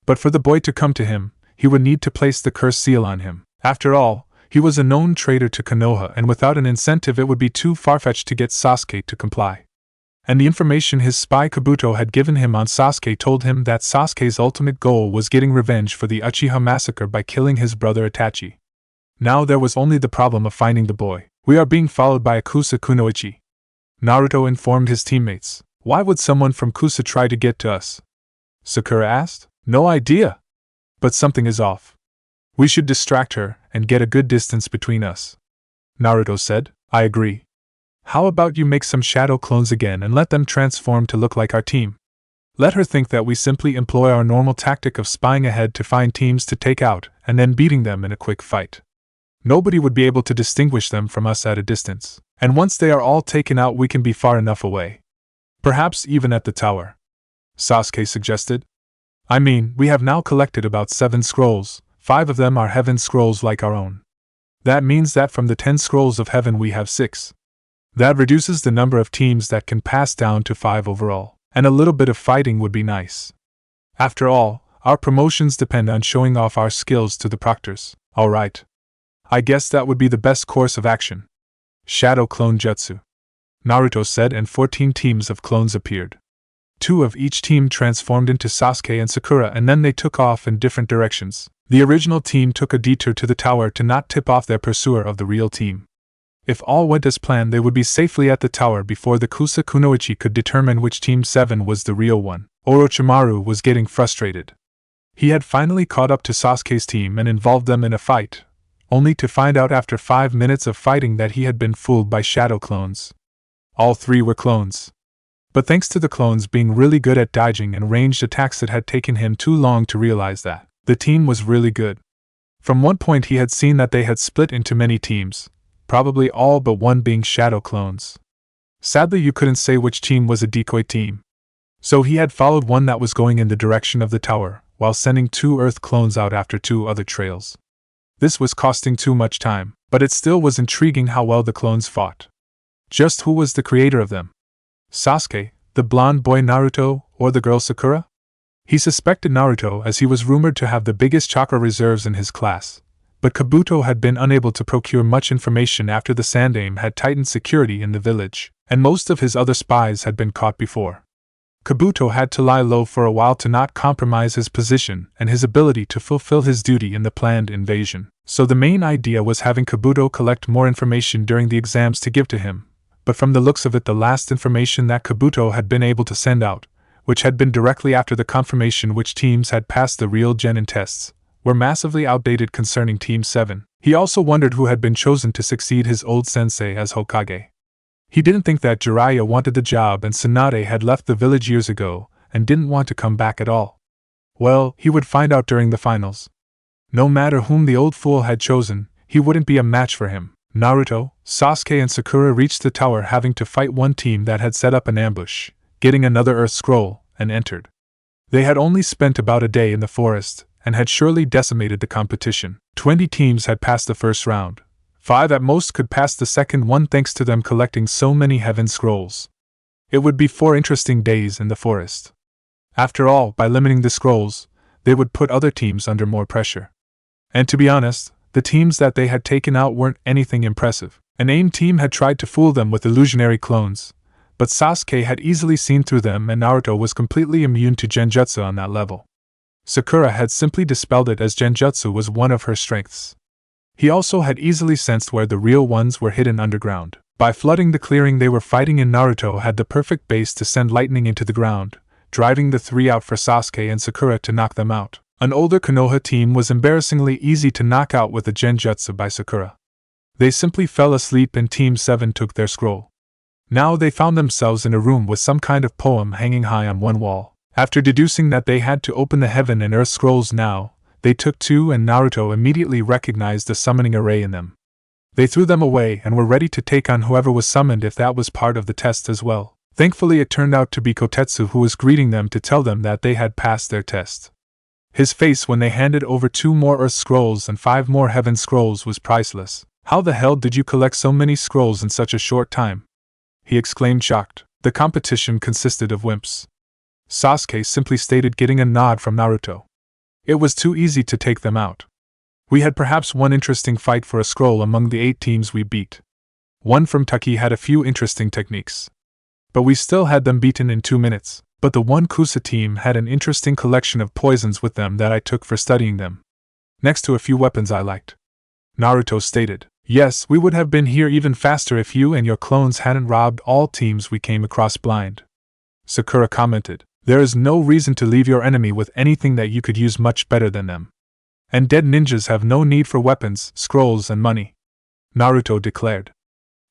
But for the boy to come to him, he would need to place the curse seal on him. After all, he was a known traitor to Konoha, and without an incentive it would be too far-fetched to get Sasuke to comply. And the information his spy Kabuto had given him on Sasuke told him that Sasuke's ultimate goal was getting revenge for the Uchiha massacre by killing his brother Itachi. Now there was only the problem of finding the boy. "We are being followed by a Kusa Kunoichi," Naruto informed his teammates. "Why would someone from Kusa try to get to us?" Sakura asked. "No idea. But something is off. We should distract her and get a good distance between us." Naruto said. "I agree. How about you make some shadow clones again and let them transform to look like our team? Let her think that we simply employ our normal tactic of spying ahead to find teams to take out and then beating them in a quick fight. Nobody would be able to distinguish them from us at a distance, and once they are all taken out we can be far enough away. Perhaps even at the tower," Sasuke suggested. "I mean, we have now collected about 7 scrolls, 5 of them are heaven scrolls like our own. That means that from the 10 scrolls of heaven we have 6. That reduces the number of teams that can pass down to 5 overall, and a little bit of fighting would be nice. After all, our promotions depend on showing off our skills to the proctors." "Alright. I guess that would be the best course of action." "Shadow Clone Jutsu," Naruto said, and 14 teams of clones appeared. 2 of each team transformed into Sasuke and Sakura, and then they took off in different directions. The original team took a detour to the tower to not tip off their pursuer of the real team. If all went as planned, they would be safely at the tower before the Kusa Kunoichi could determine which Team 7 was the real one. Orochimaru was getting frustrated. He had finally caught up to Sasuke's team and involved them in a fight, only to find out after 5 minutes of fighting that he had been fooled by shadow clones. All 3 were clones. But thanks to the clones being really good at dodging and ranged attacks, it had taken him too long to realize that the team was really good. From one point he had seen that they had split into many teams, probably all but one being shadow clones. Sadly, you couldn't say which team was a decoy team. So he had followed one that was going in the direction of the tower, while sending 2 Earth clones out after 2 other trails. This was costing too much time, but it still was intriguing how well the clones fought. Just who was the creator of them? Sasuke, the blonde boy Naruto, or the girl Sakura? He suspected Naruto as he was rumored to have the biggest chakra reserves in his class, but Kabuto had been unable to procure much information after the Sandaime had tightened security in the village, and most of his other spies had been caught before. Kabuto had to lie low for a while to not compromise his position and his ability to fulfill his duty in the planned invasion, so the main idea was having Kabuto collect more information during the exams to give to him, but from the looks of it the last information that Kabuto had been able to send out, which had been directly after the confirmation which teams had passed the real Genin tests, were massively outdated concerning Team 7. He also wondered who had been chosen to succeed his old sensei as Hokage. He didn't think that Jiraiya wanted the job and Tsunade had left the village years ago and didn't want to come back at all. Well, he would find out during the finals. No matter whom the old fool had chosen, he wouldn't be a match for him. Naruto, Sasuke and Sakura reached the tower having to fight one team that had set up an ambush, getting another Earth Scroll, and entered. They had only spent about a day in the forest and had surely decimated the competition. 20 teams had passed the first round. 5 at most could pass the second one thanks to them collecting so many heaven scrolls. It would be 4 interesting days in the forest. After all, by limiting the scrolls, they would put other teams under more pressure. And to be honest, the teams that they had taken out weren't anything impressive. An AIM team had tried to fool them with illusionary clones, but Sasuke had easily seen through them and Naruto was completely immune to genjutsu on that level. Sakura had simply dispelled it as genjutsu was one of her strengths. He also had easily sensed where the real ones were hidden underground. By flooding the clearing they were fighting in, Naruto had the perfect base to send lightning into the ground, driving the 3 out for Sasuke and Sakura to knock them out. An older Konoha team was embarrassingly easy to knock out with a genjutsu by Sakura. They simply fell asleep and Team 7 took their scroll. Now they found themselves in a room with some kind of poem hanging high on one wall. After deducing that they had to open the Heaven and Earth scrolls now, they took 2 and Naruto immediately recognized the summoning array in them. They threw them away and were ready to take on whoever was summoned if that was part of the test as well. Thankfully it turned out to be Kotetsu who was greeting them to tell them that they had passed their test. His face when they handed over 2 more Earth scrolls and 5 more Heaven scrolls was priceless. "How the hell did you collect so many scrolls in such a short time?" he exclaimed shocked. The competition consisted of wimps. Sasuke simply stated, getting a nod from Naruto. It was too easy to take them out. We had perhaps one interesting fight for a scroll among the 8 teams we beat. One from Taki had a few interesting techniques. But we still had them beaten in 2 minutes. But the one Kusa team had an interesting collection of poisons with them that I took for studying them. Next to a few weapons I liked. Naruto stated, "Yes, we would have been here even faster if you and your clones hadn't robbed all teams we came across blind." Sakura commented, "There is no reason to leave your enemy with anything that you could use much better than them. And dead ninjas have no need for weapons, scrolls and money," Naruto declared.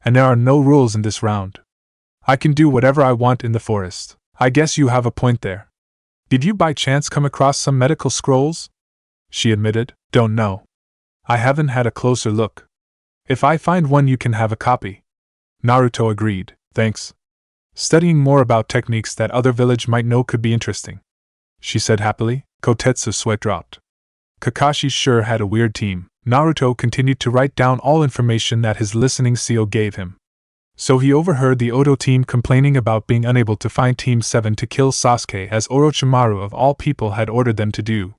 "And there are no rules in this round. I can do whatever I want in the forest." "I guess you have a point there. Did you by chance come across some medical scrolls?" she admitted. "Don't know. I haven't had a closer look. If I find one you can have a copy." Naruto agreed, "Thanks. Studying more about techniques that other village might know could be interesting," she said happily. Kotetsu's sweat dropped. Kakashi sure had a weird team. Naruto continued to write down all information that his listening seal gave him. So he overheard the Odo team complaining about being unable to find Team 7 to kill Sasuke as Orochimaru of all people had ordered them to do.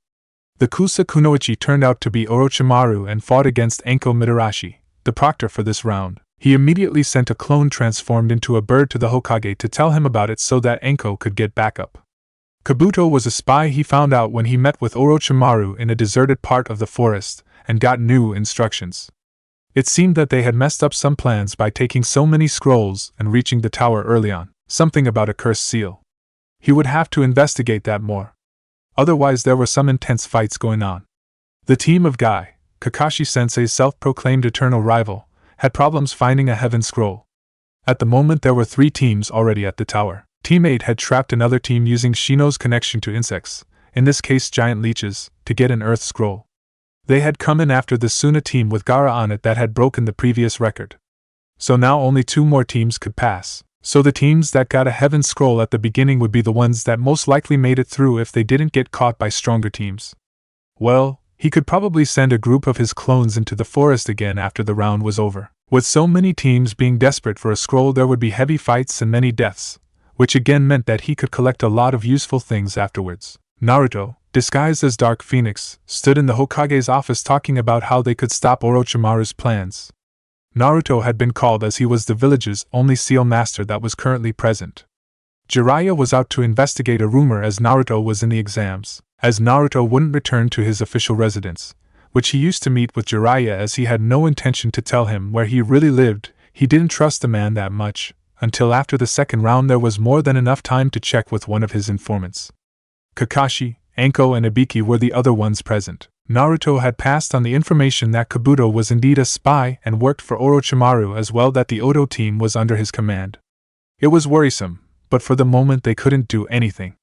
The Kusa Kunoichi turned out to be Orochimaru and fought against Anko Mitarashi, the proctor for this round. He immediately sent a clone transformed into a bird to the Hokage to tell him about it so that Anko could get backup. Kabuto was a spy he found out when he met with Orochimaru in a deserted part of the forest and got new instructions. It seemed that they had messed up some plans by taking so many scrolls and reaching the tower early on, something about a cursed seal. He would have to investigate that more. Otherwise there were some intense fights going on. The team of Guy, Kakashi-sensei's self-proclaimed eternal rival, had problems finding a heaven scroll. At the moment there were 3 teams already at the tower. Team 8 had trapped another team using Shino's connection to insects, in this case giant leeches, to get an earth scroll. They had come in after the Suna team with Gaara on it that had broken the previous record. So now only 2 more teams could pass. So the teams that got a heaven scroll at the beginning would be the ones that most likely made it through if they didn't get caught by stronger teams. Well, he could probably send a group of his clones into the forest again after the round was over. With so many teams being desperate for a scroll, there would be heavy fights and many deaths, which again meant that he could collect a lot of useful things afterwards. Naruto, disguised as Dark Phoenix, stood in the Hokage's office talking about how they could stop Orochimaru's plans. Naruto had been called as he was the village's only seal master that was currently present. Jiraiya was out to investigate a rumor as Naruto was in the exams, as Naruto wouldn't return to his official residence, which he used to meet with Jiraiya as he had no intention to tell him where he really lived. He didn't trust the man that much. Until after the second round there was more than enough time to check with one of his informants. Kakashi, Anko and Ibiki were the other ones present. Naruto had passed on the information that Kabuto was indeed a spy and worked for Orochimaru, as well that the Odo team was under his command. It was worrisome, but for the moment they couldn't do anything.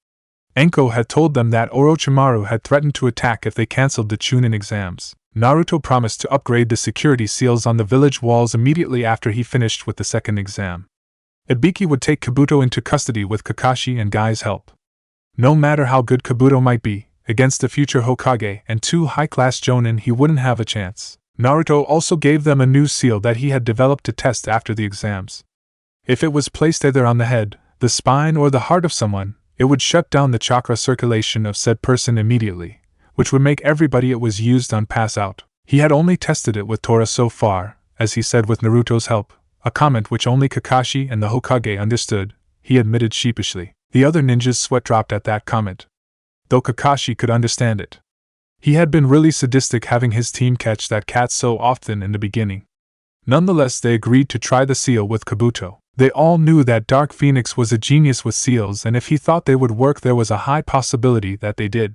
Anko had told them that Orochimaru had threatened to attack if they cancelled the Chunin exams. Naruto promised to upgrade the security seals on the village walls immediately after he finished with the second exam. Ibiki would take Kabuto into custody with Kakashi and Guy's help. No matter how good Kabuto might be, against a future Hokage and 2 high-class Jonin he wouldn't have a chance. Naruto also gave them a new seal that he had developed to test after the exams. If it was placed either on the head, the spine or the heart of someone, it would shut down the chakra circulation of said person immediately, which would make everybody it was used on pass out. He had only tested it with Tora so far, as he said with Naruto's help, a comment which only Kakashi and the Hokage understood. He admitted sheepishly. The other ninjas' sweat dropped at that comment, though Kakashi could understand it. He had been really sadistic having his team catch that cat so often in the beginning. Nonetheless, they agreed to try the seal with Kabuto. They all knew that Dark Phoenix was a genius with seals, and if he thought they would work there was a high possibility that they did.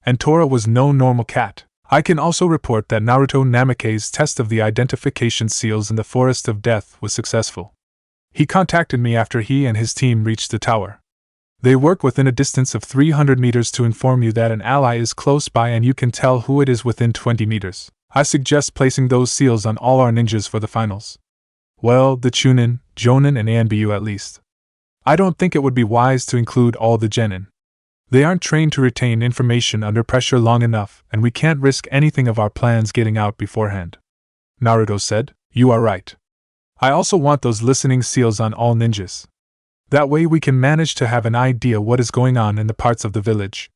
And Tora was no normal cat. I can also report that Naruto Namake's test of the identification seals in the Forest of Death was successful. He contacted me after he and his team reached the tower. They work within a distance of 300 meters to inform you that an ally is close by, and you can tell who it is within 20 meters. I suggest placing those seals on all our ninjas for the finals. Well, the Chunin, Jonin and Anbu at least. I don't think it would be wise to include all the genin. They aren't trained to retain information under pressure long enough, and we can't risk anything of our plans getting out beforehand. Naruto said, "You are right. I also want those listening seals on all ninjas. That way we can manage to have an idea what is going on in the parts of the village.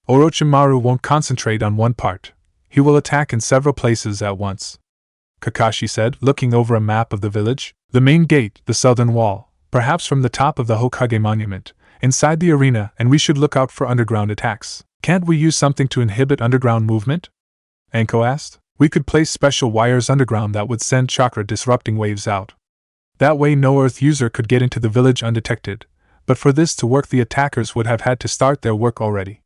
Orochimaru won't concentrate on one part. He will attack in several places at once," Kakashi said, looking over a map of the village. "The main gate, the southern wall, perhaps from the top of the Hokage monument, inside the arena, and we should look out for underground attacks." "Can't we use something to inhibit underground movement?" Anko asked. "We could place special wires underground that would send chakra-disrupting waves out. That way no Earth user could get into the village undetected, but for this to work the attackers would have had to start their work already.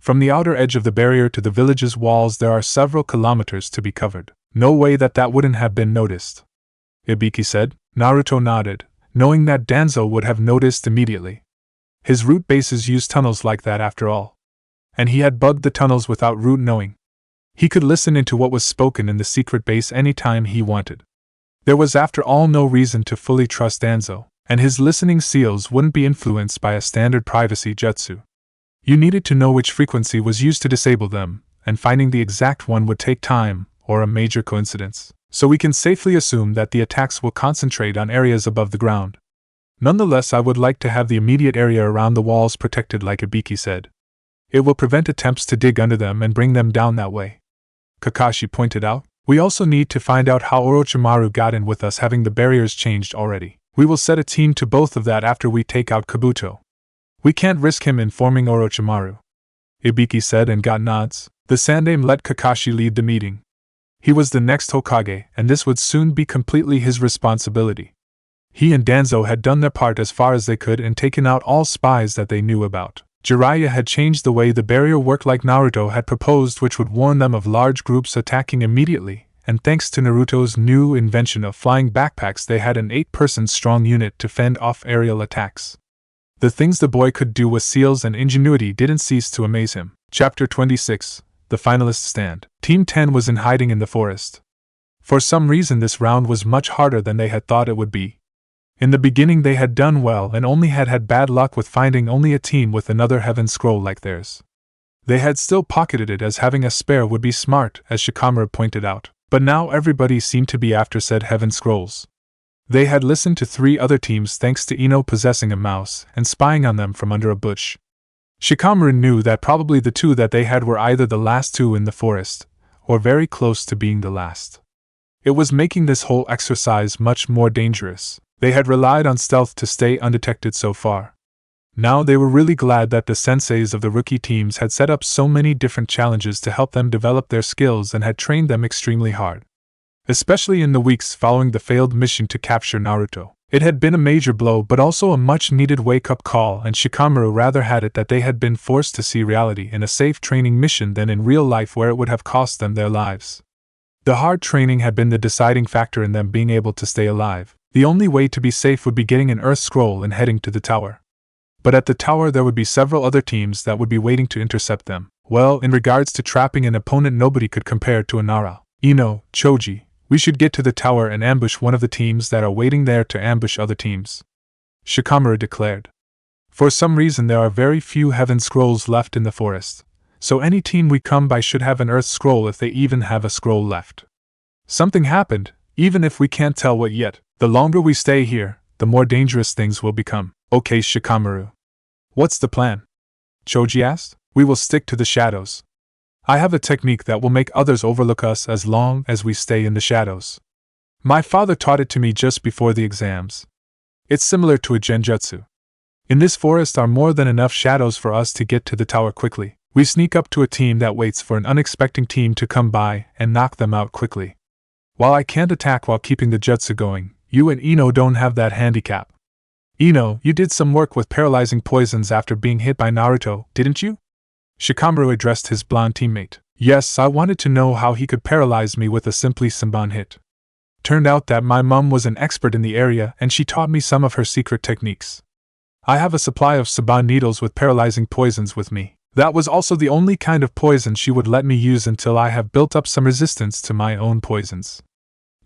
From the outer edge of the barrier to the village's walls there are several kilometers to be covered. No way that wouldn't have been noticed," Ibiki said. Naruto nodded, knowing that Danzo would have noticed immediately. His root bases used tunnels like that after all. And he had bugged the tunnels without Root knowing. He could listen into what was spoken in the secret base any time he wanted. There was after all no reason to fully trust Danzo, and his listening seals wouldn't be influenced by a standard privacy jutsu. You needed to know which frequency was used to disable them, and finding the exact one would take time, or a major coincidence. So we can safely assume that the attacks will concentrate on areas above the ground. Nonetheless, I would like to have the immediate area around the walls protected like Ibiki said. It will prevent attempts to dig under them and bring them down that way," Kakashi pointed out. "We also need to find out how Orochimaru got in with us having the barriers changed already. We will set a team to both of that after we take out Kabuto. We can't risk him informing Orochimaru," Ibiki said and got nods. The Sandaime let Kakashi lead the meeting. He was the next Hokage, and this would soon be completely his responsibility. He and Danzo had done their part as far as they could and taken out all spies that they knew about. Jiraiya had changed the way the barrier worked like Naruto had proposed, which would warn them of large groups attacking immediately, and thanks to Naruto's new invention of flying backpacks they had an 8-person strong unit to fend off aerial attacks. The things the boy could do with seals and ingenuity didn't cease to amaze him. Chapter 26, The Finalists Stand. Team 10 was in hiding in the forest. For some reason this round was much harder than they had thought it would be. In the beginning they had done well and only had bad luck with finding only a team with another heaven scroll like theirs. They had still pocketed it as having a spare would be smart, as Shikamaru pointed out, but now everybody seemed to be after said heaven scrolls. They had listened to 3 other teams thanks to Ino possessing a mouse and spying on them from under a bush. Shikamaru knew that probably the 2 that they had were either the last 2 in the forest, or very close to being the last. It was making this whole exercise much more dangerous. They had relied on stealth to stay undetected so far. Now they were really glad that the senseis of the rookie teams had set up so many different challenges to help them develop their skills and had trained them extremely hard. Especially in the weeks following the failed mission to capture Naruto. It had been a major blow but also a much-needed wake-up call, and Shikamaru rather had it that they had been forced to see reality in a safe training mission than in real life where it would have cost them their lives. The hard training had been the deciding factor in them being able to stay alive. The only way to be safe would be getting an Earth Scroll and heading to the tower. But at the tower there would be several other teams that would be waiting to intercept them. Well, in regards to trapping an opponent, nobody could compare to Nara, Ino, Choji. We should get to the tower and ambush one of the teams that are waiting there to ambush other teams, Shikamaru declared. For some reason there are very few heaven scrolls left in the forest, so any team we come by should have an Earth Scroll if they even have a scroll left. Something happened, even if we can't tell what yet. The longer we stay here, the more dangerous things will become. Okay, Shikamaru. What's the plan? Choji asked. We will stick to the shadows. I have a technique that will make others overlook us as long as we stay in the shadows. My father taught it to me just before the exams. It's similar to a genjutsu. In this forest are more than enough shadows for us to get to the tower quickly. We sneak up to a team that waits for an unexpected team to come by and knock them out quickly. While I can't attack while keeping the jutsu going, you and Ino don't have that handicap. Ino, you did some work with paralyzing poisons after being hit by Naruto, didn't you? Shikamaru addressed his blonde teammate. Yes, I wanted to know how he could paralyze me with a simply Sanban hit. Turned out that my mum was an expert in the area and she taught me some of her secret techniques. I have a supply of Sanban needles with paralyzing poisons with me. That was also the only kind of poison she would let me use until I have built up some resistance to my own poisons.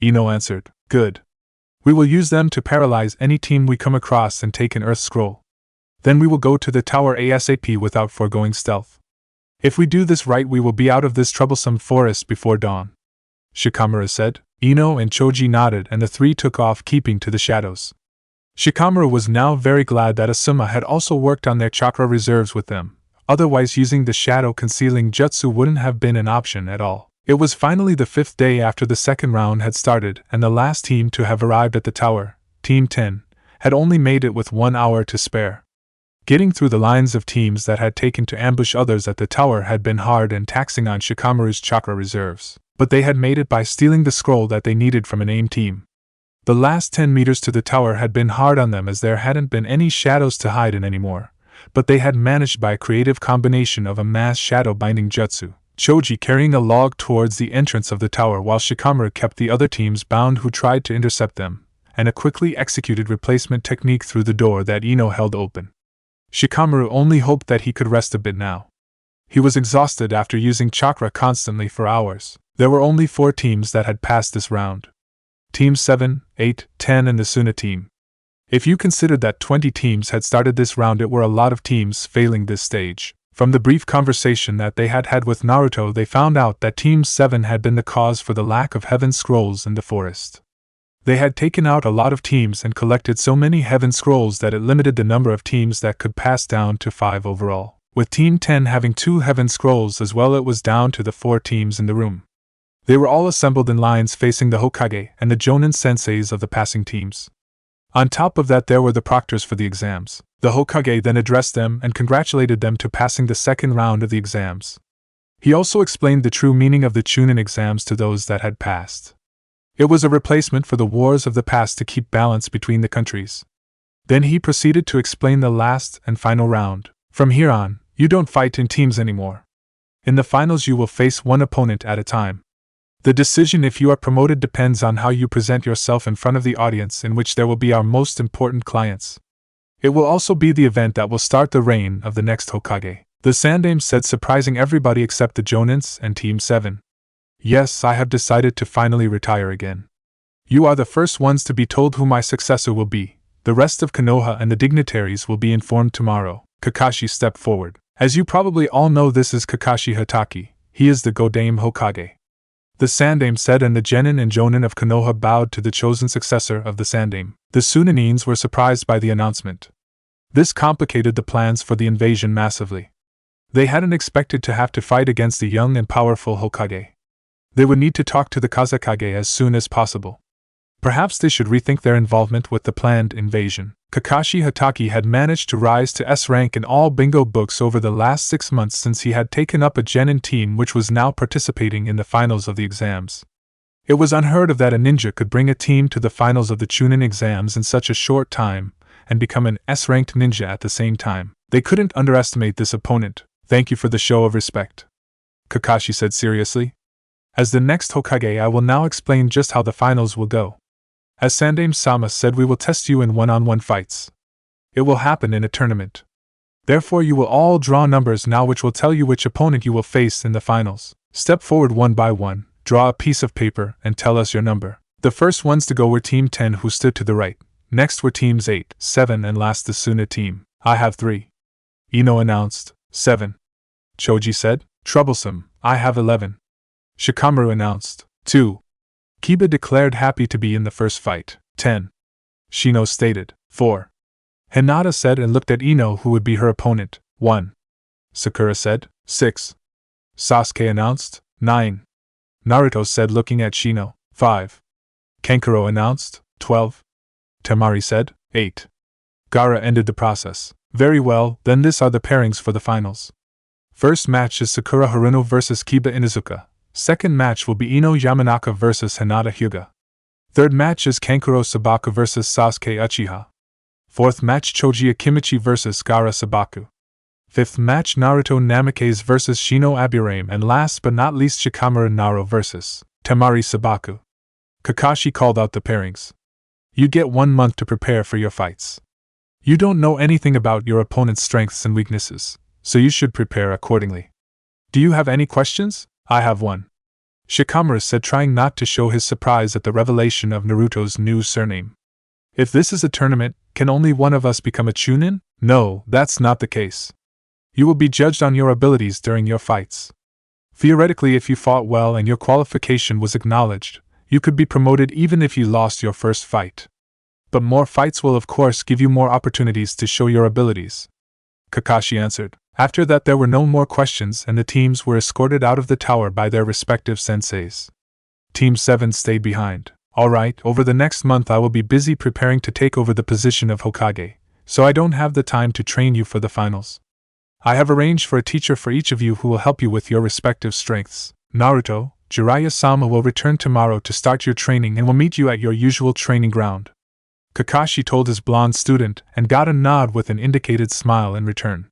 Ino answered. Good. We will use them to paralyze any team we come across and take an Earth Scroll. Then we will go to the tower ASAP without foregoing stealth. If we do this right, we will be out of this troublesome forest before dawn, Shikamaru said. Ino and Choji nodded and the 3 took off, keeping to the shadows. Shikamaru was now very glad that Asuma had also worked on their chakra reserves with them, otherwise using the shadow concealing jutsu wouldn't have been an option at all. It was finally the 5th day after the second round had started, and the last team to have arrived at the tower, Team 10, had only made it with 1 hour to spare. Getting through the lines of teams that had taken to ambush others at the tower had been hard and taxing on Shikamaru's chakra reserves, but they had made it by stealing the scroll that they needed from an AIM team. The last 10 meters to the tower had been hard on them as there hadn't been any shadows to hide in anymore, but they had managed by a creative combination of a mass shadow binding jutsu, Choji carrying a log towards the entrance of the tower while Shikamaru kept the other teams bound who tried to intercept them, and a quickly executed replacement technique through the door that Ino held open. Shikamaru only hoped that he could rest a bit now. He was exhausted after using chakra constantly for hours. There were only 4 teams that had passed this round. Teams 7, 8, 10 and the Suna team. If you considered that 20 teams had started this round, it were a lot of teams failing this stage. From the brief conversation that they had had with Naruto, they found out that Team 7 had been the cause for the lack of heaven scrolls in the forest. They had taken out a lot of teams and collected so many heaven scrolls that it limited the number of teams that could pass down to 5 overall. With Team 10 having 2 heaven scrolls as well, it was down to the 4 teams in the room. They were all assembled in lines facing the Hokage and the Jonin senseis of the passing teams. On top of that, there were the proctors for the exams. The Hokage then addressed them and congratulated them to passing the second round of the exams. He also explained the true meaning of the Chunin exams to those that had passed. It was a replacement for the wars of the past to keep balance between the countries. Then he proceeded to explain the last and final round. From here on, you don't fight in teams anymore. In the finals you will face one opponent at a time. The decision if you are promoted depends on how you present yourself in front of the audience, in which there will be our most important clients. It will also be the event that will start the reign of the next Hokage, the Sandaime said, surprising everybody except the Jonins and Team 7. Yes, I have decided to finally retire again. You are the first ones to be told who my successor will be, The rest of Konoha and the dignitaries will be informed tomorrow. Kakashi stepped forward. As you probably all know, this is Kakashi Hatake. He is the Godame Hokage. The Sandaime said, and the Genin and Jonin of Konoha bowed to the chosen successor of the Sandaime. The Tsunanines were surprised by the announcement. This complicated the plans for the invasion massively. They hadn't expected to have to fight against the young and powerful Hokage. They would need to talk to the Kazekage as soon as possible. Perhaps they should rethink their involvement with the planned invasion. Kakashi Hatake had managed to rise to S rank in all bingo books over the last 6 months since he had taken up a Genin team which was now participating in the finals of the exams. It was unheard of that a ninja could bring a team to the finals of the Chunin exams in such a short time, and become an S-ranked ninja at the same time. They couldn't underestimate this opponent. Thank you for the show of respect, Kakashi said seriously. As the next Hokage, I will now explain just how the finals will go. As Sandaime-sama said, we will test you in one-on-one fights. It will happen in a tournament. Therefore you will all draw numbers now which will tell you which opponent you will face in the finals. Step forward one by one, draw a piece of paper, and tell us your number. The first ones to go were Team 10 who stood to the right. Next were Teams 8, 7 and last the Suna team. I have 3. Ino announced. 7. Choji said. Troublesome, I have 11. Shikamaru announced. 2. Kiba declared happy to be in the first fight. 10. Shino stated. 4. Hinata said and looked at Ino who would be her opponent. 1. Sakura said. 6. Sasuke announced. 9. Naruto said looking at Shino. 5. Kankuro announced. 12. Temari said. 8. Gaara ended the process. Very well, then this are the pairings for the finals. First match is Sakura Haruno vs Kiba Inuzuka. Second match will be Ino Yamanaka vs Hinata Hyuga. Third match is Kankuro Sabaku vs Sasuke Uchiha. Fourth match Choji Akimichi vs Gaara Sabaku. Fifth match Naruto Namikaze vs Shino Aburame, and last but not least Shikamaru Naro vs Temari Sabaku. Kakashi called out the pairings. You get 1 month to prepare for your fights. You don't know anything about your opponent's strengths and weaknesses, so you should prepare accordingly. Do you have any questions? I have one. Shikamaru said, trying not to show his surprise at the revelation of Naruto's new surname. If this is a tournament, can only one of us become a Chunin? No, that's not the case. You will be judged on your abilities during your fights. Theoretically, if you fought well and your qualification was acknowledged, you could be promoted even if you lost your first fight. But more fights will of course give you more opportunities to show your abilities. Kakashi answered. After that there were no more questions and the teams were escorted out of the tower by their respective senseis. Team 7 stayed behind. Alright, over the next month I will be busy preparing to take over the position of Hokage, so I don't have the time to train you for the finals. I have arranged for a teacher for each of you who will help you with your respective strengths. Naruto, Jiraiya-sama will return tomorrow to start your training and will meet you at your usual training ground. Kakashi told his blonde student and got a nod with an indicated smile in return.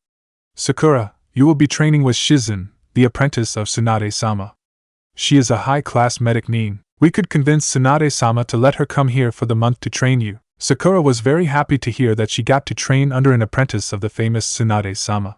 Sakura, you will be training with Shizun, the apprentice of Tsunade-sama. She is a high-class medic nin. We could convince Tsunade-sama to let her come here for the month to train you. Sakura was very happy to hear that she got to train under an apprentice of the famous Tsunade-sama.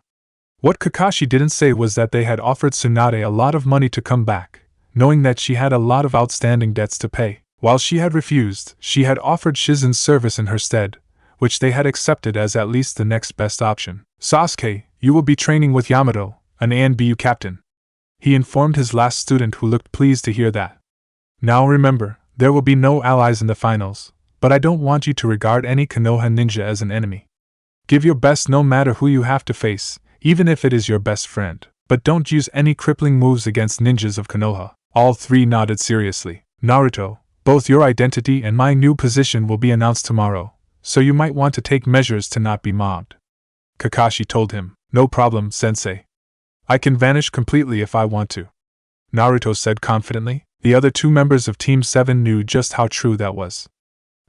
What Kakashi didn't say was that they had offered Tsunade a lot of money to come back, knowing that she had a lot of outstanding debts to pay. While she had refused, she had offered Shizun's service in her stead, which they had accepted as at least the next best option. Sasuke, you will be training with Yamato, an ANBU captain. He informed his last student, who looked pleased to hear that. Now remember, there will be no allies in the finals, but I don't want you to regard any Konoha ninja as an enemy. Give your best no matter who you have to face, even if it is your best friend, but don't use any crippling moves against ninjas of Konoha. All three nodded seriously. Naruto, both your identity and my new position will be announced tomorrow, so you might want to take measures to not be mobbed. Kakashi told him. No problem, sensei. I can vanish completely if I want to. Naruto said confidently. The other two members of Team 7 knew just how true that was.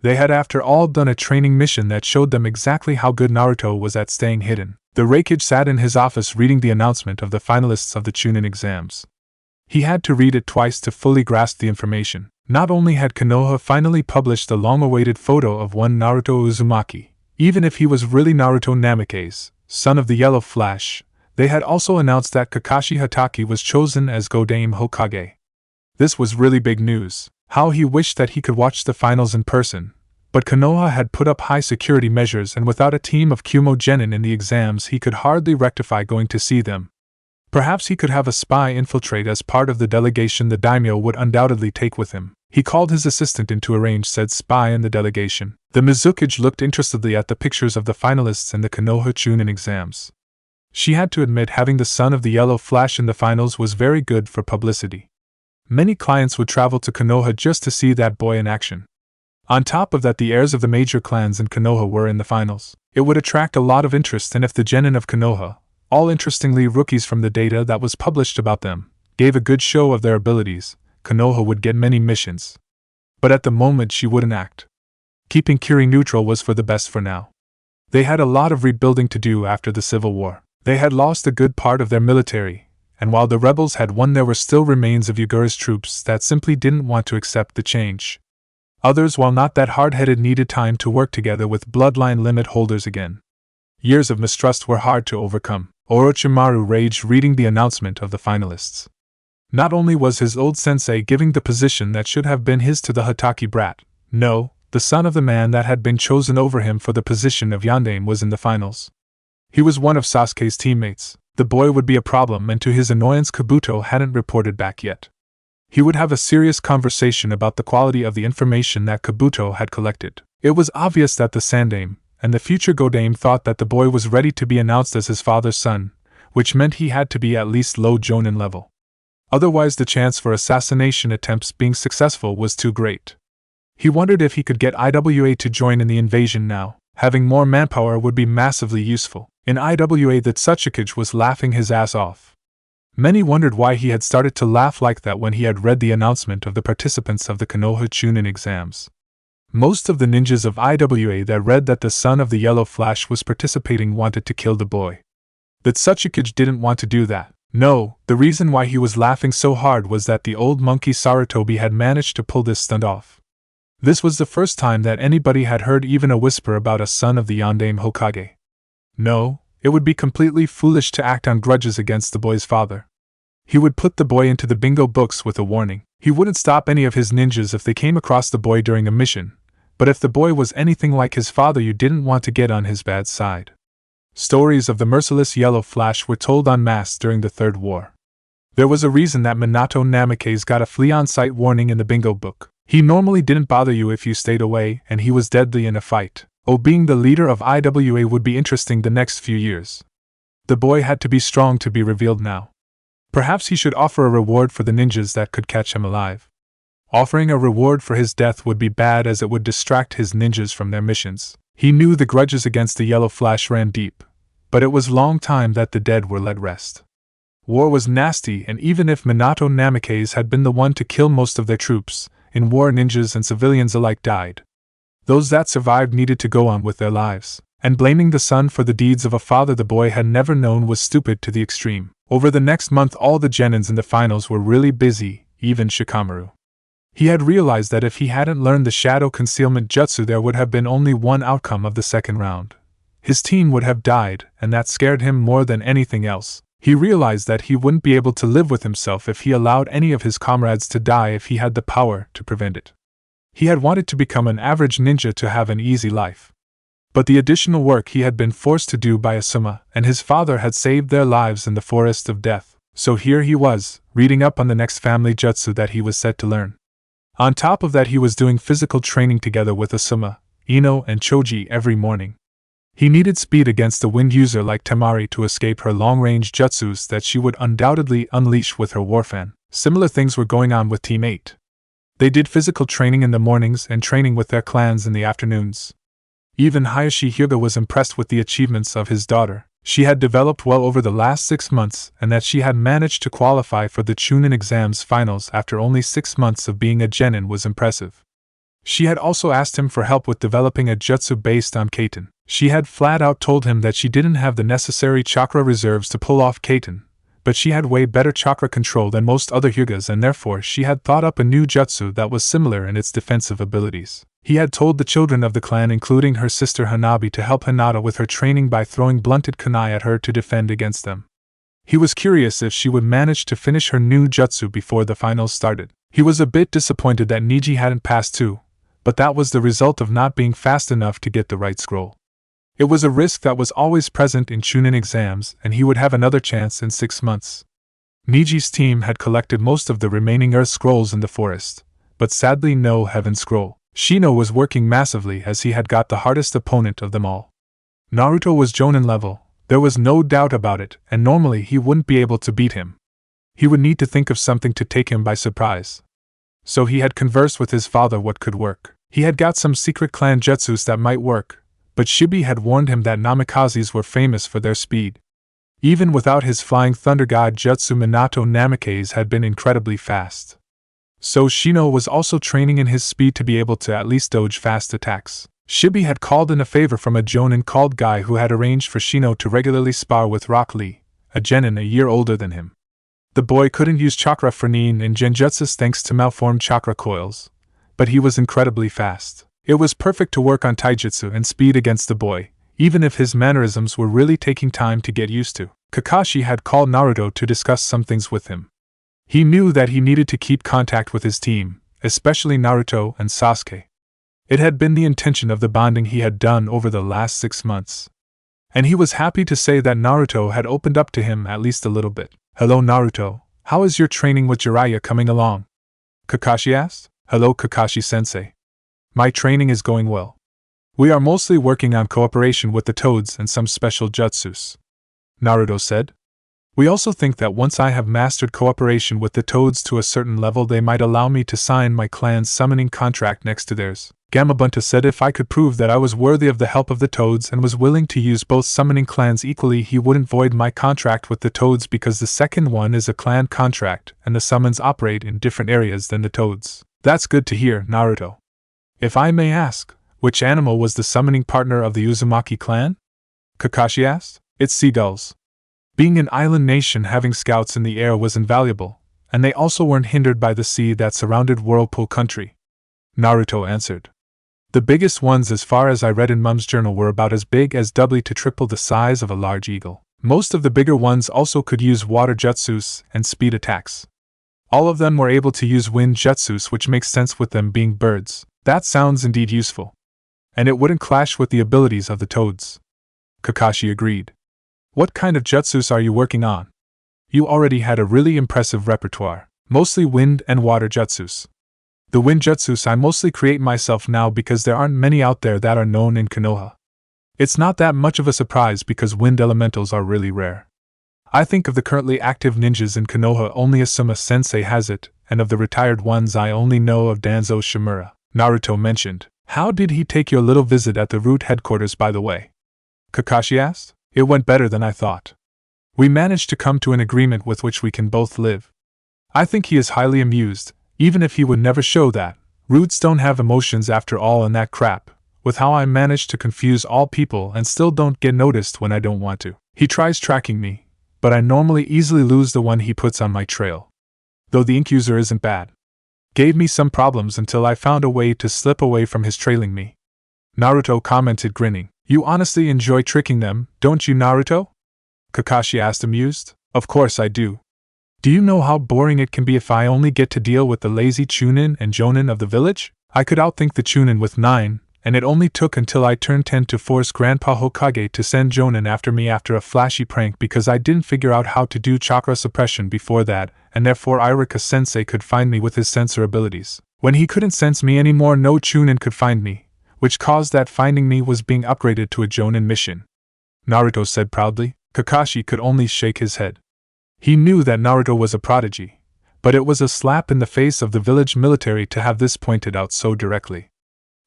They had after all done a training mission that showed them exactly how good Naruto was at staying hidden. The Raikage sat in his office reading the announcement of the finalists of the Chunin exams. He had to read it twice to fully grasp the information. Not only had Konoha finally published the long-awaited photo of one Naruto Uzumaki, even if he was really Naruto Namikaze, son of the Yellow Flash, they had also announced that Kakashi Hatake was chosen as Godame Hokage. This was really big news. How he wished that he could watch the finals in person, But Konoha had put up high security measures, and without a team of Kumo genin in the exams he could hardly rectify going to see them. Perhaps he could have a spy infiltrate as part of the delegation the daimyo would undoubtedly take with him. He called his assistant in to arrange said spy in the delegation. The Mizukage looked interestedly at the pictures of the finalists in the Konoha Chunin exams. She had to admit having the son of the Yellow Flash in the finals was very good for publicity. Many clients would travel to Konoha just to see that boy in action. On top of that, the heirs of the major clans in Konoha were in the finals. It would attract a lot of interest, and if the genin of Konoha, all interestingly rookies from the data that was published about them, gave a good show of their abilities, Konoha would get many missions. But at the moment she wouldn't act. Keeping Kiri neutral was for the best for now. They had a lot of rebuilding to do after the Civil War. They had lost a good part of their military, and while the rebels had won, there were still remains of Yugura's troops that simply didn't want to accept the change. Others, while not that hard-headed, needed time to work together with bloodline limit holders again. Years of mistrust were hard to overcome. Orochimaru raged reading the announcement of the finalists. Not only was his old sensei giving the position that should have been his to the Hatake brat, no, the son of the man that had been chosen over him for the position of Sandaime was in the finals. He was one of Sasuke's teammates. The boy would be a problem, and to his annoyance Kabuto hadn't reported back yet. He would have a serious conversation about the quality of the information that Kabuto had collected. It was obvious that the Sandaime and the future Godame thought that the boy was ready to be announced as his father's son, which meant he had to be at least low Jonin level. Otherwise the chance for assassination attempts being successful was too great. He wondered if he could get IWA to join in the invasion now. Having more manpower would be massively useful. In IWA, that Tsuchikage was laughing his ass off. Many wondered why he had started to laugh like that when he had read the announcement of the participants of the Konoha Chunin exams. Most of the ninjas of IWA that read that the son of the Yellow Flash was participating wanted to kill the boy. That Tsuchikage didn't want to do that. No, the reason why he was laughing so hard was that the old monkey Sarutobi had managed to pull this stunt off. This was the first time that anybody had heard even a whisper about a son of the Sandaime Hokage. No, it would be completely foolish to act on grudges against the boy's father. He would put the boy into the bingo books with a warning. He wouldn't stop any of his ninjas if they came across the boy during a mission, but if the boy was anything like his father, you didn't want to get on his bad side. Stories of the merciless Yellow Flash were told en masse during the Third War. There was a reason that Minato Namikaze got a flee on sight warning in the bingo book. He normally didn't bother you if you stayed away, and he was deadly in a fight. Being the leader of IWA would be interesting the next few years. The boy had to be strong to be revealed now. Perhaps he should offer a reward for the ninjas that could catch him alive. Offering a reward for his death would be bad, as it would distract his ninjas from their missions. He knew the grudges against the Yellow Flash ran deep, but it was long time that the dead were let rest. War was nasty, and even if Minato Namikaze had been the one to kill most of their troops, in war ninjas and civilians alike died. Those that survived needed to go on with their lives, and blaming the son for the deeds of a father the boy had never known was stupid to the extreme. Over the next month all the genins in the finals were really busy, even Shikamaru. He had realized that if he hadn't learned the shadow concealment jutsu, there would have been only one outcome of the second round. His team would have died, and that scared him more than anything else. He realized that he wouldn't be able to live with himself if he allowed any of his comrades to die if he had the power to prevent it. He had wanted to become an average ninja to have an easy life. But the additional work he had been forced to do by Asuma and his father had saved their lives in the forest of death. So here he was, reading up on the next family jutsu that he was set to learn. On top of that, he was doing physical training together with Asuma, Ino, and Choji every morning. He needed speed against a wind user like Temari to escape her long-range jutsus that she would undoubtedly unleash with her warfan. Similar things were going on with Team 8. They did physical training in the mornings and training with their clans in the afternoons. Even Hayashi Hyuga was impressed with the achievements of his daughter. She had developed well over the last 6 months, and that she had managed to qualify for the Chunin exams finals after only 6 months of being a genin was impressive. She had also asked him for help with developing a jutsu based on Kaiten. She had flat out told him that she didn't have the necessary chakra reserves to pull off Kaiten, but she had way better chakra control than most other Hyugas, and therefore she had thought up a new jutsu that was similar in its defensive abilities. He had told the children of the clan, including her sister Hanabi, to help Hinata with her training by throwing blunted kunai at her to defend against them. He was curious if she would manage to finish her new jutsu before the finals started. He was a bit disappointed that Niji hadn't passed too, but that was the result of not being fast enough to get the right scroll. It was a risk that was always present in Chunin exams, and he would have another chance in 6 months. Niji's team had collected most of the remaining Earth scrolls in the forest, but sadly no Heaven scroll. Shino was working massively as he had got the hardest opponent of them all. Naruto was Jonin level, there was no doubt about it, and normally he wouldn't be able to beat him. He would need to think of something to take him by surprise. So he had conversed with his father what could work. He had got some secret clan jutsus that might work, but Shibi had warned him that namikazes were famous for their speed. Even without his flying thunder god jutsu, Minato Namikaze had been incredibly fast. So Shino was also training in his speed to be able to at least dodge fast attacks. Shibi had called in a favor from a Jonin called Guy who had arranged for Shino to regularly spar with Rock Lee, a genin a year older than him. The boy couldn't use chakra for nin and genjutsus thanks to malformed chakra coils, but he was incredibly fast. It was perfect to work on taijutsu and speed against the boy, even if his mannerisms were really taking time to get used to. Kakashi had called Naruto to discuss some things with him. He knew that he needed to keep contact with his team, especially Naruto and Sasuke. It had been the intention of the bonding he had done over the last 6 months. And he was happy to say that Naruto had opened up to him at least a little bit. "Hello Naruto, how is your training with Jiraiya coming along?" Kakashi asked. "Hello Kakashi-sensei. My training is going well. We are mostly working on cooperation with the toads and some special jutsus," Naruto said. "We also think that once I have mastered cooperation with the toads to a certain level, they might allow me to sign my clan's summoning contract next to theirs." Gamabunta said if I could prove that I was worthy of the help of the toads and was willing to use both summoning clans equally, he wouldn't void my contract with the toads because the second one is a clan contract and the summons operate in different areas than the toads. "That's good to hear, Naruto. If I may ask, which animal was the summoning partner of the Uzumaki clan?" Kakashi asked. "It's seagulls. Being an island nation, having scouts in the air was invaluable, and they also weren't hindered by the sea that surrounded Whirlpool Country," Naruto answered. "The biggest ones, as far as I read in Mum's journal, were about as big as doubly to triple the size of a large eagle. Most of the bigger ones also could use water jutsus and speed attacks. All of them were able to use wind jutsus, which makes sense with them being birds. That sounds indeed useful. And it wouldn't clash with the abilities of the toads." Kakashi agreed. "What kind of jutsus are you working on? You already had a really impressive repertoire, mostly wind and water jutsus." "The wind jutsus I mostly create myself now because there aren't many out there that are known in Konoha. It's not that much of a surprise because wind elementals are really rare. I think of the currently active ninjas in Konoha, only Asuma-sensei has it, and of the retired ones I only know of Danzo Shimura," Naruto mentioned. "How did he take your little visit at the root headquarters, by the way?" Kakashi asked. "It went better than I thought. We managed to come to an agreement with which we can both live. I think he is highly amused, even if he would never show that. Roots don't have emotions after all and that crap, with how I managed to confuse all people and still don't get noticed when I don't want to. He tries tracking me, but I normally easily lose the one he puts on my trail. Though the ink user isn't bad. Gave me some problems until I found a way to slip away from his trailing me," Naruto commented, grinning. "You honestly enjoy tricking them, don't you, Naruto?" Kakashi asked, amused. "Of course I do. Do you know how boring it can be if I only get to deal with the lazy Chunin and Jonin of the village? I could outthink the Chunin with 9, and it only took until I turned 10 to force Grandpa Hokage to send Jonin after me after a flashy prank because I didn't figure out how to do chakra suppression before that, and therefore Iruka-sensei could find me with his sensor abilities. When he couldn't sense me anymore, no Chunin could find me, which caused that finding me was being upgraded to a Jonin mission," Naruto said proudly. Kakashi could only shake his head. He knew that Naruto was a prodigy, but it was a slap in the face of the village military to have this pointed out so directly.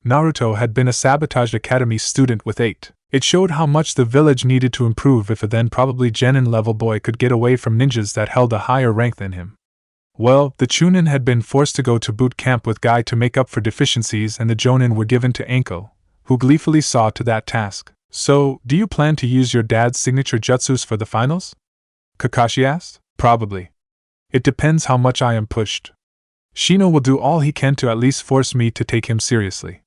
Naruto had been a sabotaged academy student with 8. It showed how much the village needed to improve if a then probably genin level boy could get away from ninjas that held a higher rank than him. Well, the Chunin had been forced to go to boot camp with Guy to make up for deficiencies, and the Jonin were given to Anko, who gleefully saw to that task. "So, do you plan to use your dad's signature jutsus for the finals?" Kakashi asked. "Probably. It depends how much I am pushed. Shino will do all he can to at least force me to take him seriously.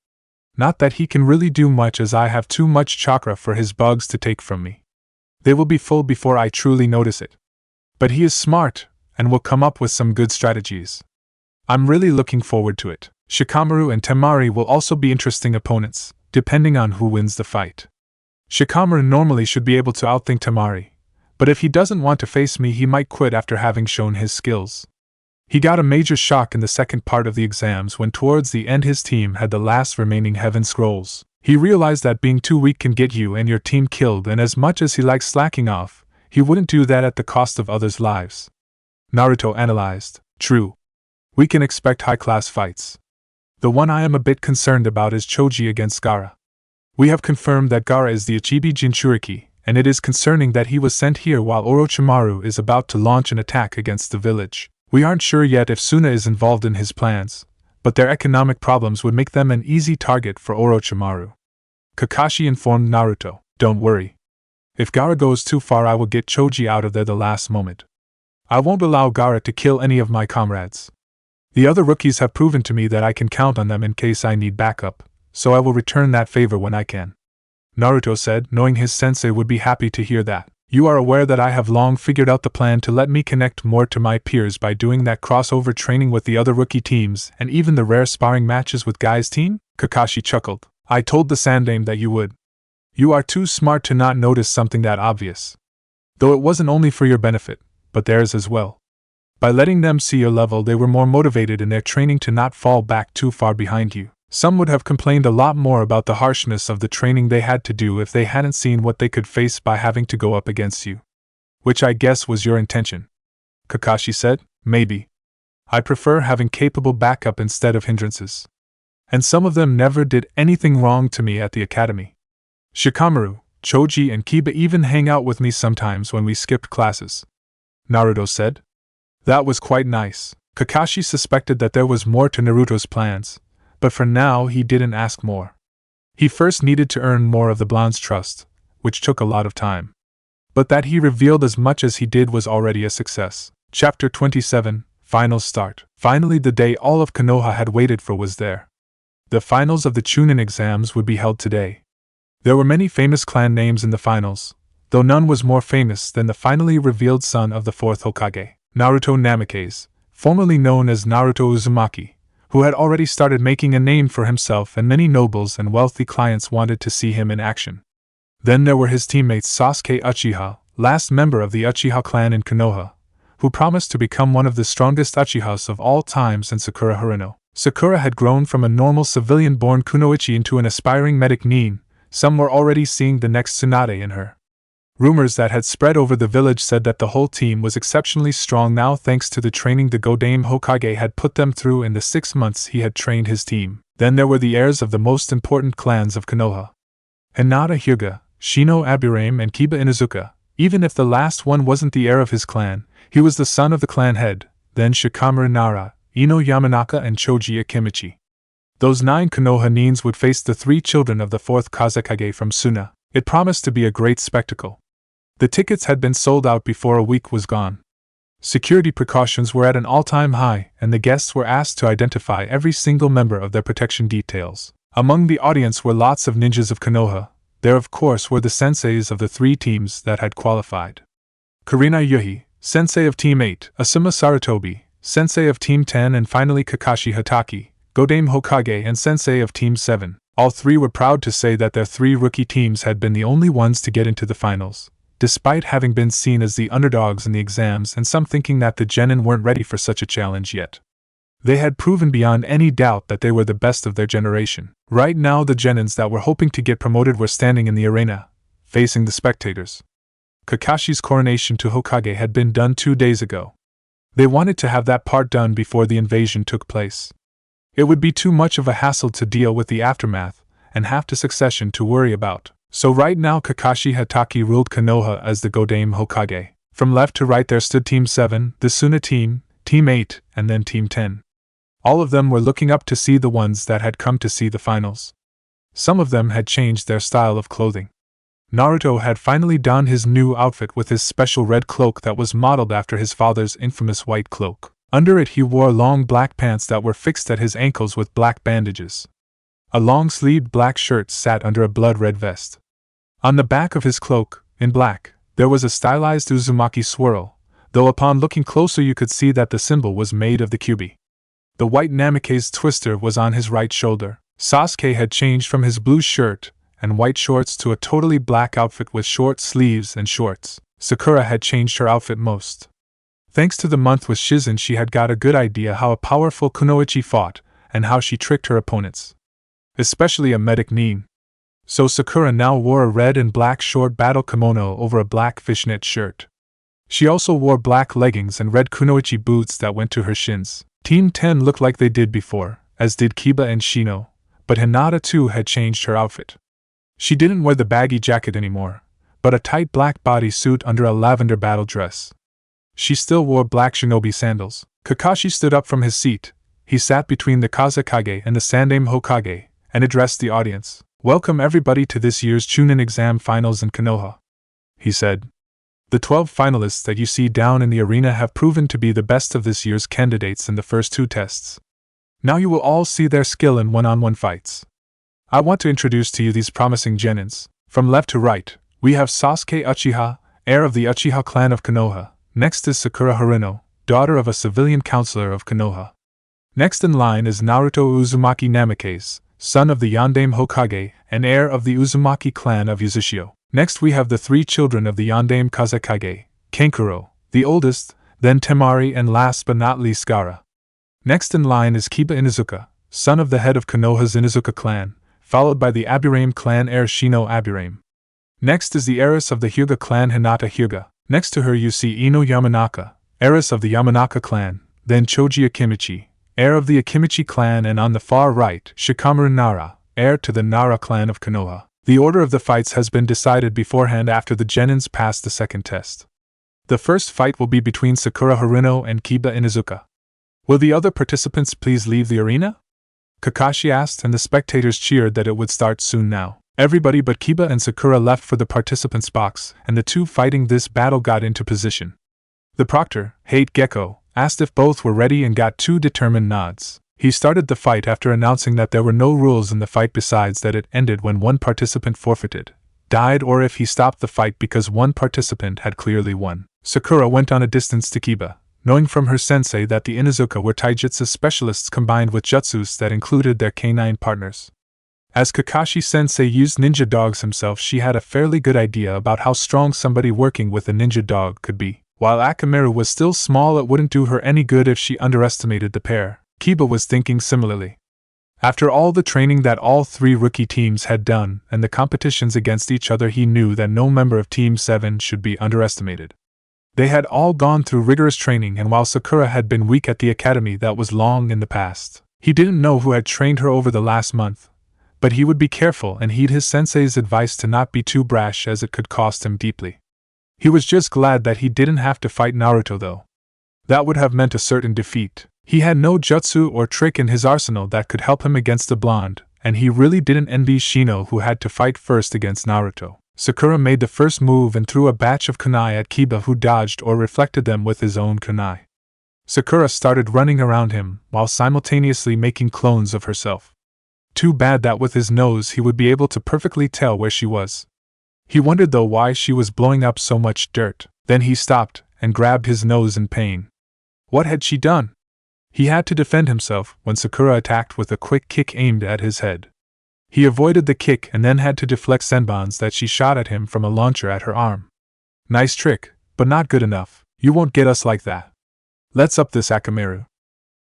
Not that he can really do much, as I have too much chakra for his bugs to take from me. They will be full before I truly notice it. But he is smart, and will come up with some good strategies. I'm really looking forward to it." Shikamaru and Temari will also be interesting opponents, depending on who wins the fight. Shikamaru normally should be able to outthink Temari, but if he doesn't want to face me, he might quit after having shown his skills. He got a major shock in the second part of the exams when towards the end his team had the last remaining Heaven Scrolls. He realized that being too weak can get you and your team killed, and as much as he likes slacking off, he wouldn't do that at the cost of others' lives. Naruto analyzed. True. We can expect high-class fights. The one I am a bit concerned about is Choji against Gaara. We have confirmed that Gaara is the Ichibi Jinchuriki, and it is concerning that he was sent here while Orochimaru is about to launch an attack against the village. We aren't sure yet if Suna is involved in his plans, but their economic problems would make them an easy target for Orochimaru. Kakashi informed Naruto, "Don't worry. If Gaara goes too far, I will get Choji out of there the last moment. I won't allow Gaara to kill any of my comrades. The other rookies have proven to me that I can count on them in case I need backup, so I will return that favor when I can." Naruto said, knowing his sensei would be happy to hear that. "You are aware that I have long figured out the plan to let me connect more to my peers by doing that crossover training with the other rookie teams and even the rare sparring matches with Guy's team?" Kakashi chuckled. "I told the Sandaime that you would. You are too smart to not notice something that obvious. Though it wasn't only for your benefit, but theirs as well. By letting them see your level, they were more motivated in their training to not fall back too far behind you. Some would have complained a lot more about the harshness of the training they had to do if they hadn't seen what they could face by having to go up against you. Which I guess was your intention." Kakashi said, "Maybe. I prefer having capable backup instead of hindrances. And some of them never did anything wrong to me at the academy. Shikamaru, Choji, and Kiba even hang out with me sometimes when we skipped classes," Naruto said. That was quite nice. Kakashi suspected that there was more to Naruto's plans, but for now he didn't ask more. He first needed to earn more of the blonde's trust, which took a lot of time. But that he revealed as much as he did was already a success. Chapter 27, Finals Start. Finally, the day all of Konoha had waited for was there. The finals of the Chunin exams would be held today. There were many famous clan names in the finals, though none was more famous than the finally revealed son of the fourth Hokage, Naruto Namikaze, formerly known as Naruto Uzumaki, who had already started making a name for himself, and many nobles and wealthy clients wanted to see him in action. Then there were his teammates Sasuke Uchiha, last member of the Uchiha clan in Konoha, who promised to become one of the strongest Uchihas of all times, and Sakura Haruno. Sakura had grown from a normal civilian-born kunoichi into an aspiring medic nin. Some were already seeing the next Tsunade in her. Rumors that had spread over the village said that the whole team was exceptionally strong now thanks to the training the Godame Hokage had put them through in the 6 months he had trained his team. Then there were the heirs of the most important clans of Konoha: Hinata Hyuga, Shino Aburame, and Kiba Inuzuka. Even if the last one wasn't the heir of his clan, he was the son of the clan head, then Shikamaru Nara, Ino Yamanaka, and Choji Akimichi. Those 9 Konoha nins would face the 3 children of the 4th Kazekage from Suna. It promised to be a great spectacle. The tickets had been sold out before a week was gone. Security precautions were at an all-time high, and the guests were asked to identify every single member of their protection details. Among the audience were lots of ninjas of Konoha. There of course were the senseis of the 3 teams that had qualified. Kurina Yuhi, sensei of Team 8, Asuma Sarutobi, sensei of Team 10, and finally Kakashi Hatake, Godame Hokage, and sensei of Team 7. All 3 were proud to say that their 3 rookie teams had been the only ones to get into the finals, despite having been seen as the underdogs in the exams and some thinking that the genin weren't ready for such a challenge yet. They had proven beyond any doubt that they were the best of their generation. Right now the genins that were hoping to get promoted were standing in the arena, facing the spectators. Kakashi's coronation to Hokage had been done 2 days ago. They wanted to have that part done before the invasion took place. It would be too much of a hassle to deal with the aftermath, and half the succession to worry about. So right now Kakashi Hatake ruled Konoha as the Godame Hokage. From left to right there stood Team 7, the Suna team, Team 8, and then Team 10. All of them were looking up to see the ones that had come to see the finals. Some of them had changed their style of clothing. Naruto had finally donned his new outfit with his special red cloak that was modeled after his father's infamous white cloak. Under it he wore long black pants that were fixed at his ankles with black bandages. A long-sleeved black shirt sat under a blood-red vest. On the back of his cloak, in black, there was a stylized Uzumaki swirl, though upon looking closer you could see that the symbol was made of the Kyuubi. The white Namikaze's twister was on his right shoulder. Sasuke had changed from his blue shirt and white shorts to a totally black outfit with short sleeves and shorts. Sakura had changed her outfit most. Thanks to the month with Shizen, she had got a good idea how a powerful kunoichi fought and how she tricked her opponents. Especially a medic Nin. So Sakura now wore a red and black short battle kimono over a black fishnet shirt. She also wore black leggings and red kunoichi boots that went to her shins. Team 10 looked like they did before, as did Kiba and Shino, but Hinata too had changed her outfit. She didn't wear the baggy jacket anymore, but a tight black bodysuit under a lavender battle dress. She still wore black shinobi sandals. Kakashi stood up from his seat. He sat between the Kazekage and the Sandaime Hokage, and addressed the audience. "Welcome everybody to this year's Chunin exam finals in Konoha," he said. "The 12 finalists that you see down in the arena have proven to be the best of this year's candidates in the first 2 tests. Now you will all see their skill in one-on-one fights. I want to introduce to you these promising genins. From left to right, we have Sasuke Uchiha, heir of the Uchiha clan of Konoha. Next is Sakura Harino, daughter of a civilian counselor of Konoha. Next in line is Naruto Uzumaki Namikaze, son of the Yondaime Hokage and heir of the Uzumaki clan of Uzushio. Next we have the 3 children of the Yondaime Kazekage, Kankuro, the oldest, then Temari, and last but not least Gaara. Next in line is Kiba Inuzuka, son of the head of Konoha's Inuzuka clan, followed by the Aburame clan heir Shino Aburame. Next is the heiress of the Hyuga clan Hinata Hyuga. Next to her you see Ino Yamanaka, heiress of the Yamanaka clan, then Choji Akimichi, heir of the Akimichi clan, and on the far right, Shikamaru Nara, heir to the Nara clan of Konoha. The order of the fights has been decided beforehand after the genins passed the second test. The first fight will be between Sakura Harino and Kiba Inuzuka. Will the other participants please leave the arena? Kakashi asked, and the spectators cheered that it would start soon now. Everybody but Kiba and Sakura left for the participants' box, and the 2 fighting this battle got into position. The proctor, Hate Gecko, asked if both were ready and got 2 determined nods. He started the fight after announcing that there were no rules in the fight besides that it ended when one participant forfeited, died, or if he stopped the fight because one participant had clearly won. Sakura went on a distance to Kiba, knowing from her sensei that the Inuzuka were taijutsu specialists combined with jutsus that included their canine partners. As Kakashi-sensei used ninja dogs himself, she had a fairly good idea about how strong somebody working with a ninja dog could be. While Akamaru was still small, it wouldn't do her any good if she underestimated the pair. Kiba was thinking similarly. After all the training that all 3 rookie teams had done and the competitions against each other, he knew that no member of Team 7 should be underestimated. They had all gone through rigorous training, and while Sakura had been weak at the academy, that was long in the past. He didn't know who had trained her over the last month, but he would be careful and heed his sensei's advice to not be too brash, as it could cost him deeply. He was just glad that he didn't have to fight Naruto, though. That would have meant a certain defeat. He had no jutsu or trick in his arsenal that could help him against the blonde, and he really didn't envy Shino, who had to fight first against Naruto. Sakura made the first move and threw a batch of kunai at Kiba, who dodged or reflected them with his own kunai. Sakura started running around him, while simultaneously making clones of herself. Too bad that with his nose he would be able to perfectly tell where she was. He wondered though why she was blowing up so much dirt. Then he stopped and grabbed his nose in pain. What had she done? He had to defend himself when Sakura attacked with a quick kick aimed at his head. He avoided the kick and then had to deflect senbons that she shot at him from a launcher at her arm. Nice trick, but not good enough. You won't get us like that. Let's up this, Akamaru,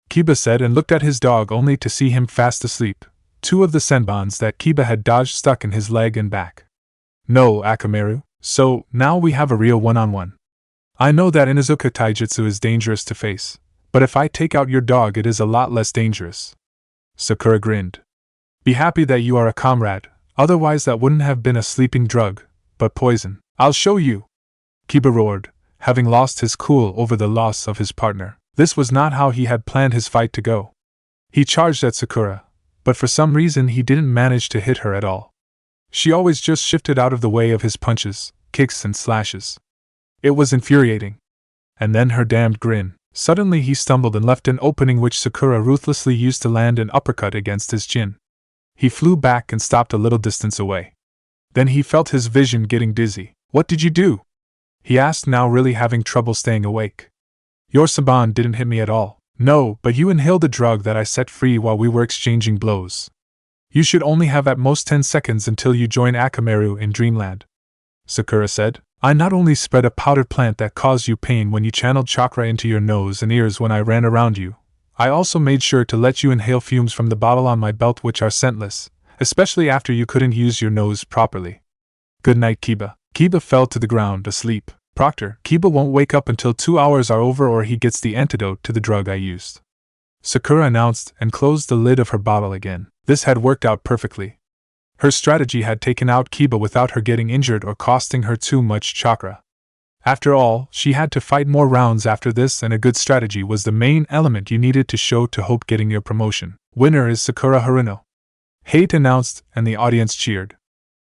Kiba said, and looked at his dog only to see him fast asleep. 2 of the senbons that Kiba had dodged stuck in his leg and back. No, Akamaru, so now we have a real one-on-one. I know that Inuzuka taijutsu is dangerous to face, but if I take out your dog it is a lot less dangerous. Sakura grinned. Be happy that you are a comrade, otherwise that wouldn't have been a sleeping drug, but poison. I'll show you, Kiba roared, having lost his cool over the loss of his partner. This was not how he had planned his fight to go. He charged at Sakura, but for some reason he didn't manage to hit her at all. She always just shifted out of the way of his punches, kicks and slashes. It was infuriating. And then her damned grin. Suddenly he stumbled and left an opening which Sakura ruthlessly used to land an uppercut against his chin. He flew back and stopped a little distance away. Then he felt his vision getting dizzy. What did you do? He asked, now really having trouble staying awake. Your saban didn't hit me at all, No, but you inhaled the drug that I set free while we were exchanging blows. You should only have at most 10 seconds until you join Akamaru in Dreamland. Sakura said. I not only spread a powdered plant that caused you pain when you channeled chakra into your nose and ears when I ran around you, I also made sure to let you inhale fumes from the bottle on my belt which are scentless, especially after you couldn't use your nose properly. Good night, Kiba. Kiba fell to the ground, asleep. Proctor, Kiba won't wake up until 2 hours are over or he gets the antidote to the drug I used. Sakura announced and closed the lid of her bottle again. This had worked out perfectly. Her strategy had taken out Kiba without her getting injured or costing her too much chakra. After all, she had to fight more rounds after this, and a good strategy was the main element you needed to show to hope getting your promotion. Winner is Sakura Haruno. Hate announced, and the audience cheered.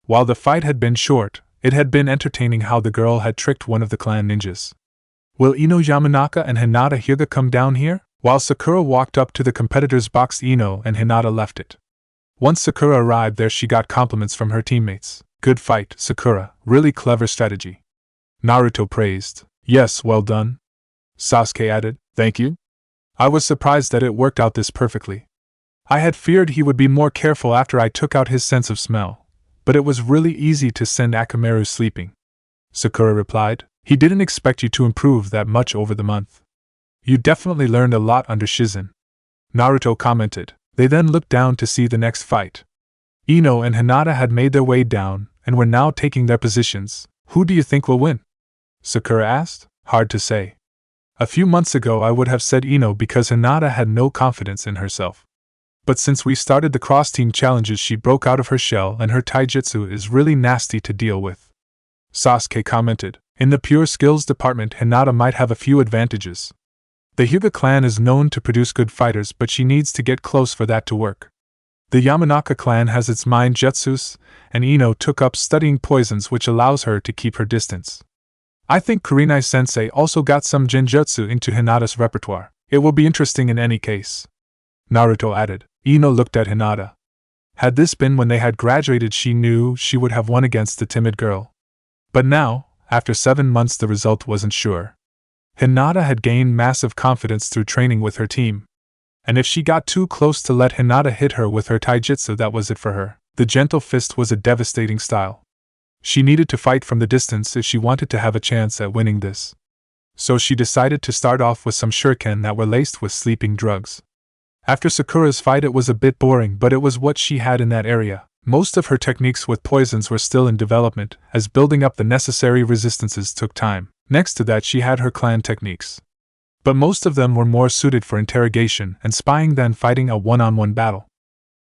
While the fight had been short, it had been entertaining how the girl had tricked one of the clan ninjas. Will Ino Yamanaka and Hinata Hyuga come down here? While Sakura walked up to the competitor's box, Ino and Hinata left it. Once Sakura arrived there, she got compliments from her teammates. Good fight, Sakura, really clever strategy. Naruto praised. Yes, well done. Sasuke added, thank you. I was surprised that it worked out this perfectly. I had feared he would be more careful after I took out his sense of smell, but it was really easy to send Akamaru sleeping. Sakura replied, he didn't expect you to improve that much over the month. You definitely learned a lot under Shizen. Naruto commented. They then looked down to see the next fight. Ino and Hinata had made their way down, and were now taking their positions. Who do you think will win? Sakura asked. Hard to say. A few months ago I would have said Ino because Hinata had no confidence in herself. But since we started the cross-team challenges, she broke out of her shell and her taijutsu is really nasty to deal with. Sasuke commented. In the pure skills department, Hinata might have a few advantages. The Hyuga clan is known to produce good fighters, but she needs to get close for that to work. The Yamanaka clan has its mind jutsus, and Ino took up studying poisons, which allows her to keep her distance. I think Kurenai-sensei also got some genjutsu into Hinata's repertoire. It will be interesting in any case. Naruto added. Ino looked at Hinata. Had this been when they had graduated, she knew she would have won against the timid girl. But now, after 7 months, the result wasn't sure. Hinata had gained massive confidence through training with her team. And if she got too close to let Hinata hit her with her taijutsu, that was it for her. The gentle fist was a devastating style. She needed to fight from the distance if she wanted to have a chance at winning this. So she decided to start off with some shuriken that were laced with sleeping drugs. After Sakura's fight it was a bit boring, but it was what she had in that area. Most of her techniques with poisons were still in development, as building up the necessary resistances took time. Next to that she had her clan techniques. But most of them were more suited for interrogation and spying than fighting a one-on-one battle.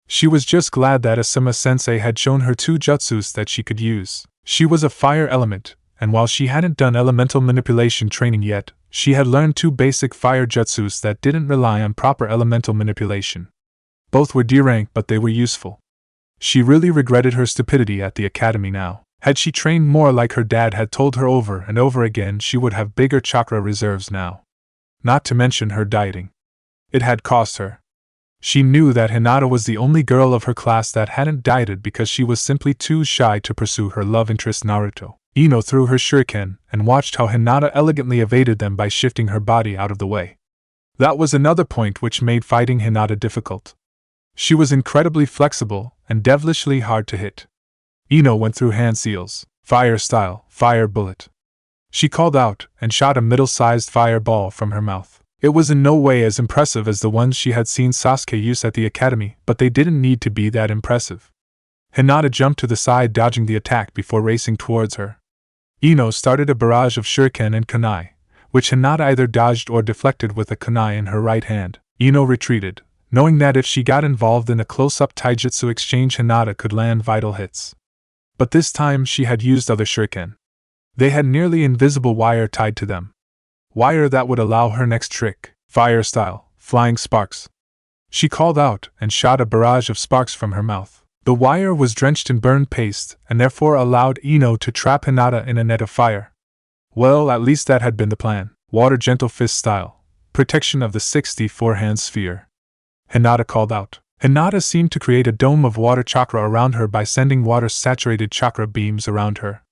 She was just glad that Asuma-sensei had shown her 2 jutsus that she could use. She was a fire element, and while she hadn't done elemental manipulation training yet, she had learned 2 basic fire jutsus that didn't rely on proper elemental manipulation. Both were D rank, but they were useful. She really regretted her stupidity at the academy now. Had she trained more like her dad had told her over and over again, she would have bigger chakra reserves now. Not to mention her dieting. It had cost her. She knew that Hinata was the only girl of her class that hadn't dieted because she was simply too shy to pursue her love interest Naruto. Ino threw her shuriken and watched how Hinata elegantly evaded them by shifting her body out of the way. That was another point which made fighting Hinata difficult. She was incredibly flexible and devilishly hard to hit. Ino went through hand seals, fire style, fire bullet. She called out and shot a middle-sized fireball from her mouth. It was in no way as impressive as the ones she had seen Sasuke use at the academy, but they didn't need to be that impressive. Hinata jumped to the side, dodging the attack before racing towards her. Ino started a barrage of shuriken and kunai, which Hinata either dodged or deflected with a kunai in her right hand. Ino retreated, knowing that if she got involved in a close-up taijutsu exchange, Hinata could land vital hits. But this time she had used other shuriken. They had nearly invisible wire tied to them. Wire that would allow her next trick, fire style, flying sparks. She called out and shot a barrage of sparks from her mouth. The wire was drenched in burned paste and therefore allowed Ino to trap Hinata in a net of fire. Well, at least that had been the plan. Water gentle fist style, protection of the 64-hand sphere. Hinata called out. Hinata seemed to create a dome of water chakra around her by sending water-saturated chakra beams around her.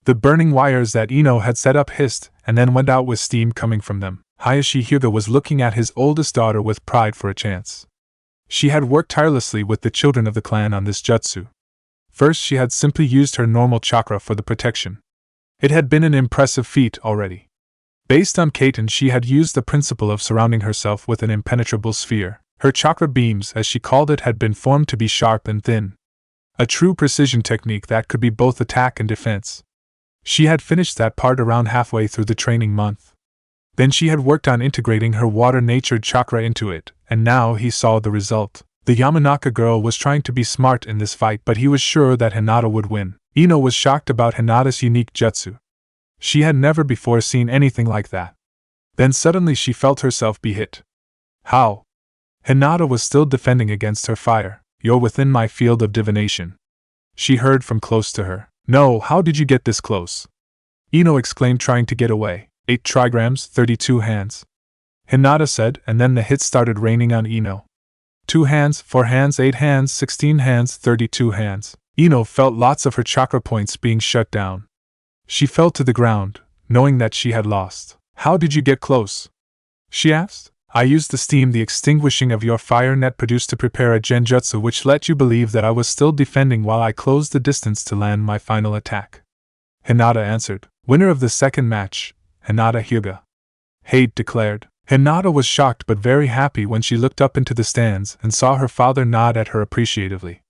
The burning wires that Ino had set up hissed and then went out with steam coming from them. Hayashi Hyuga was looking at his oldest daughter with pride for a chance. She had worked tirelessly with the children of the clan on this jutsu. First, she had simply used her normal chakra for the protection. It had been an impressive feat already. Based on Kaiten, she had used the principle of surrounding herself with an impenetrable sphere. Her chakra beams, as she called it, had been formed to be sharp and thin. A true precision technique that could be both attack and defense. She had finished that part around halfway through the training month. Then she had worked on integrating her water-natured chakra into it, and now he saw the result. The Yamanaka girl was trying to be smart in this fight, but he was sure that Hinata would win. Ino was shocked about Hinata's unique jutsu. She had never before seen anything like that. Then suddenly she felt herself be hit. How? Hinata was still defending against her fire. You're within my field of divination. She heard from close to her. No, how did you get this close? Ino exclaimed, trying to get away. 8 trigrams, 32 hands. Hinata said, and then the hits started raining on Ino. 2 hands, 4 hands, 8 hands, 16 hands, 32 hands. Ino felt lots of her chakra points being shut down. She fell to the ground, knowing that she had lost. How did you get close? She asked. I used the steam the extinguishing of your fire net produced to prepare a genjutsu which let you believe that I was still defending while I closed the distance to land my final attack. Hinata answered. Winner of the second match, Hinata Hyuga. Hade declared. Hinata was shocked but very happy when she looked up into the stands and saw her father nod at her appreciatively.